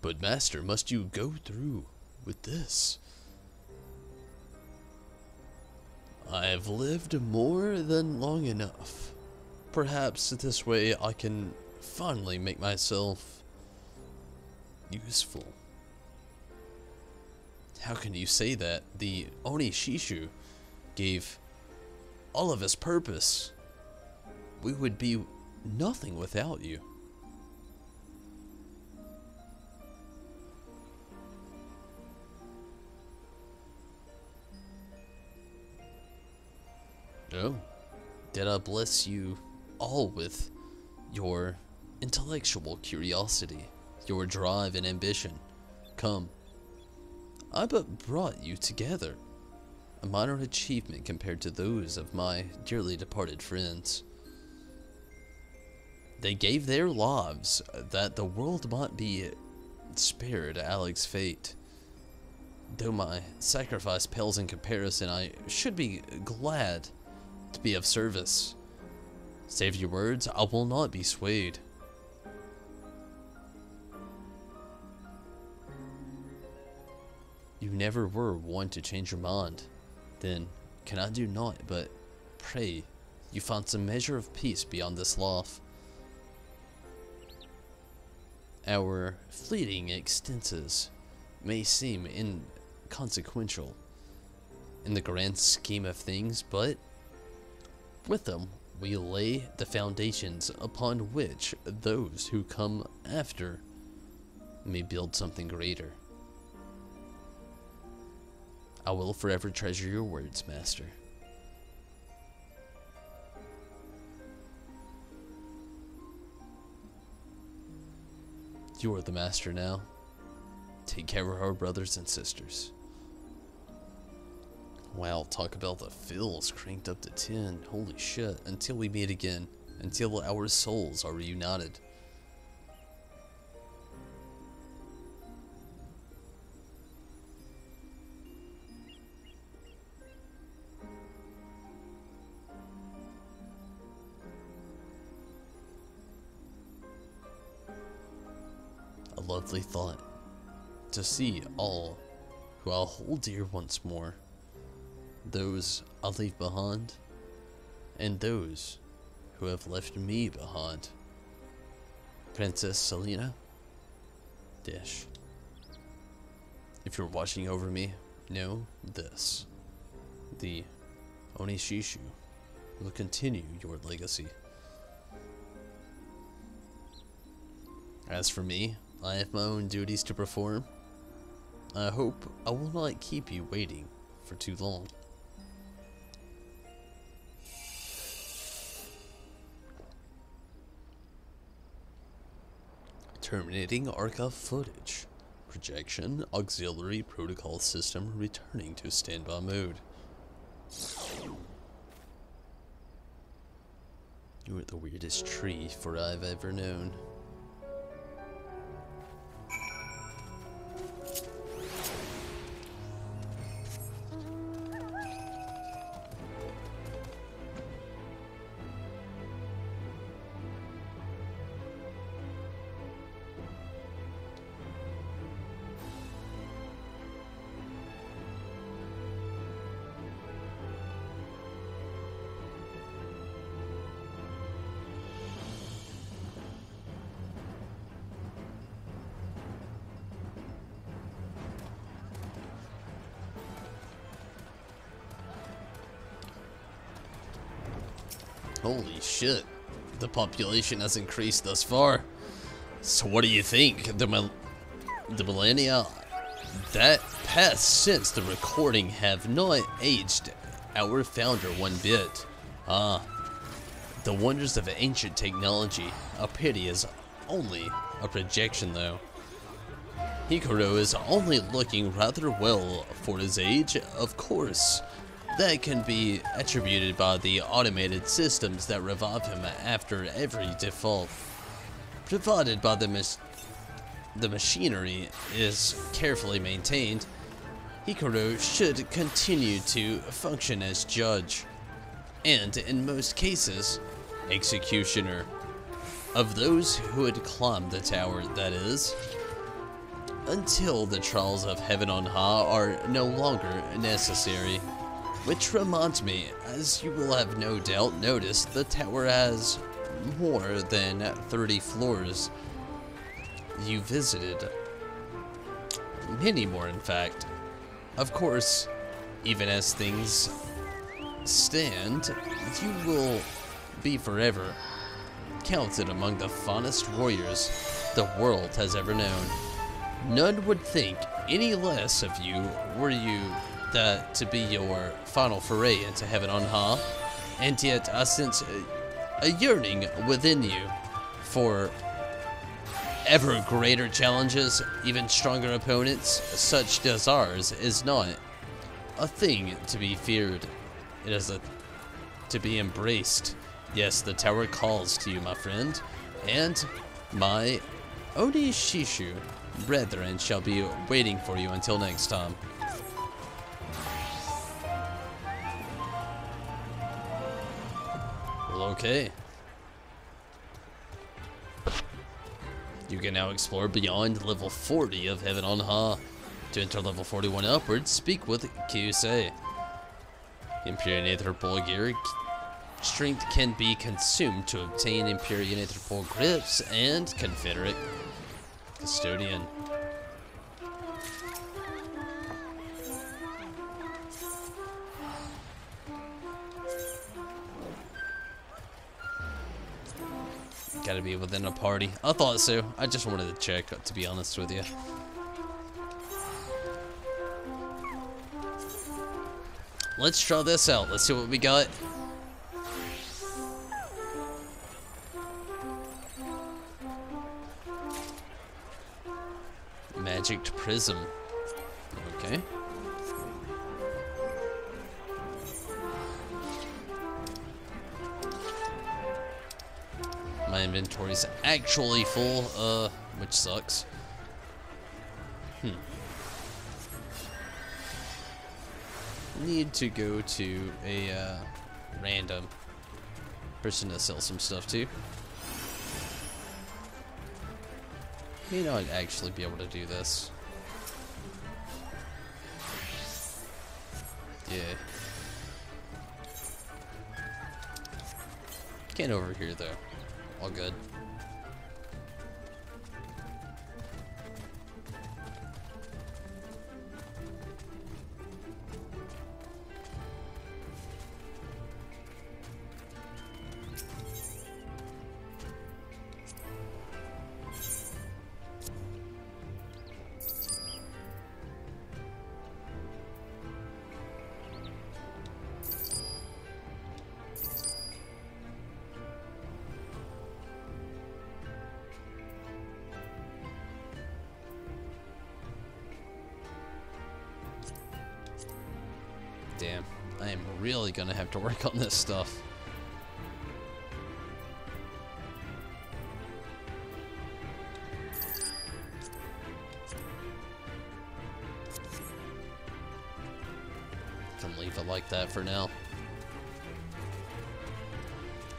But Master, must you go through with this? I have lived more than long enough. Perhaps this way I can finally make myself useful. How can you say that? The Onishishu gave all of us purpose. We would be nothing without you. Oh, did I bless you all with your intellectual curiosity, your drive and ambition? Come, I but brought you together, a minor achievement compared to those of my dearly departed friends. They gave their lives that the world might be spared Alex's fate. Though my sacrifice pales in comparison, I should be glad to be of service. Save your words, I will not be swayed. You never were one to change your mind. Then can I do naught but pray you find some measure of peace beyond this life. Our fleeting extenses may seem inconsequential in the grand scheme of things, but with them we lay the foundations upon which those who come after may build something greater. I will forever treasure your words, Master. You are the master now. Take care of our brothers and sisters. Wow, talk about the fills cranked up to 10. Holy shit. Until we meet again. Until our souls are reunited. A lovely thought. To see all who I'll hold dear once more. Those I'll leave behind, and those who have left me behind. Princess Selena, Dish. If you're watching over me, know this. The Onishishu will continue your legacy. As for me, I have my own duties to perform. I hope I will not keep you waiting for too long. Terminating archive footage. Projection auxiliary protocol system returning to standby mode. You are the weirdest tree for I've ever known. Holy shit, the population has increased thus far. So what do you think? The millennia that passed since the recording have not aged our founder one bit. The wonders of ancient technology. A pity is only a projection though. Hikaru is only looking rather well for his age, of course. That can be attributed by the automated systems that revive him after every default. Provided by the machinery is carefully maintained, Hikaru should continue to function as judge, and in most cases, executioner, of those who had climbed the tower, that is, until the trials of heaven on high are no longer necessary. Which reminds me, as you will have no doubt noticed, the tower has more than 30 floors. You visited. Many more, in fact. Of course, even as things stand, you will be forever counted among the finest warriors the world has ever known. None would think any less of you were you that to be your final foray into heaven on high, and yet I sense a yearning within you for ever greater challenges, even stronger opponents, such as ours is not a thing to be feared. It is to be embraced. Yes, the tower calls to you, my friend, and my Onishishu brethren shall be waiting for you until next time. Well, okay. You can now explore beyond level 40 of Heaven on High. To enter level 41 upwards, speak with Kyusei. Imperial Aetherpole gear strength can be consumed to obtain Imperial Aetherpole grips and Confederate Custodian. Gotta be within a party. I thought so. I just wanted to check, to be honest with you. Let's try this out. Let's see what we got. prism. Okay. My inventory's actually full, which sucks. Need to go to a random person to sell some stuff to. May not actually be able to do this. Yeah. Can't over here though. All good. Damn, I am really gonna have to work on this stuff. Can leave it like that for now.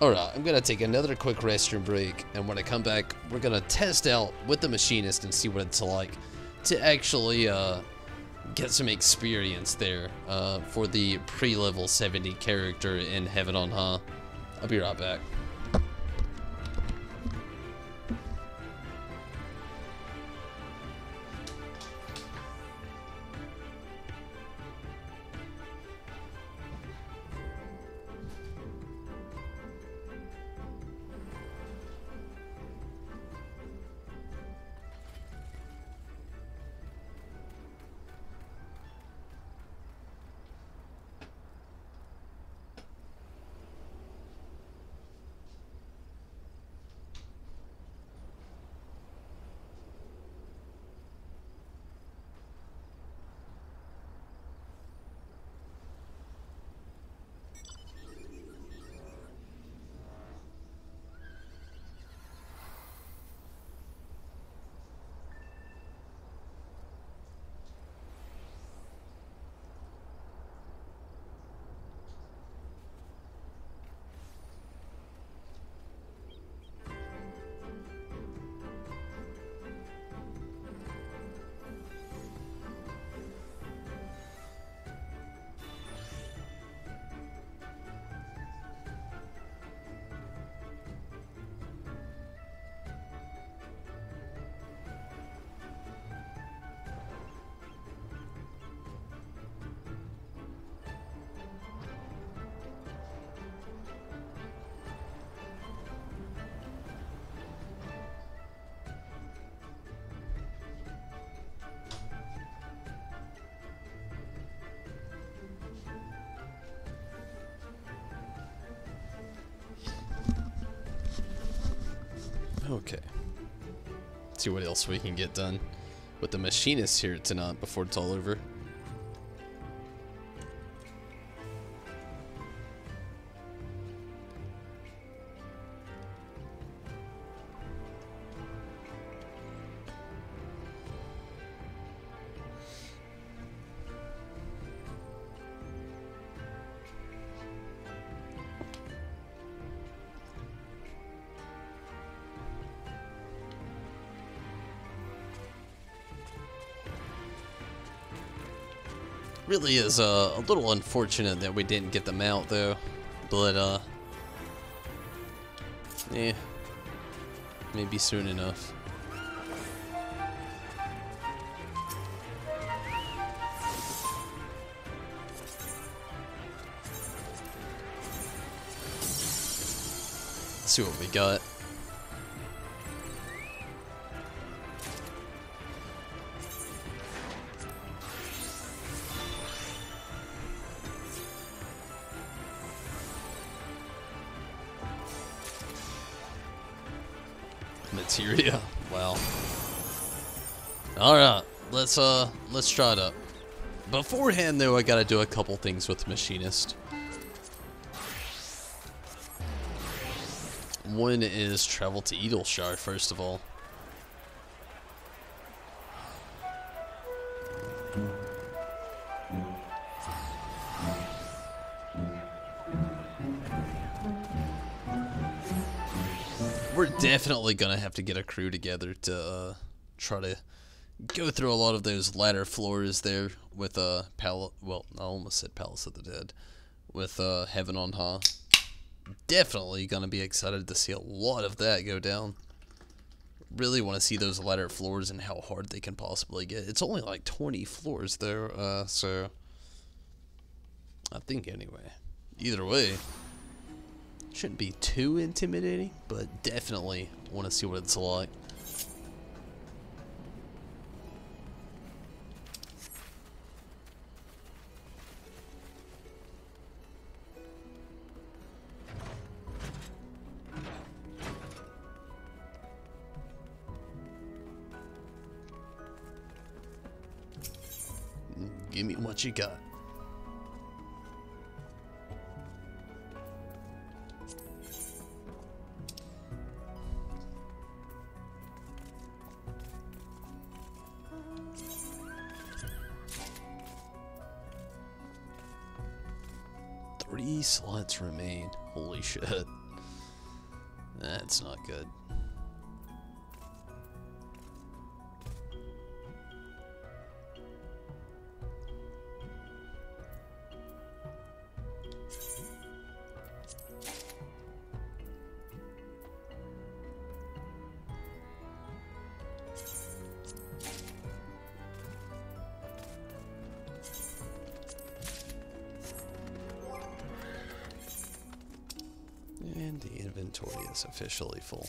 Alright, I'm gonna take another quick restroom break, and when I come back, we're gonna test out with the machinist and see what it's like to actually get some experience there for the pre-level 70 character in Heaven on High. I'll be right back. Okay. See what else we can get done with the machinist here tonight before it's all over. Really is a little unfortunate that we didn't get them out though, but yeah, maybe soon enough. Let's see what we got. Materia. Wow. Alright, let's try it up. Beforehand, though, I gotta do a couple things with Machinist. One is travel to Edelshire, first of all. We're definitely gonna have to get a crew together to try to go through a lot of those ladder floors there with well, I almost said Palace of the Dead, with Heaven on High. Definitely gonna be excited to see a lot of that go down. Really want to see those ladder floors and how hard they can possibly get. It's only like 20 floors there, so I think anyway. Either way, shouldn't be too intimidating, but definitely want to see what it's like. Give me what you got. Three slots remain. Holy shit. That's not good. And the inventory is officially full.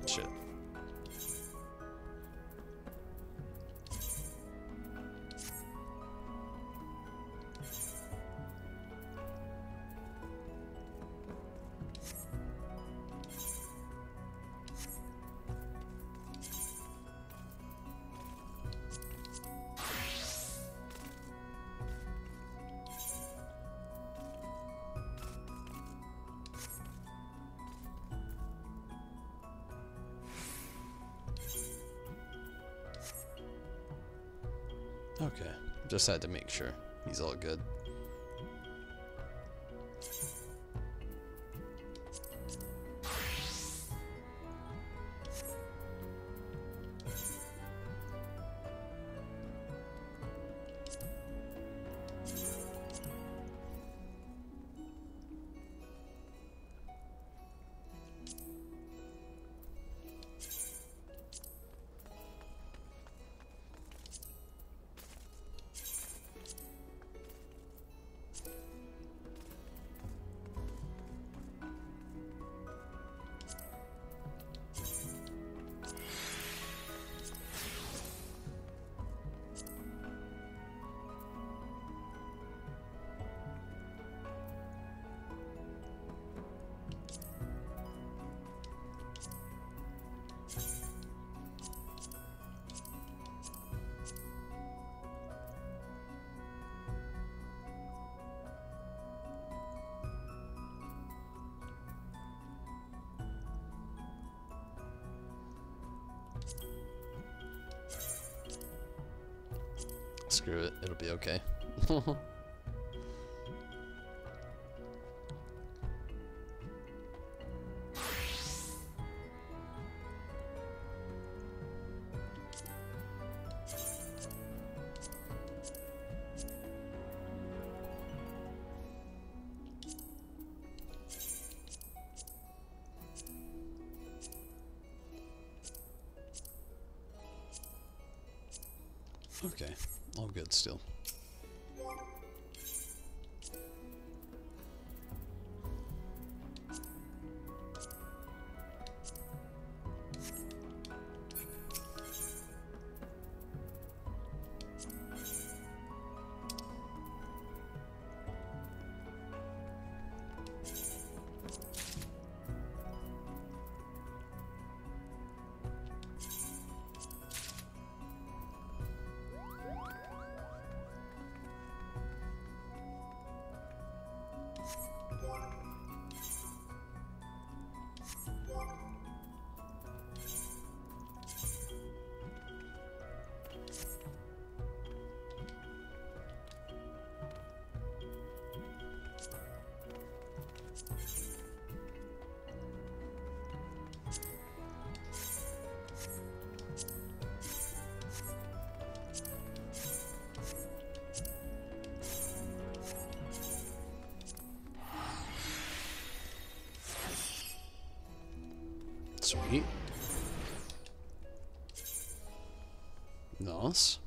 Shit. Okay, just had to make sure he's all good. Screw it, it'll be okay. Okay, all good still. Sweet. Nice.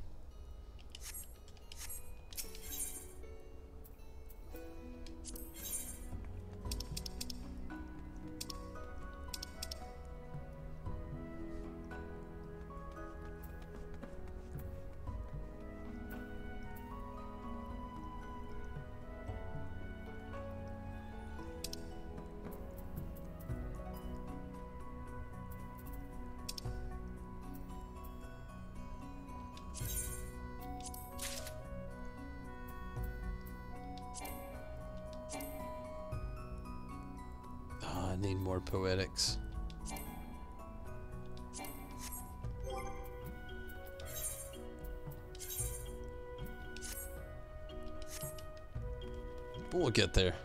I need more poetics. But we'll get there.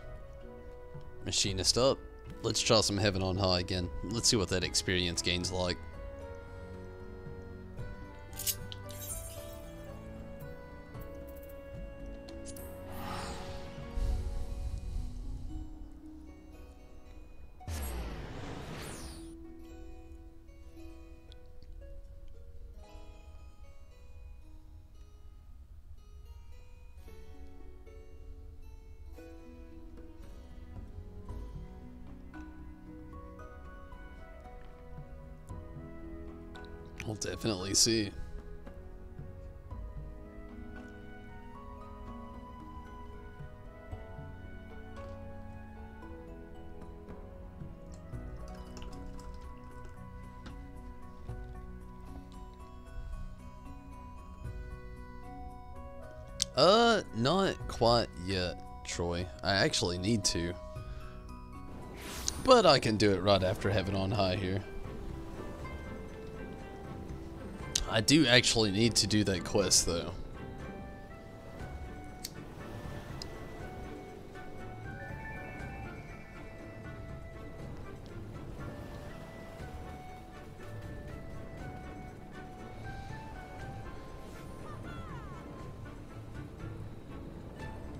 Machinist up. Let's try some Heaven on High again. Let's see what that experience gain's like. We'll definitely see. Not quite yet, Troy. I actually need to. But I can do it right after Heaven on High here. I do actually need to do that quest, though.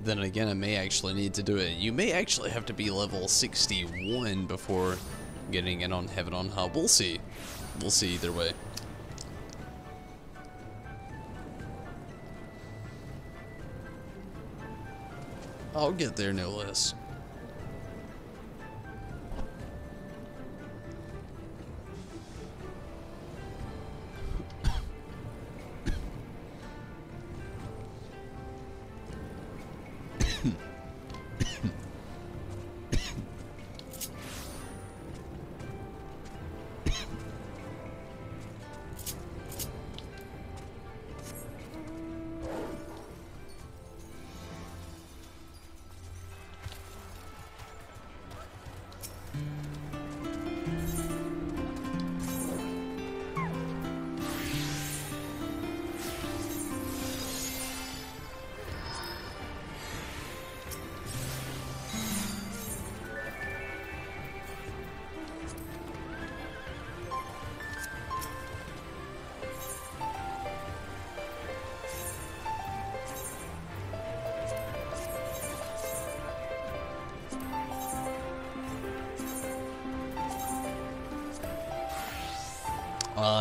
Then again, I may actually need to do it. You may actually have to be level 61 before getting it on Heaven on High. We'll see. We'll see either way. I'll get there no less.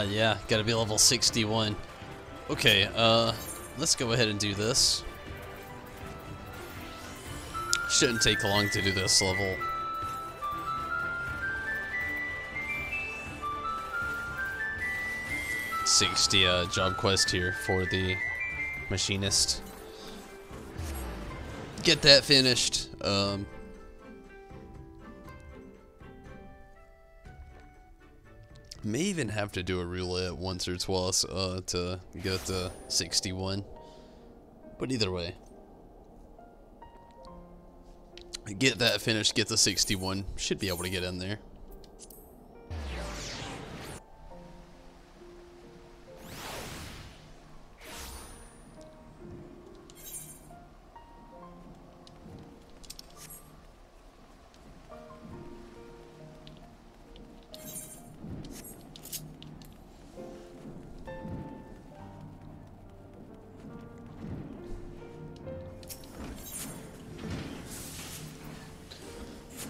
Yeah, gotta be level 61. Okay, let's go ahead and do this. Shouldn't take long to do this level. $60 job quest here for the machinist. Get that finished. May even have to do a roulette once or twice to get the 61. But either way, get that finished, get the 61. Should be able to get in there.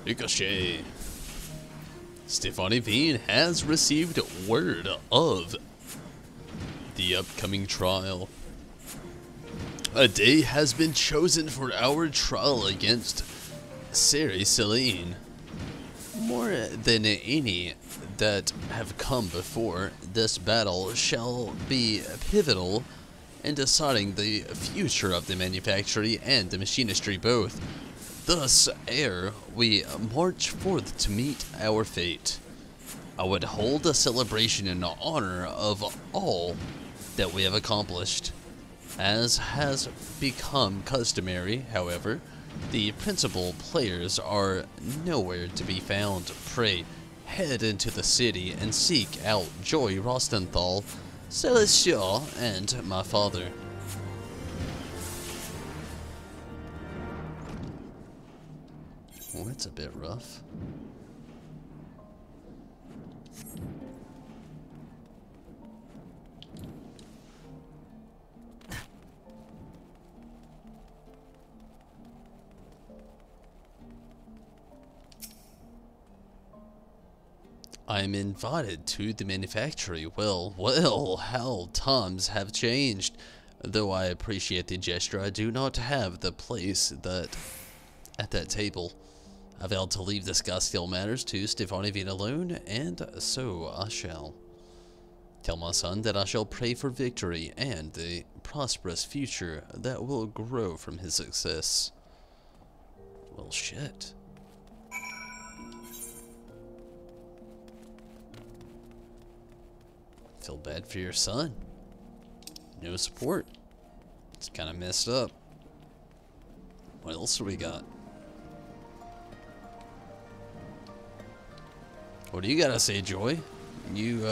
Ricochet. Stefani Veen has received word of the upcoming trial. A day has been chosen for our trial against Seri Celine. More than any that have come before, this battle shall be pivotal in deciding the future of the manufactory and the machinistry both. Thus, ere we march forth to meet our fate, I would hold a celebration in honor of all that we have accomplished. As has become customary, however, the principal players are nowhere to be found. Pray, head into the city and seek out Joy Rostenthal, Celestia, and my father. Well, that's a bit rough. I'm invited to the manufactory. Well, how times have changed. Though I appreciate the gesture, I do not have the place at that table. I vowed to leave discussing matters to Stefani Veen alone, and so I shall. Tell my son that I shall pray for victory and the prosperous future that will grow from his success. Well, shit. Feel bad for your son. No support. It's kind of messed up. What else do we got? What do you gotta say, Joy? You,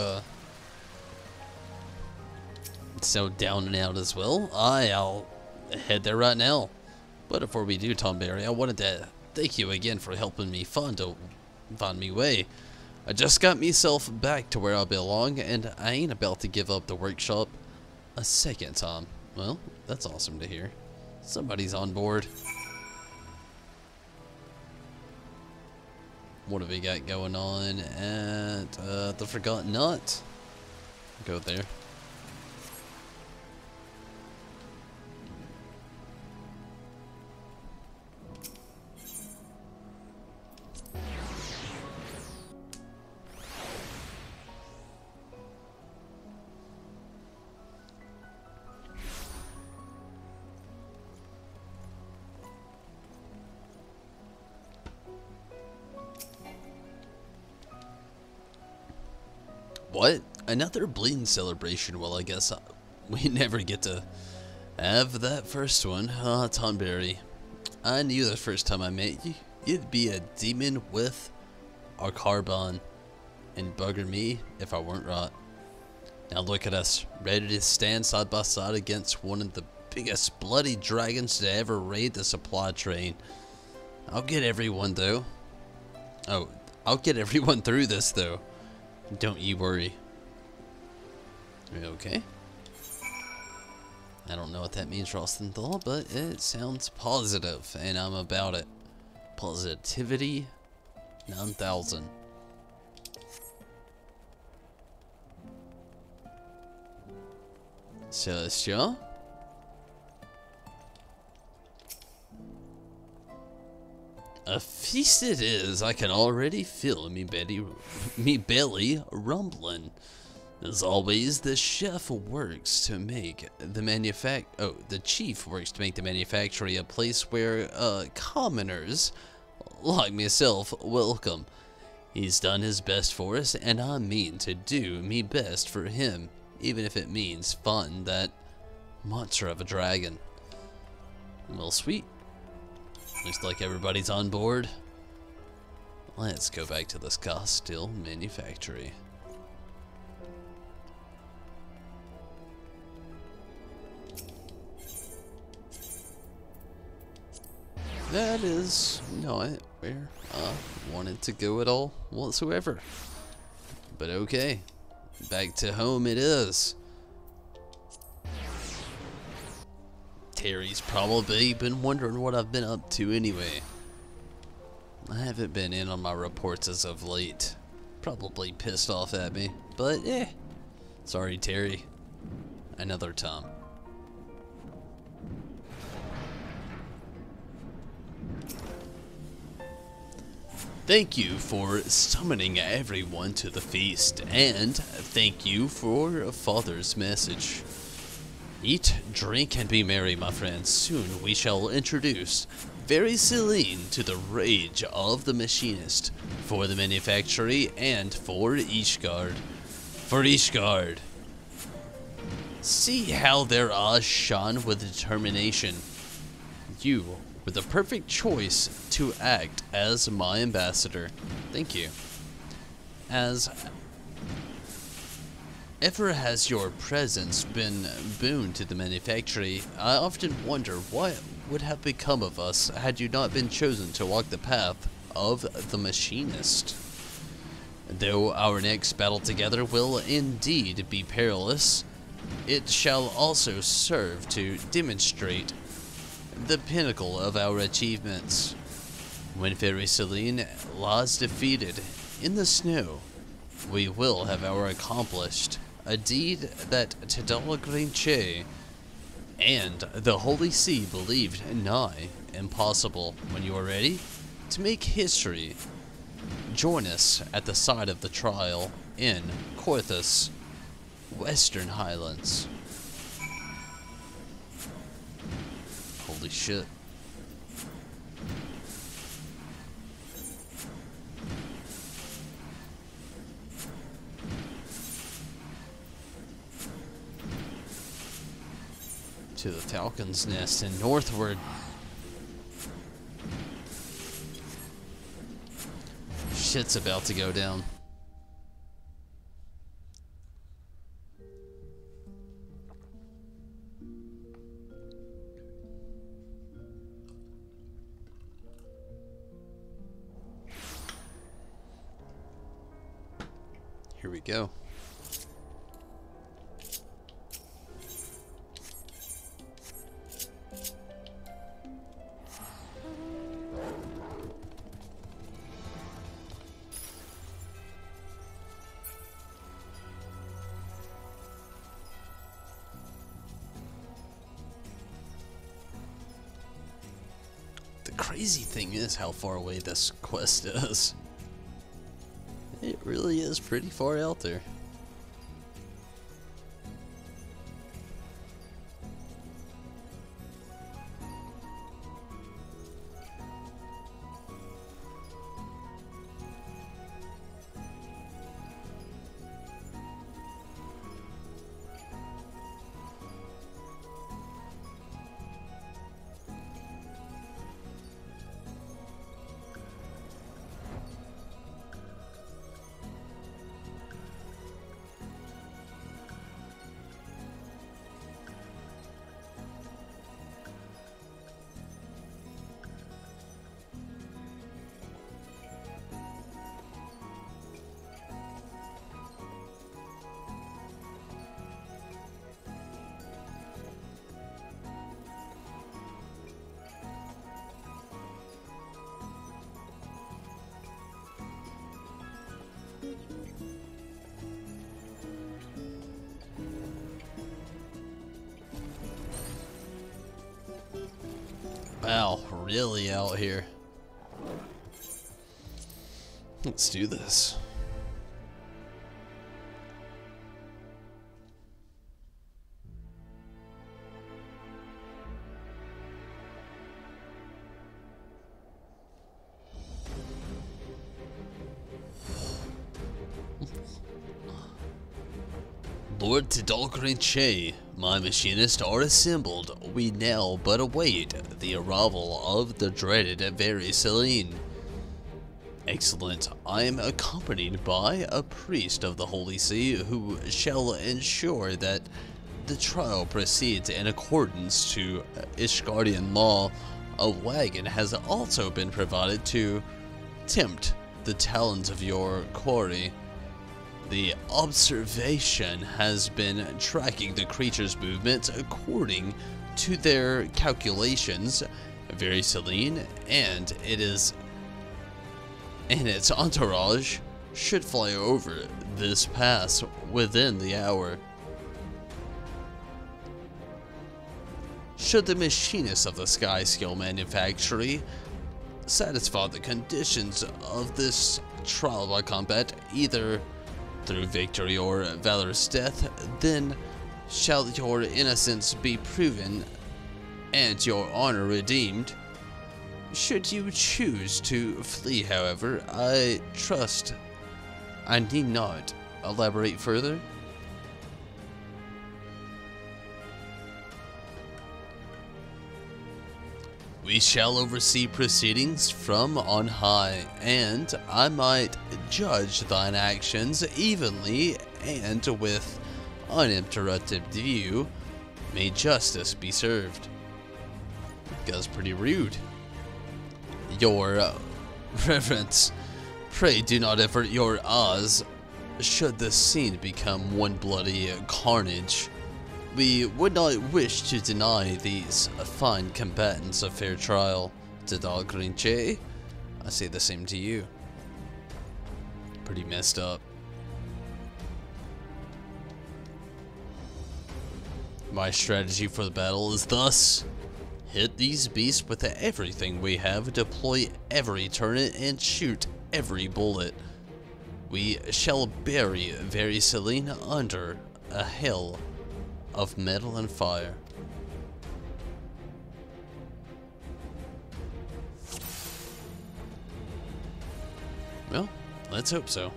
so down and out as well? I'll head there right now. But before we do, Tom Barry, I wanted to thank you again for helping me find me way. I just got myself back to where I belong, and I ain't about to give up the workshop a second time. Well, that's awesome to hear. Somebody's on board. What have we got going on at the Forgotten Knot? Go there. What? Another bleeding celebration? Well, I guess we never get to have that first one. Ah, Tonberry. I knew the first time I met you, you'd be a demon with our carbon and bugger me if I weren't right. Now look at us, ready to stand side by side against one of the biggest bloody dragons to ever raid the supply train. I'll get everyone though. Oh, I'll get everyone through this though. Don't you worry. Okay. I don't know what that means, Rostenthal, but it sounds positive, and I'm about it. Positivity 9000. Celestia? A feast it is. I can already feel me belly rumbling. As always, the chef works to make the chief works to make the manufactory a place where commoners like myself welcome. He's done his best for us, and I mean to do me best for him, even if it means fighting that monster of a dragon. Well, sweet. Looks like everybody's on board. Let's go back to this Castile manufactory. That is not where I wanted to go at all whatsoever. But okay, back to home it is. Terry's probably been wondering what I've been up to anyway. I haven't been in on my reports as of late, Probably pissed off at me, but sorry, Terry. Another time. Thank you for summoning everyone to the feast, and thank you for Father's message. Eat, drink, and be merry, my friends. Soon we shall introduce very Celine to the rage of the machinist, for the manufactory, and for Ishgard. For Ishgard. See how their eyes shone with determination. You were the perfect choice to act as my ambassador. Thank you. As ever has your presence been boon to the manufactory, I often wonder what would have become of us had you not been chosen to walk the path of the machinist. Though our next battle together will indeed be perilous, it shall also serve to demonstrate the pinnacle of our achievements. When Fairy Celine lies defeated in the snow, we will have accomplished a deed that Hildibrand and the Holy See believed nigh impossible. When you are ready to make history, join us at the site of the trial in Corthus, Western Highlands. Holy shit. To the Falcon's Nest and northward. Shit's about to go down. Here we go. The crazy thing is how far away this quest is. It really is pretty far out there. Wow, really out here. Let's do this. Lord Hildibrand, my machinists are assembled. We now but await the arrival of the dreaded Fairy Celine. Excellent. I am accompanied by a priest of the Holy See who shall ensure that the trial proceeds in accordance to Ishgardian law. A wagon has also been provided to tempt the talons of your quarry. The observation has been tracking the creature's movements according to their calculations. Fairy Celine and its entourage should fly over this pass within the hour. Should the machinist of the Skyscale manufactory satisfy the conditions of this trial by combat, either through victory or valorous death, then shall your innocence be proven and your honor redeemed. Should you choose to flee, however, I trust I need not elaborate further. We shall oversee proceedings from on high, and I might judge thine actions evenly, and with uninterrupted view, may justice be served. That's pretty rude. Your reverence, pray do not avert your eyes should this scene become one bloody carnage. We would not wish to deny these fine combatants a fair trial. To Dalgrinche, I say the same to you. Pretty messed up. My strategy for the battle is thus: hit these beasts with everything we have, deploy every turret, and shoot every bullet. We shall bury Celine under a hill of metal and fire. Well, let's hope so.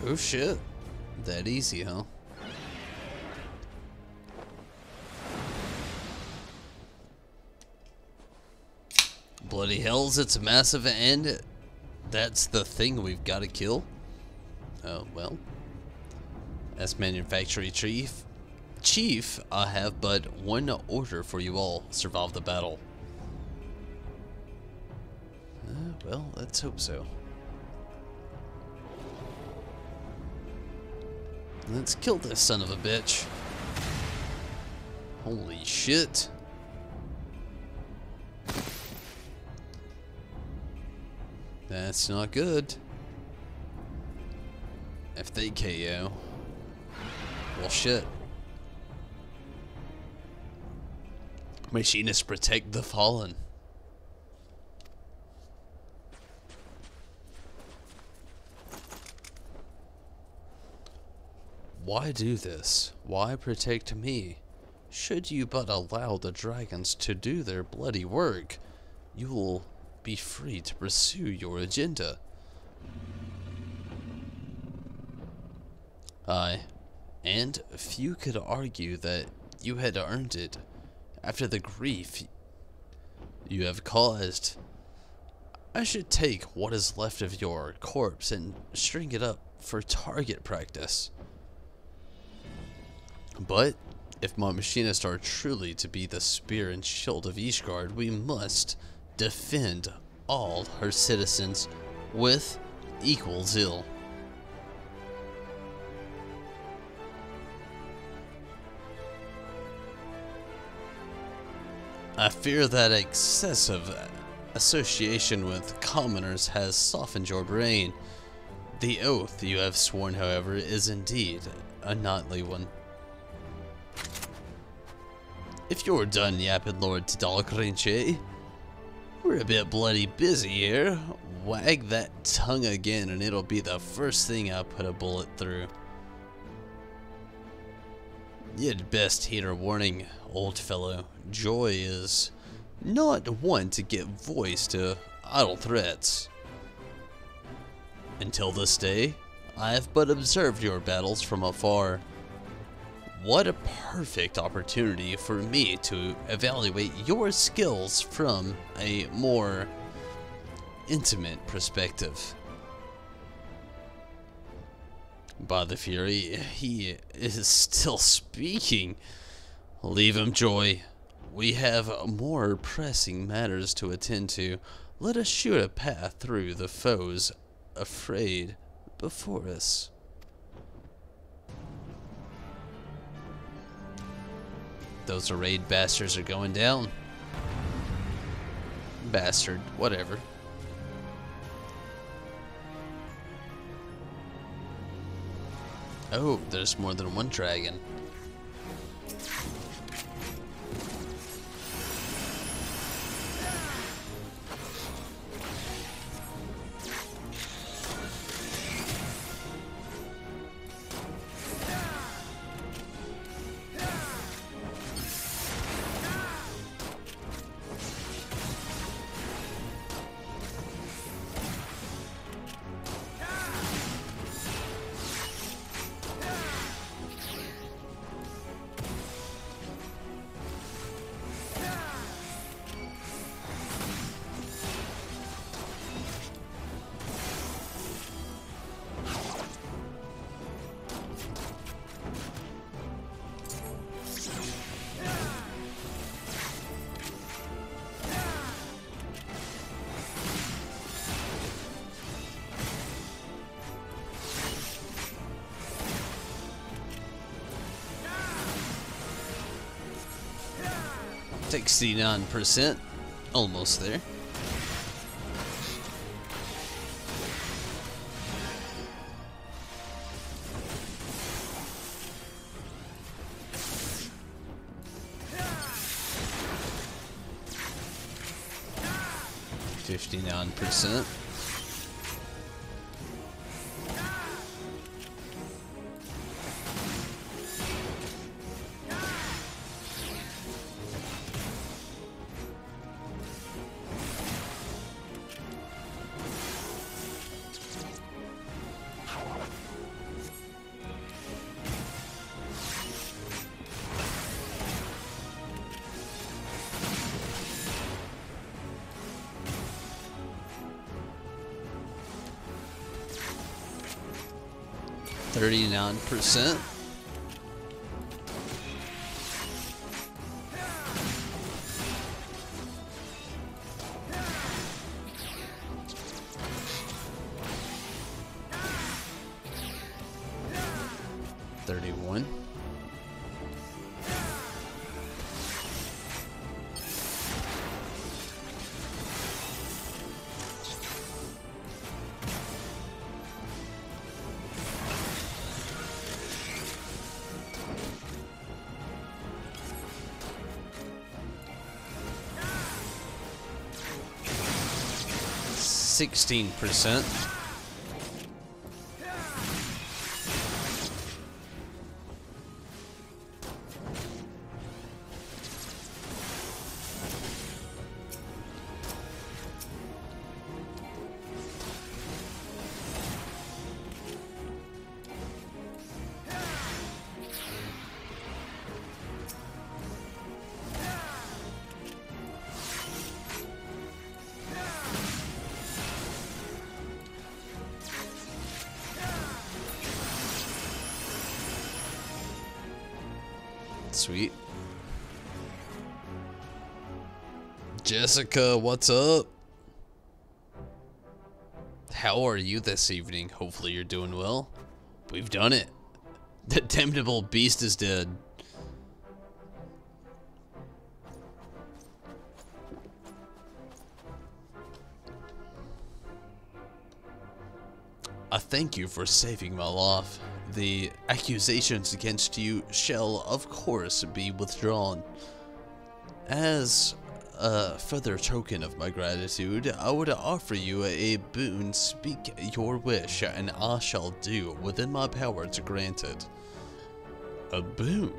Oh shit. That easy, huh? Bloody hells, it's massive, and that's the thing we've got to kill? Oh, well. As manufacturing chief, I have but one order for you all: survive the battle. Well, let's hope so. Let's kill this son of a bitch. Holy shit. That's not good. If they KO, well shit. Machinists protect the fallen. Why do this? Why protect me? Should you but allow the dragons to do their bloody work, you will be free to pursue your agenda. Aye, and few could argue that you had earned it after the grief you have caused. I should take what is left of your corpse and string it up for target practice. But if my machinists are truly to be the spear and shield of Ishgard, we must defend all her citizens with equal zeal. I fear that excessive association with commoners has softened your brain. The oath you have sworn, however, is indeed a knightly one. If you're done yapping, Lord Tidalgrinche, we're a bit bloody busy here. Wag that tongue again and it'll be the first thing I put a bullet through. You'd best heed a warning, old fellow. Joy is not one to give voice to idle threats. Until this day, I have but observed your battles from afar. What a perfect opportunity for me to evaluate your skills from a more intimate perspective. By the Fury, he is still speaking. Leave him, Joy. We have more pressing matters to attend to. Let us shoot a path through the foes afraid before us. Those arrayed bastards are going down. Bastard, whatever. Oh, there's more than one dragon. Take 69%, almost there. %. 39%. $31. 16%. Sweet. Jessica, what's up? How are you this evening? Hopefully you're doing well. We've done it. The damnable beast is dead. I thank you for saving my life. The accusations against you shall, of course, be withdrawn. As a further token of my gratitude, I would offer you a boon. Speak your wish, and I shall do within my power to grant it. A boon?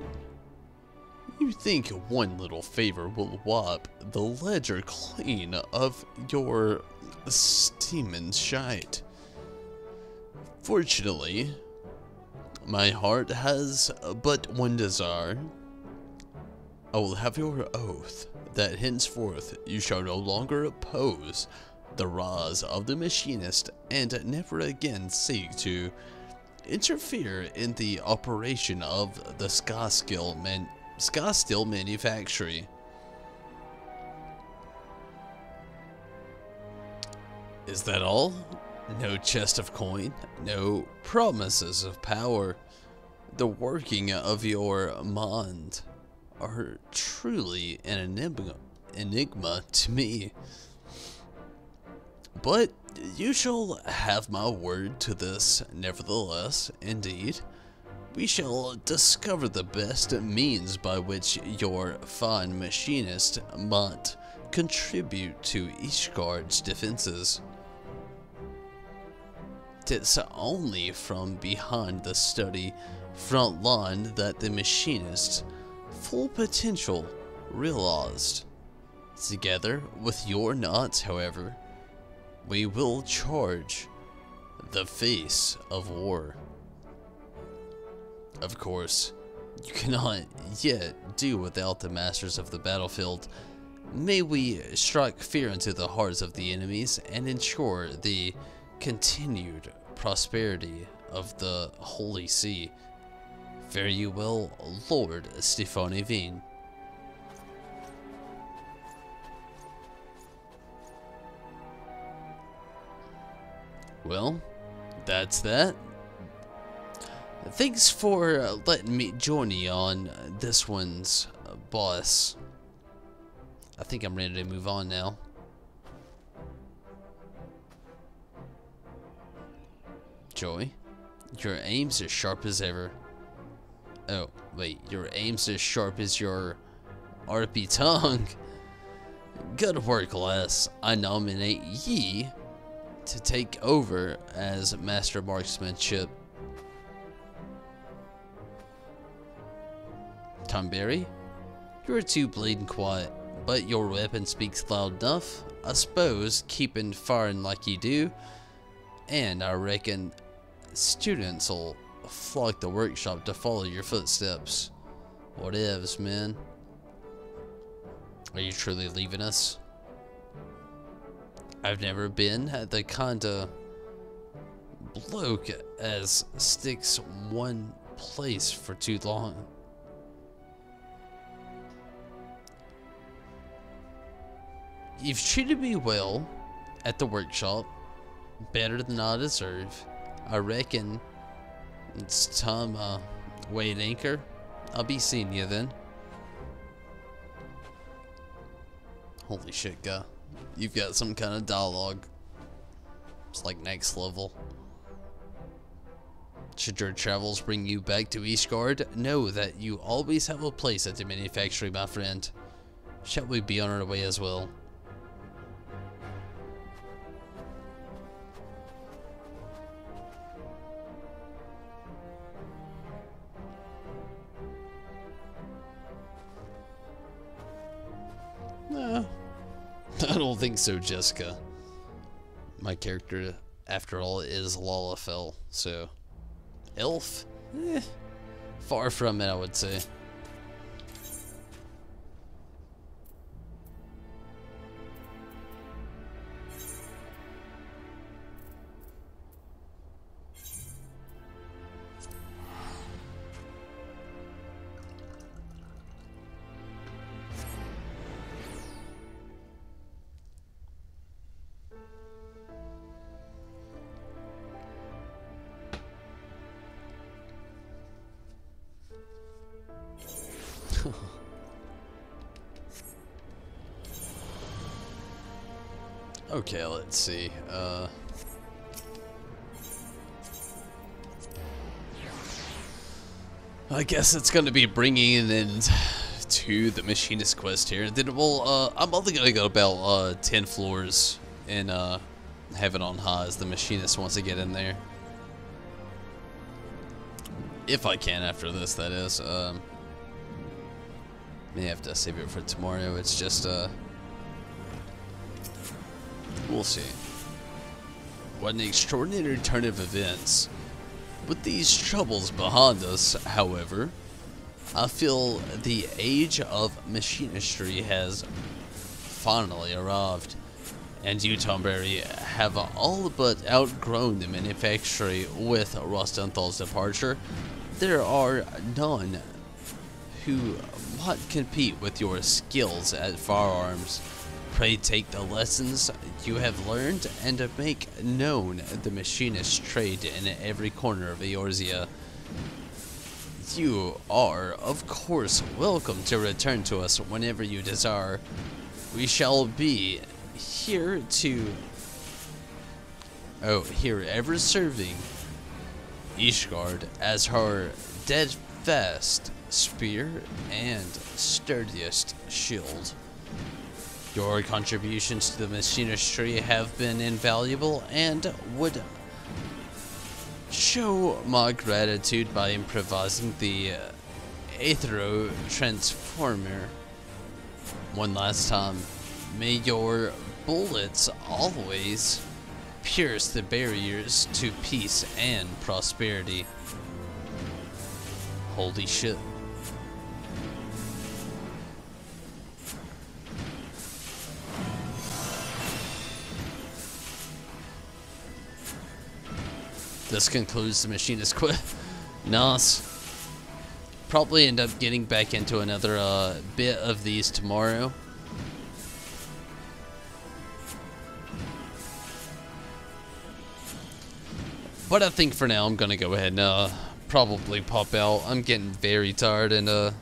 You think one little favor will wipe the ledger clean of your steaming shite? Fortunately, my heart has but one desire. I will have your oath that henceforth you shall no longer oppose the rise of the machinist and never again seek to interfere in the operation of the Sky Steel manufactory. Is that all? No chest of coin, no promises of power. The working of your mind are truly an enigma to me. But you shall have my word to this nevertheless. Indeed, we shall discover the best means by which your fine machinist might contribute to Ishgard's defenses. 'Tis only from behind the study front line that the machinist's full potential realized. Together with your knots, however, we will charge the face of war. Of course, you cannot yet do without the masters of the battlefield. May we strike fear into the hearts of the enemies and ensure the continued prosperity of the Holy See. Fare you well, Lord Stefani Veen. Well, that's that. Thanks for letting me join you on this one's boss. I think I'm ready to move on now. Joy, your aim's as sharp as ever. Oh, wait, your aim's as sharp as your RP tongue. Good work, lass. I nominate ye to take over as Master Marksmanship. Tomberry, you're too bleeding quiet, but your weapon speaks loud enough. I suppose, keeping firing like you do, and I reckon students'll flock the workshop to follow your footsteps. Whatevs, man. Are you truly leaving us? I've never been the kinda bloke as sticks one place for too long. You've treated me well at the workshop, better than I deserve. I reckon it's time I weigh an anchor. I'll be seeing you then. Holy shit, guy. You've got some kind of dialogue. It's like next level. Should your travels bring you back to Ishgard, know that you always have a place at the manufactory, my friend. Shall we be on our way as well? No, I don't think so, Jessica. My character, after all, is Lalafell, so... Elf? Far from it, I would say. Okay, let's see. I guess it's gonna be bringing it in to the machinist quest here. Then I'm only gonna go about 10 floors in Heaven on High as the machinist wants to get in there. If I can after this, that is. May have to save it for tomorrow. It's just we'll see. What an extraordinary turn of events. With these troubles behind us, however, I feel the age of machinistry has finally arrived, and you, Tom Berry, have all but outgrown the manufactory with Rostenthal's departure. There are none who might compete with your skills at firearms. Pray take the lessons you have learned and make known the machinist trade in every corner of Eorzea. You are, of course, welcome to return to us whenever you desire. We shall be here ever serving Ishgard as her steadfast spear and sturdiest shield. Your contributions to the machinistry have been invaluable and would show my gratitude by improvising the Aethero Transformer one last time. May your bullets always pierce the barriers to peace and prosperity. Holy shit. This concludes the machinist quest. Nice. Probably end up getting back into another bit of these tomorrow. But I think for now I'm gonna go ahead and probably pop out. I'm getting very tired and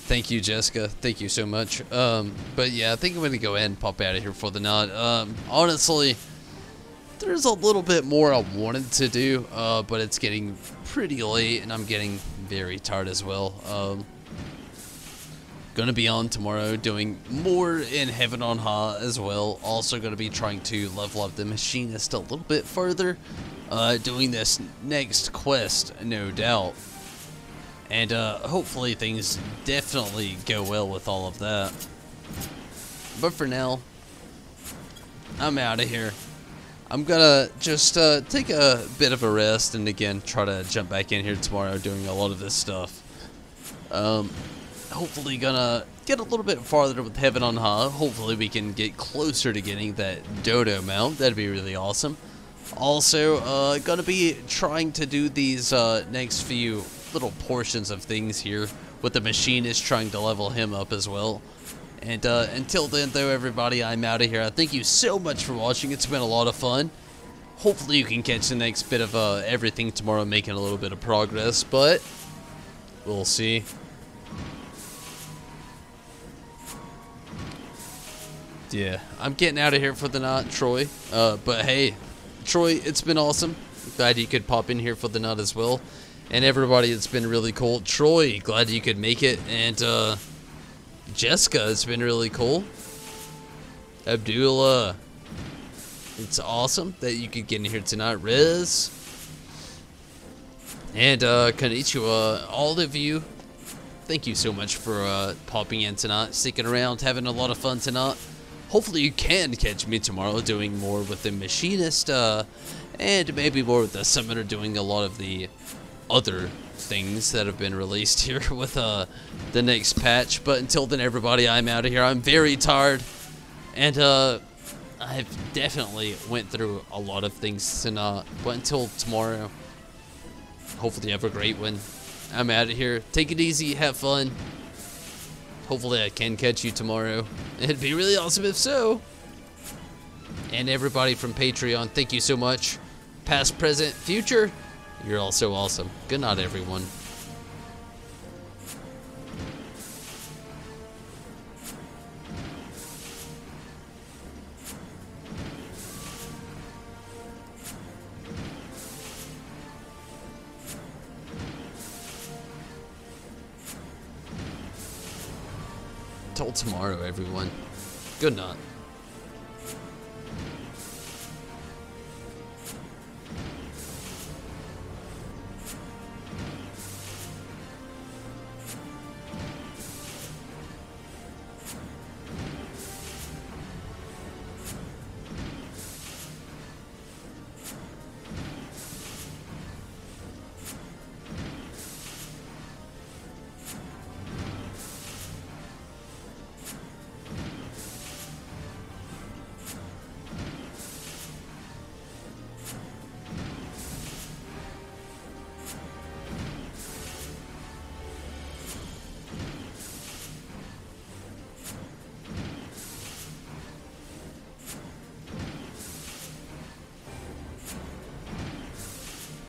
thank you, Jessica. Thank you so much. But yeah, I think I'm gonna go ahead and pop out of here for the night. Honestly, there's a little bit more I wanted to do, but it's getting pretty late and I'm getting very tired as well. Gonna be on tomorrow doing more in Heaven on High as well. Also gonna be trying to level up the machinist a little bit further, doing this next quest, no doubt. And hopefully things definitely go well with all of that. But for now, I'm out of here. I'm gonna just take a bit of a rest and again try to jump back in here tomorrow doing a lot of this stuff. Hopefully gonna get a little bit farther with Heaven on High. Hopefully we can get closer to getting that dodo mount. That'd be really awesome. Also, gonna be trying to do these next few little portions of things here with the machinist, trying to level him up as well. And until then though, everybody, I'm out of here. I thank you so much for watching. It's been a lot of fun. Hopefully you can catch the next bit of everything tomorrow, making a little bit of progress, but we'll see. Yeah, I'm getting out of here for the night, Troy. But hey, Troy, it's been awesome. Glad you could pop in here for the night as well. And everybody, it's been really cool. Troy, glad you could make it. And Jessica, it's been really cool. Abdullah, it's awesome that you could get in here tonight. Riz. And konnichiwa, all of you. Thank you so much for popping in tonight, sticking around, having a lot of fun tonight. Hopefully you can catch me tomorrow doing more with the machinist, and maybe more with the summoner, doing a lot of the other things that have been released here with the next patch. But until then, everybody, I'm out of here. I'm very tired, and I've definitely went through a lot of things tonight. But until tomorrow, hopefully you have a great one. I'm out of here. Take it easy, have fun. Hopefully I can catch you tomorrow. It'd be really awesome if so. And everybody from Patreon, thank you so much. Past, present, future, you're all so awesome. Good night, everyone. Till tomorrow, everyone. Good night.